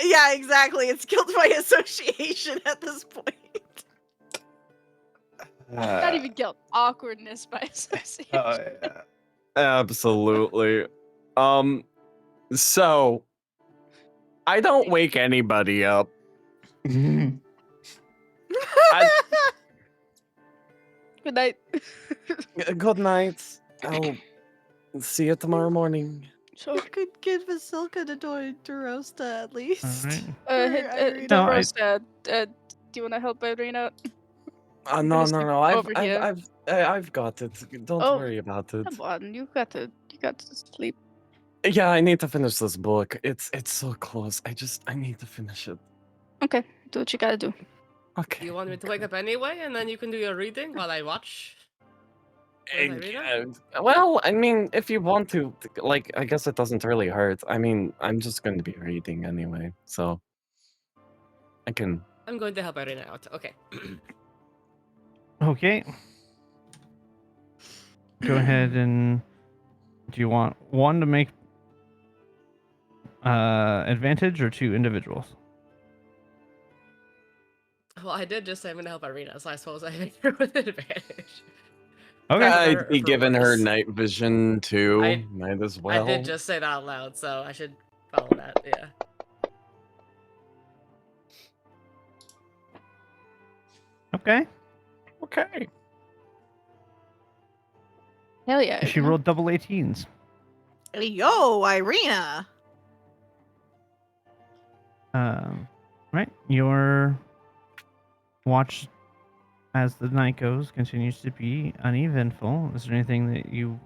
Yeah, exactly. It's guilt by association at this point. Not even guilt. Awkwardness by association. yeah. Absolutely. So I don't wake anybody up. Good night. Good night. I'll see you tomorrow morning. You could give Vasilka to Rosta at least. All right. For Irina. No, I- Rosa, do you want to help Irina out? I'm No, gonna no, sleep no. over here. I've got it. Don't Oh, worry about it. Come on, you got to sleep. Yeah, I need to finish this book. It's so close. I need to finish it. Okay, do what you gotta do. Okay. Do you want me to wake up anyway, and then you can do your reading while I watch? With Irina? Well, I mean, if you want to, like, I guess it doesn't really hurt. I mean, I'm just going to be reading anyway, so I can. I'm going to help Irina out. Okay. Okay. Go ahead and do you want one to make advantage or two individuals? Well, I did just say I'm going to help Irina, so I suppose I make her with advantage. Okay. I'd be for giving her worse. night vision too. I- Might as well. I did just say that out loud, so I should follow that, yeah. Okay. Okay. Hell yeah. She rolled double 18s. Yo, Irina. Right. Your watch as the night goes continues to be uneventful. Is there anything that you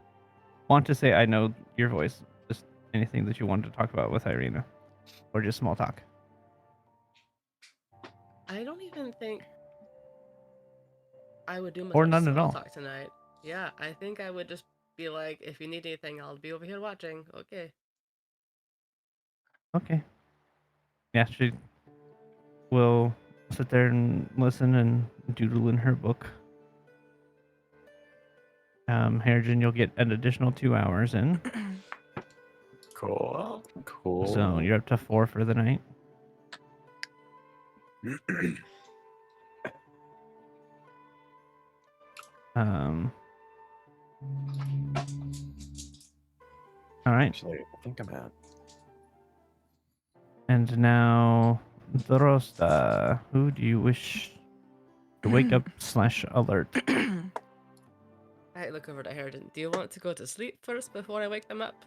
want to say? I know your voice. Just anything that you wanted to talk about with Irina, or just small talk. I don't even think I would do much Or of none at small all. talk tonight. Yeah, I think I would just be like, if you need anything, I'll be over here watching. Okay. Okay. Yeah, she will sit there and listen and doodle in her book. Harrigan, you'll get an additional 2 hours in, Cool. Cool. so you're up to 4 for the night. All right, Actually, I think I'm at. and now Drosta, who do you wish to wake up / alert? I look over to Harrigan. Do you want to go to sleep first before I wake them up?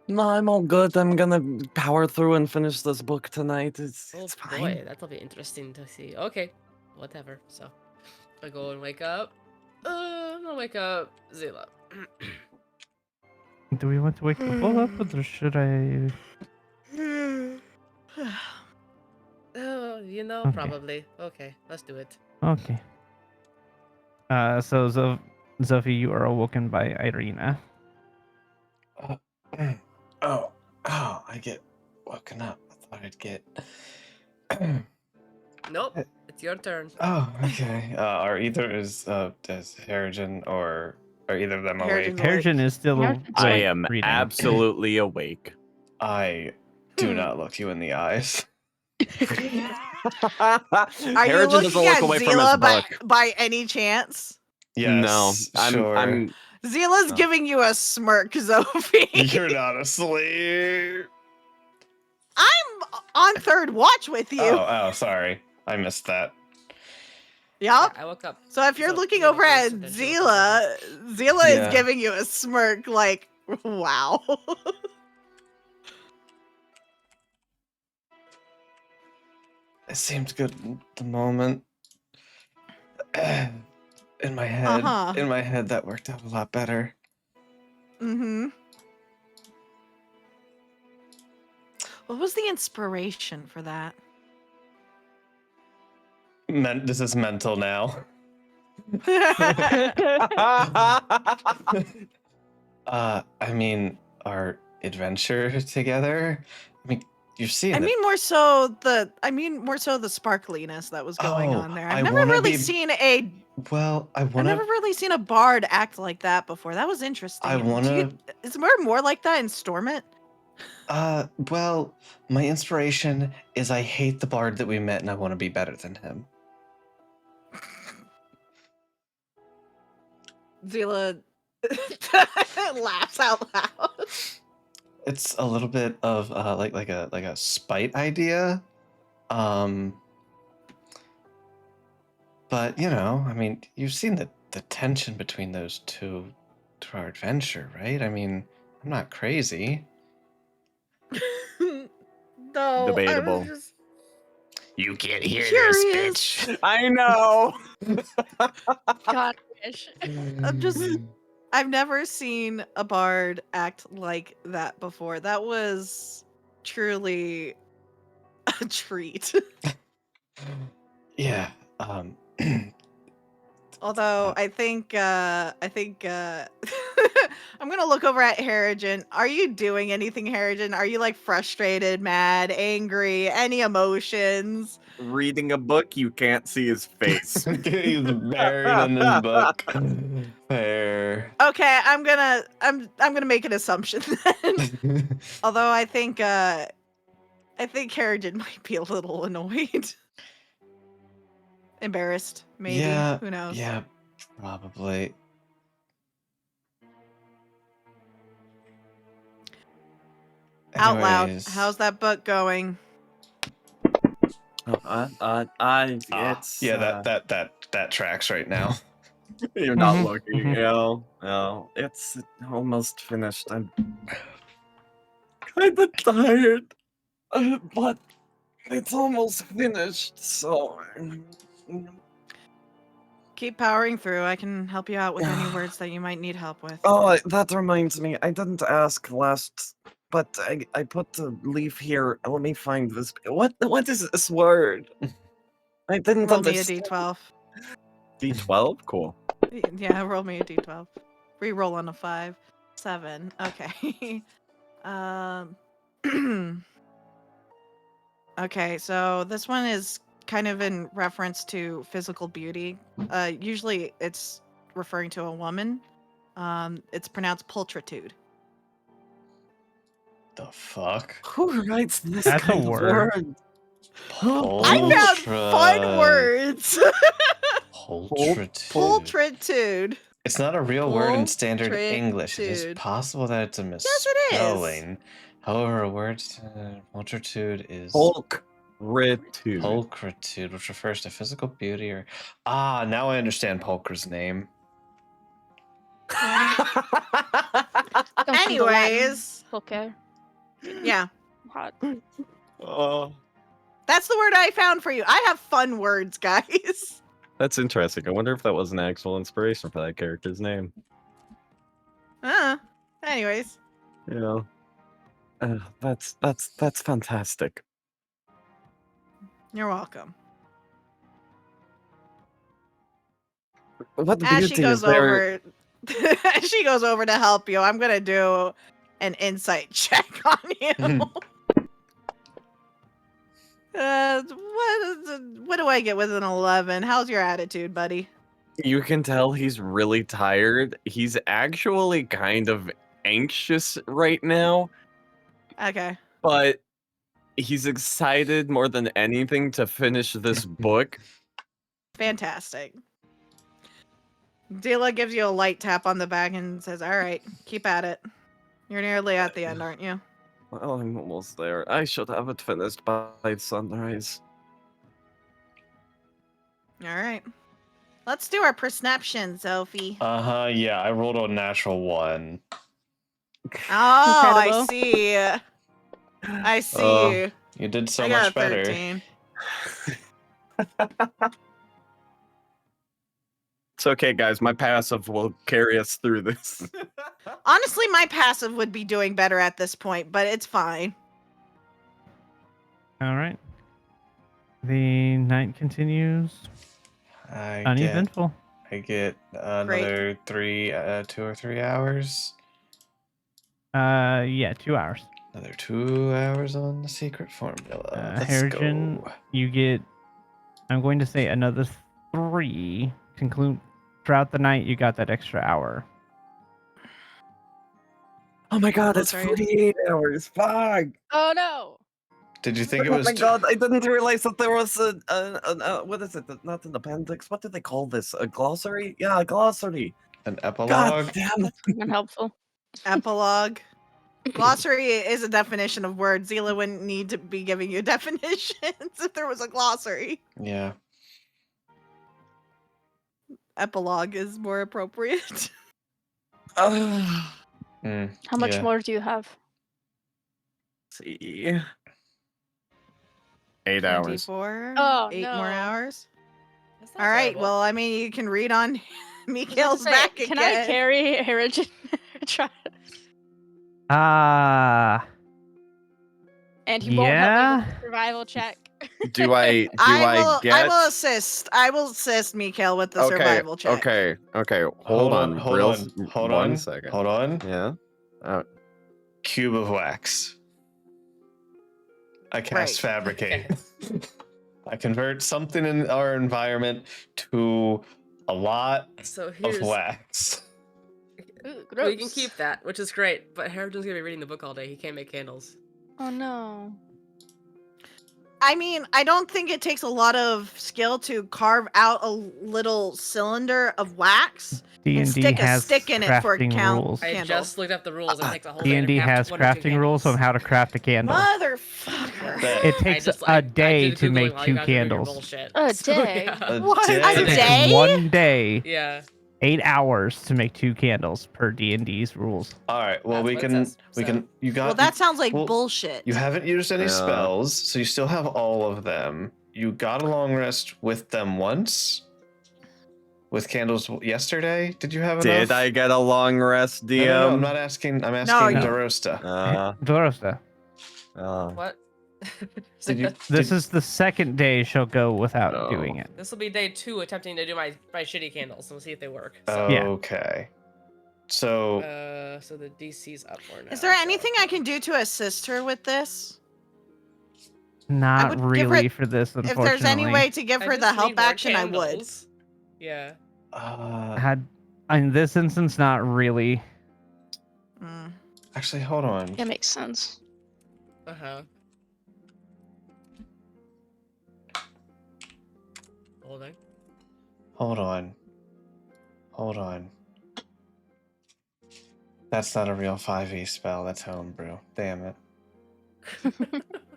No, I'm all good. I'm gonna power through and finish this book tonight. It's Oh fine. boy, that'll be interesting to see. Okay, whatever. So, I go and wake up. I'll wake up Zila. Do we want to wake the full up, or should I? Oh, you know, Okay. probably. Okay, let's do it. Okay. So Zophie, you are awoken by Irina. Oh, I get woken up. I thought I'd get. Nope, it's your turn. Oh, okay. Are either is Harrigan or are either of them Harrigan's awake? Harrigan is still Harrigan's awake, I am reading. absolutely awake. I do not look you in the eyes. Are you Harrigan doesn't looking look at away from his Zila book. by any chance? Yes, No, sure. I'm Zila's No. giving you a smirk, Zophie. You're not asleep. I'm on third watch with you. Oh, sorry. I missed that. Yup. Yeah, I woke up. So if you're So, looking you know, over at first and then she woke up Zila Yeah. is giving you a smirk like, wow. It seemed good at the moment. In my head, Uh-huh. that worked out a lot better. Mm-hmm. What was the inspiration for that? This is mental now. I mean, are adventure together. I mean, you're seeing I it. mean more so the sparkliness that was going Oh, on there. I I've never wanna really be- seen a Well, I've never really seen a bard act like that before. That was interesting. I wanna. Is there more like that in Stormont? Well, my inspiration is I hate the bard that we met, and I want to be better than him. Zila laughs out loud. It's a little bit of like a spite idea. But I mean, you've seen the tension between those two through our adventure, right? I mean, I'm not crazy. No, Debatable. I was just You can't hear curious. I know. God, wish. I've never seen a bard act like that before. That was truly a treat. Yeah. Although I think I'm gonna look over at Harrigan. Are you doing anything, Harrigan? Are you like frustrated, mad, angry, any emotions? Reading a book, you can't see his face. He's buried in his book. Fair. Okay, I'm gonna make an assumption then. Although I think Harrigan might be a little annoyed. Embarrassed, maybe. Yeah. Who knows? Yeah, probably. Out loud. Anyways. How's that book going? It's Yeah, that tracks right now. You're not Mhm, looking. mhm. No, it's almost finished. I'm kind of tired, but it's almost finished. So, Keep powering through. I can help you out with any words that you might need help with. oh, that reminds me. I didn't ask last, but I put the leaf here. Let me find this. What is this word? I didn't Roll me a understand. d12. D12? Cool. Yeah, roll me a d12. Reroll on a 5. 7. Okay. Okay, so this one is kind of in reference to physical beauty. Usually it's referring to a woman. It's pronounced pulchritude. The fuck? Who writes this That's a kind of word. word? I found fun words. Pulchritude. Pulchritude. It's not a real word in standard English. It is Pulchritude. possible that it's a Yes, it is. misspelling. However, a word pulchritude is Pulchritude. pulchritude, which refers to physical beauty or now I understand Pulchr's name. Comes from the Latin. Anyways, Okay. yeah, Hot. Oh, that's the word I found for you. I have fun words, guys. that's interesting. I wonder if that was an actual inspiration for that character's name. Anyways, You know, that's fantastic. you're welcome. What As she beauty is goes there? over, as she goes over to help you, I'm gonna do an insight check on you. What do I get with an 11? How's your attitude, buddy? You can tell he's really tired. He's actually kind of anxious right now, Okay. but he's excited more than anything to finish this book. Fantastic. Dila gives you a light tap on the back and says, "All right, keep at it. You're nearly at the end, aren't you?" Well, I'm almost there. I should have it finished by sunrise. All right. Let's do our perception, Sophie. Yeah, I rolled a natural 1. Oh, I Incredible. see. I see. You did so I got much a better. 13. It's okay, guys. My passive will carry us through this. Honestly, my passive would be doing better at this point, but it's fine. All right. The night continues. Uneventful. I get another 2 or 3 hours. Yeah, 2 hours. Another 2 hours on the secret formula. Let's Harrigan, go. you get, I'm going to say another 3. Conclude throughout the night, you got that extra hour. Oh my god, it's Sorry. 48 hours. Fuck. Oh no! Did you think it Oh was? my god, I didn't realize that there was what is it? Not an appendix. What do they call this? A glossary? Yeah, a glossary. An God epilogue? damn it. Unhelpful. Epilogue. Glossary is a definition of words. Zila wouldn't need to be giving you definitions if there was a glossary. Yeah. Epilogue is more appropriate. How much yeah. more do you have? See. 8 hours. 24. Oh, 8 more no. hours. That's not All right. terrible. Well, I mean, you can read on I was about to Mikhail's say, back can again. I carry Harrigan? And he won't help me with the survival check. Do I I get will assist. I will assist Mikhail with the okay, survival check. Okay. Hold Hold on. hold real on, hold one on, second. hold on. Yeah. Cube of wax. I cast Right. fabricate. I convert something in our environment to a lot So here's of wax. Ooh, well, you can gross. keep that, which is great. But Harrigan's gonna be reading the book all day. He can't make candles. Oh no. I mean, I don't think it takes a lot of skill to carve out a little cylinder of wax and D&D stick a has stick in it for a crafting count rules. I candle. just looked up the rules. It takes a whole day and a D&D half has to one or two crafting rules on candles. how to craft a candle. Motherfucker. Bet. It takes I a day did to Googling make while you 2 guys were doing your candles. bullshit. A So, day? yeah. What? day. A It takes day? 1 day, Yeah. 8 hours to make 2 candles per D&D's rules. All right. Well, That's we what it can. says, We so. can. You got. Well, that sounds like well, bullshit. You haven't used any Yeah. spells, so you still have all of them. You got a long rest with them once. With candles yesterday. Did you have enough? Did I get a long rest, DM? No, I'm not asking. I'm asking you- Darosta. Dorosta, What? Did you? this is the second day she'll go without No. doing it. This will be day 2 attempting to do my shitty candles. And we'll see if they work. Oh. So, Yeah. Okay. So so the DC's up for now. Is there so- anything I can do to assist her with this? Not would give her- really for this, If unfortunately. there's any way to give I her just the need help more action, I would. candles. Yeah. In this instance, not really. Mm. actually, hold on. That makes sense. Uh-huh. Holding. Hold on. Hold on. That's not a real 5e spell. That's homebrew. Damn it.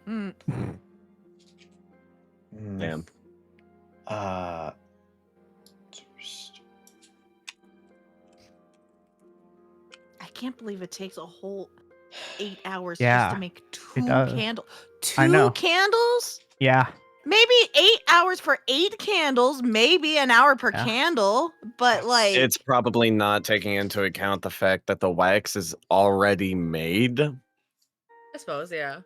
Mm. Damn. I can't believe it takes a whole 8 hours Yeah, just to make it 2 does. candles. I know. 2 candles? Yeah. Maybe 8 hours for 8 candles, maybe an hour per Yeah. candle, but like It's probably not taking into account the fact that the wax is already made. I suppose, yeah.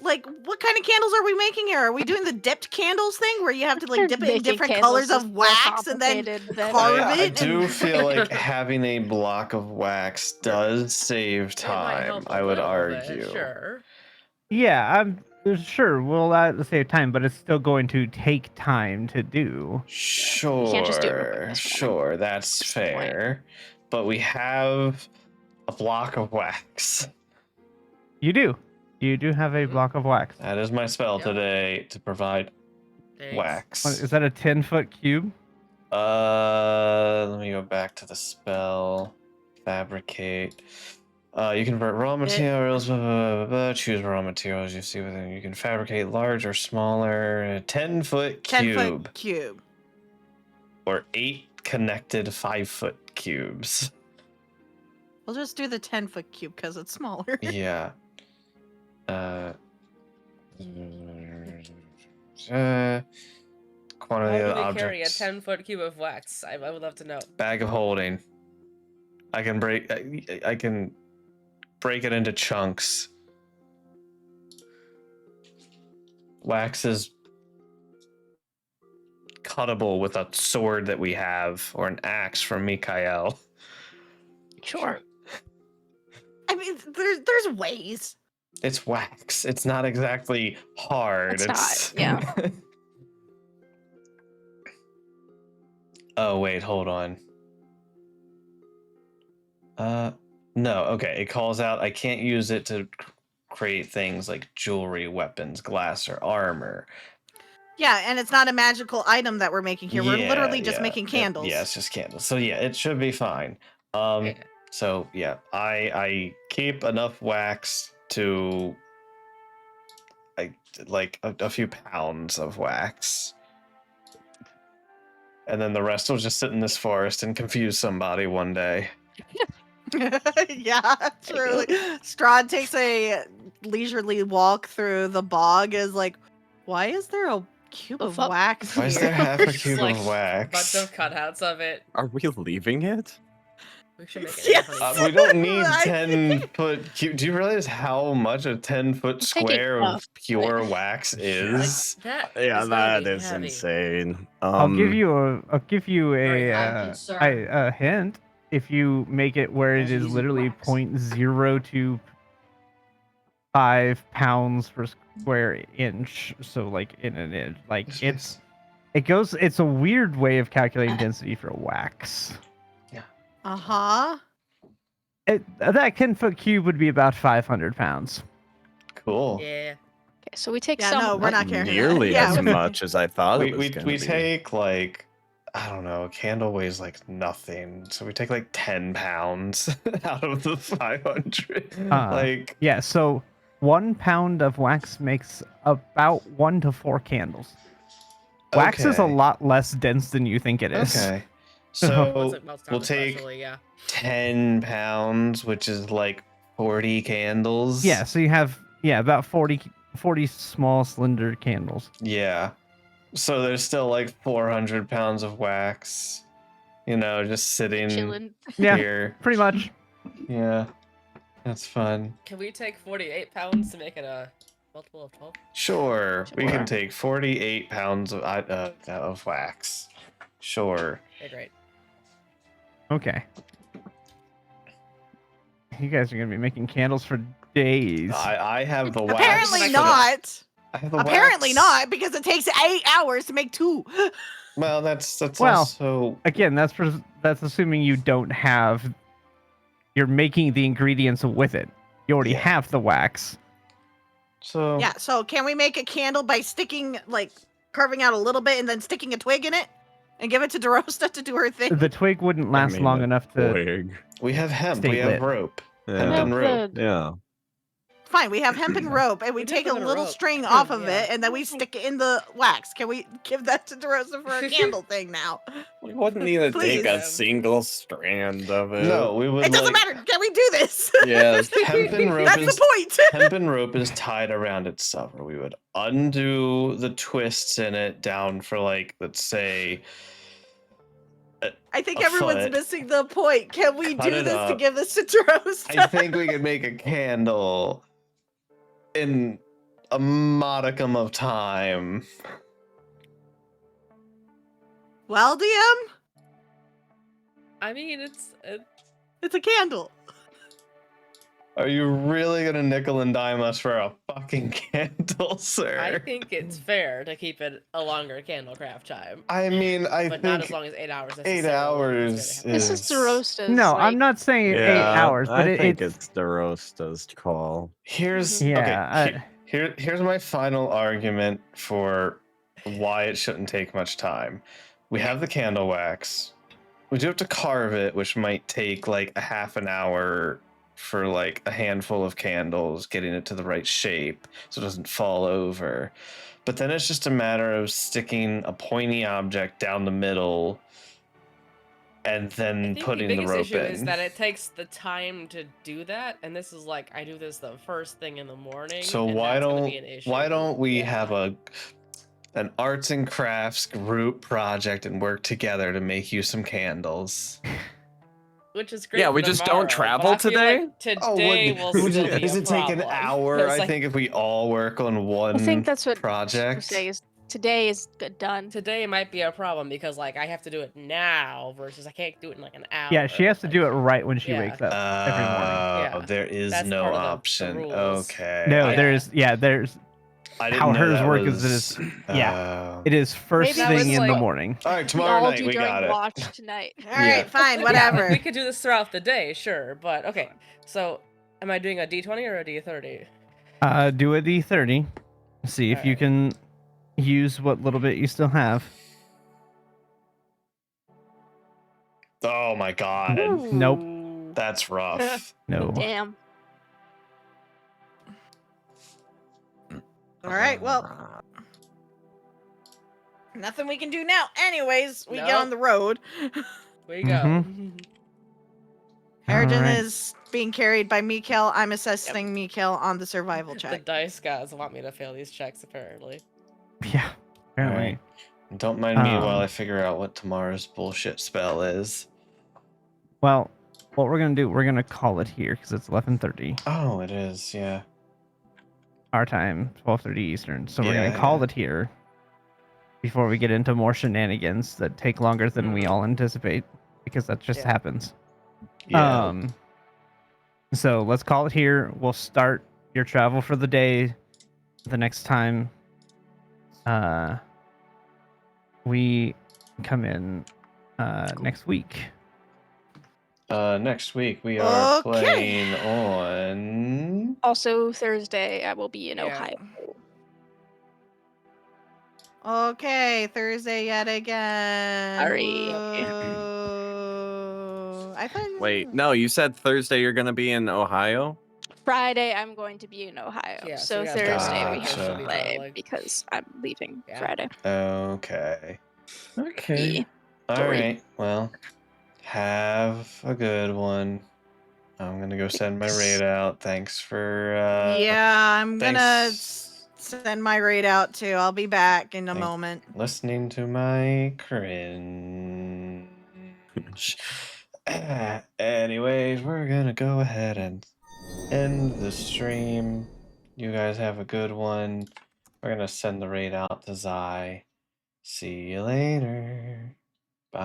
like what kind of candles are we making here? Are we doing the dipped candles thing where you have to like dip it in Making different candles colors is of more wax and then complicated than- carve I it? do and- feel like having a block of wax does save It might time, help a I would little argue. bit, sure. Yeah, I'm sure we'll save time, but it's still going to take time to do. Sure, can't just do it real quick, that's fine. sure, that's That's the point. fair. But we have a block of wax. You do. You do have a block of wax. That is my spell Yep. today to provide Thanks. wax. What, is that a 10-foot cube? Let me go back to the spell. Fabricate. You convert raw materials, choose raw materials you see within. You can fabricate large or smaller, 10-foot 10-foot cube. or 8 connected 5-foot cubes. We'll just do the 10-foot cube because it's smaller. Yeah. Quantity How of do we carry a objects. 10-foot cube of wax? I would love to know. Bag of holding. I can break. I can break it into chunks. Wax is cuttable with a sword that we have, or an axe from Mikael. Sure. I mean, mean, there's ways. It's wax. It's not exactly hard. It's not, yeah. Oh wait, hold on. No. Okay, it calls out. I can't use it to create things like jewelry, weapons, glass, or armor. Yeah, and it's not a magical item that we're making here. We're Yeah, literally just yeah. making candles. Yeah, it's just candles. So yeah, it should be fine. Yeah. So yeah, I keep enough wax to like a few pounds of wax. And then the rest will just sit in this forest and confuse somebody one day. Yeah, truly. Strahd takes a leisurely walk through the bog. Is like, why is there a cube The of fuck? wax Why is here? there half a Just, cube like, of wax? Bunch of cutouts of it. Are we leaving it? We should make it. Yes. funny. We don't need I- 10-foot cube. Do you realize how much a 10-foot taking square off. of pure wax is? That Yeah, is gonna that be is heavy. insane. I'll give you Very high a concern. a hint. If you make it where it Also is using literally wax. 0.025 pounds per square inch, so like in an inch, like it's a weird way of calculating density for wax. Uh-huh. That 10-foot cube would be about 500 pounds. Cool. Yeah. Okay, so we take Yeah, some. no, we're not Not carrying that. nearly Yeah, as we- much as I thought it was We gonna be. take like, I don't know, a candle weighs like nothing, so we take like 10 pounds out of the 500. Like, Yeah, so 1 pound of wax makes about 1 to 4 candles. Wax is a okay. lot less dense than you think it is. Okay. Once So it melts down, we'll take especially, yeah. 10 pounds, which is like 40 candles. Yeah, so you have about 40 small slender candles. Yeah. So there's still like 400 pounds of wax, just sitting Chilling. Yeah, here. pretty much. Yeah. That's fun. Can we take 48 pounds to make it a multiple of 12? Sure. We Sure. can take 48 pounds of wax. Sure. Okay, great. Okay. You guys are gonna be making candles for days. I have the wax. Apparently Wax. not. I have the Apparently wax. not, because it takes 8 hours to make 2. Well, that's Well, also Again, that's assuming you don't have. You're making the ingredients with it. You already Yeah. have the wax. so. Yeah, so can we make a candle by carving out a little bit and then sticking a twig in it? And give it to DeRosta to do her thing? The twig wouldn't I last mean, long a enough to. twig. We have hemp. Stay We have lit. rope. Hemp Yeah. and rope. Yeah. Fine, we have hemp and rope, and we We do take have a a bit of little rope. string off of Yeah. it, and then we stick it in the wax. Can we give that to DeRosa for a candle thing now? We wouldn't need to take Please. a single strand of it. No, we would. It doesn't like, matter. Can we do this? Yes. Hemp and rope That's is the point. hemp and rope is tied around itself. Or we would undo the twists in it down for let's say. I think A everyone's foot. missing the point. Can we Cut do it this to up. give this to DeRosa? I think we could make a candle in a modicum of time. Well, DM, I mean, it's a candle. Are you really gonna nickel and dime us for a fucking candle, sir? I think it's fair to keep it a longer candle craft time. I mean, I But think not as long as 8 hours. 8 hours This is DeRosta's. No, like, I'm not saying 8 Yeah, hours, but I think it's it's DeRosta's call. here's Yeah, okay. Here's my final argument for why it shouldn't take much time. We have the candle wax. We do have to carve it, which might take like a half an hour for like a handful of candles, getting it to the right shape so it doesn't fall over. But then it's just a matter of sticking a pointy object down the middle and I then think putting the the biggest rope issue in. is that it takes the time to do that, and this is I do this the first thing in the morning. So and why that's gonna don't be an issue. why don't we Yeah. have an arts and crafts group project and work together to make you some candles? Which is great. Yeah, for we just tomorrow, don't travel but I feel today? like today will still be does a it take an problem. hour? It's I like- think if we all work on one I think that's what project. Jose is Today is done. Today might be a problem because like I have to do it now versus I can't do it in like an hour. Yeah, she has to like- do it right when she Yeah. wakes up every morning. Yeah, There is that's no part of the option. rules. Okay. No, I- there's I didn't how know hers that work was, is it is first Maybe That was thing in the like- morning. All right, We tomorrow all night do we during got it. watch tonight. All right, Yeah. fine, Yeah, whatever. we could do this throughout the day, sure, but okay. So, am I doing a D20 or a D30? Do a D30. See if you Alright. can use what little bit you still have. Oh my god. Nope. That's rough. No. Damn. All right, well, nothing we can do now. Anyways, we get Nope. on the road. Where you go? Harrigan Alright. is being carried by Mikkel. I'm assessing Mikkel on the survival The check. dice gods want me to fail these checks, apparently. Yeah. Apparently. Alright. Don't mind me while Um, I figure out what tomorrow's bullshit spell is. Well, what we're gonna do, we're gonna call it here because it's 11:30 Oh, it is, yeah. our time, 12:30 Eastern. So we're Yeah, gonna call yeah. it here before we get into more shenanigans that take longer than we all anticipate because that just Yeah. happens. Yeah. So let's call it here. We'll start your travel for the day the next time we come in next week. Next week we are Okay. playing on. Also, Thursday, I will be in Yeah. Ohio. Okay, Thursday yet again. Sorry. Whoa. I thought. Wait, no, you said Thursday you're gonna be in Ohio? Friday, I'm going to be in Ohio. Yeah, so so we gotta Thursday, we Gotcha. have to play Traveling. because I'm leaving Yeah. Friday. Okay. Okay. All Sorry. right. Well, have a good one. I'm gonna go send my raid out. Thanks for. Yeah, I'm gonna thanks send my raid out too. I'll be back in a Thank- moment. listening to my cringe. Anyways, we're gonna go ahead and end the stream. You guys have a good one. We're gonna send the raid out to Zai. See you later.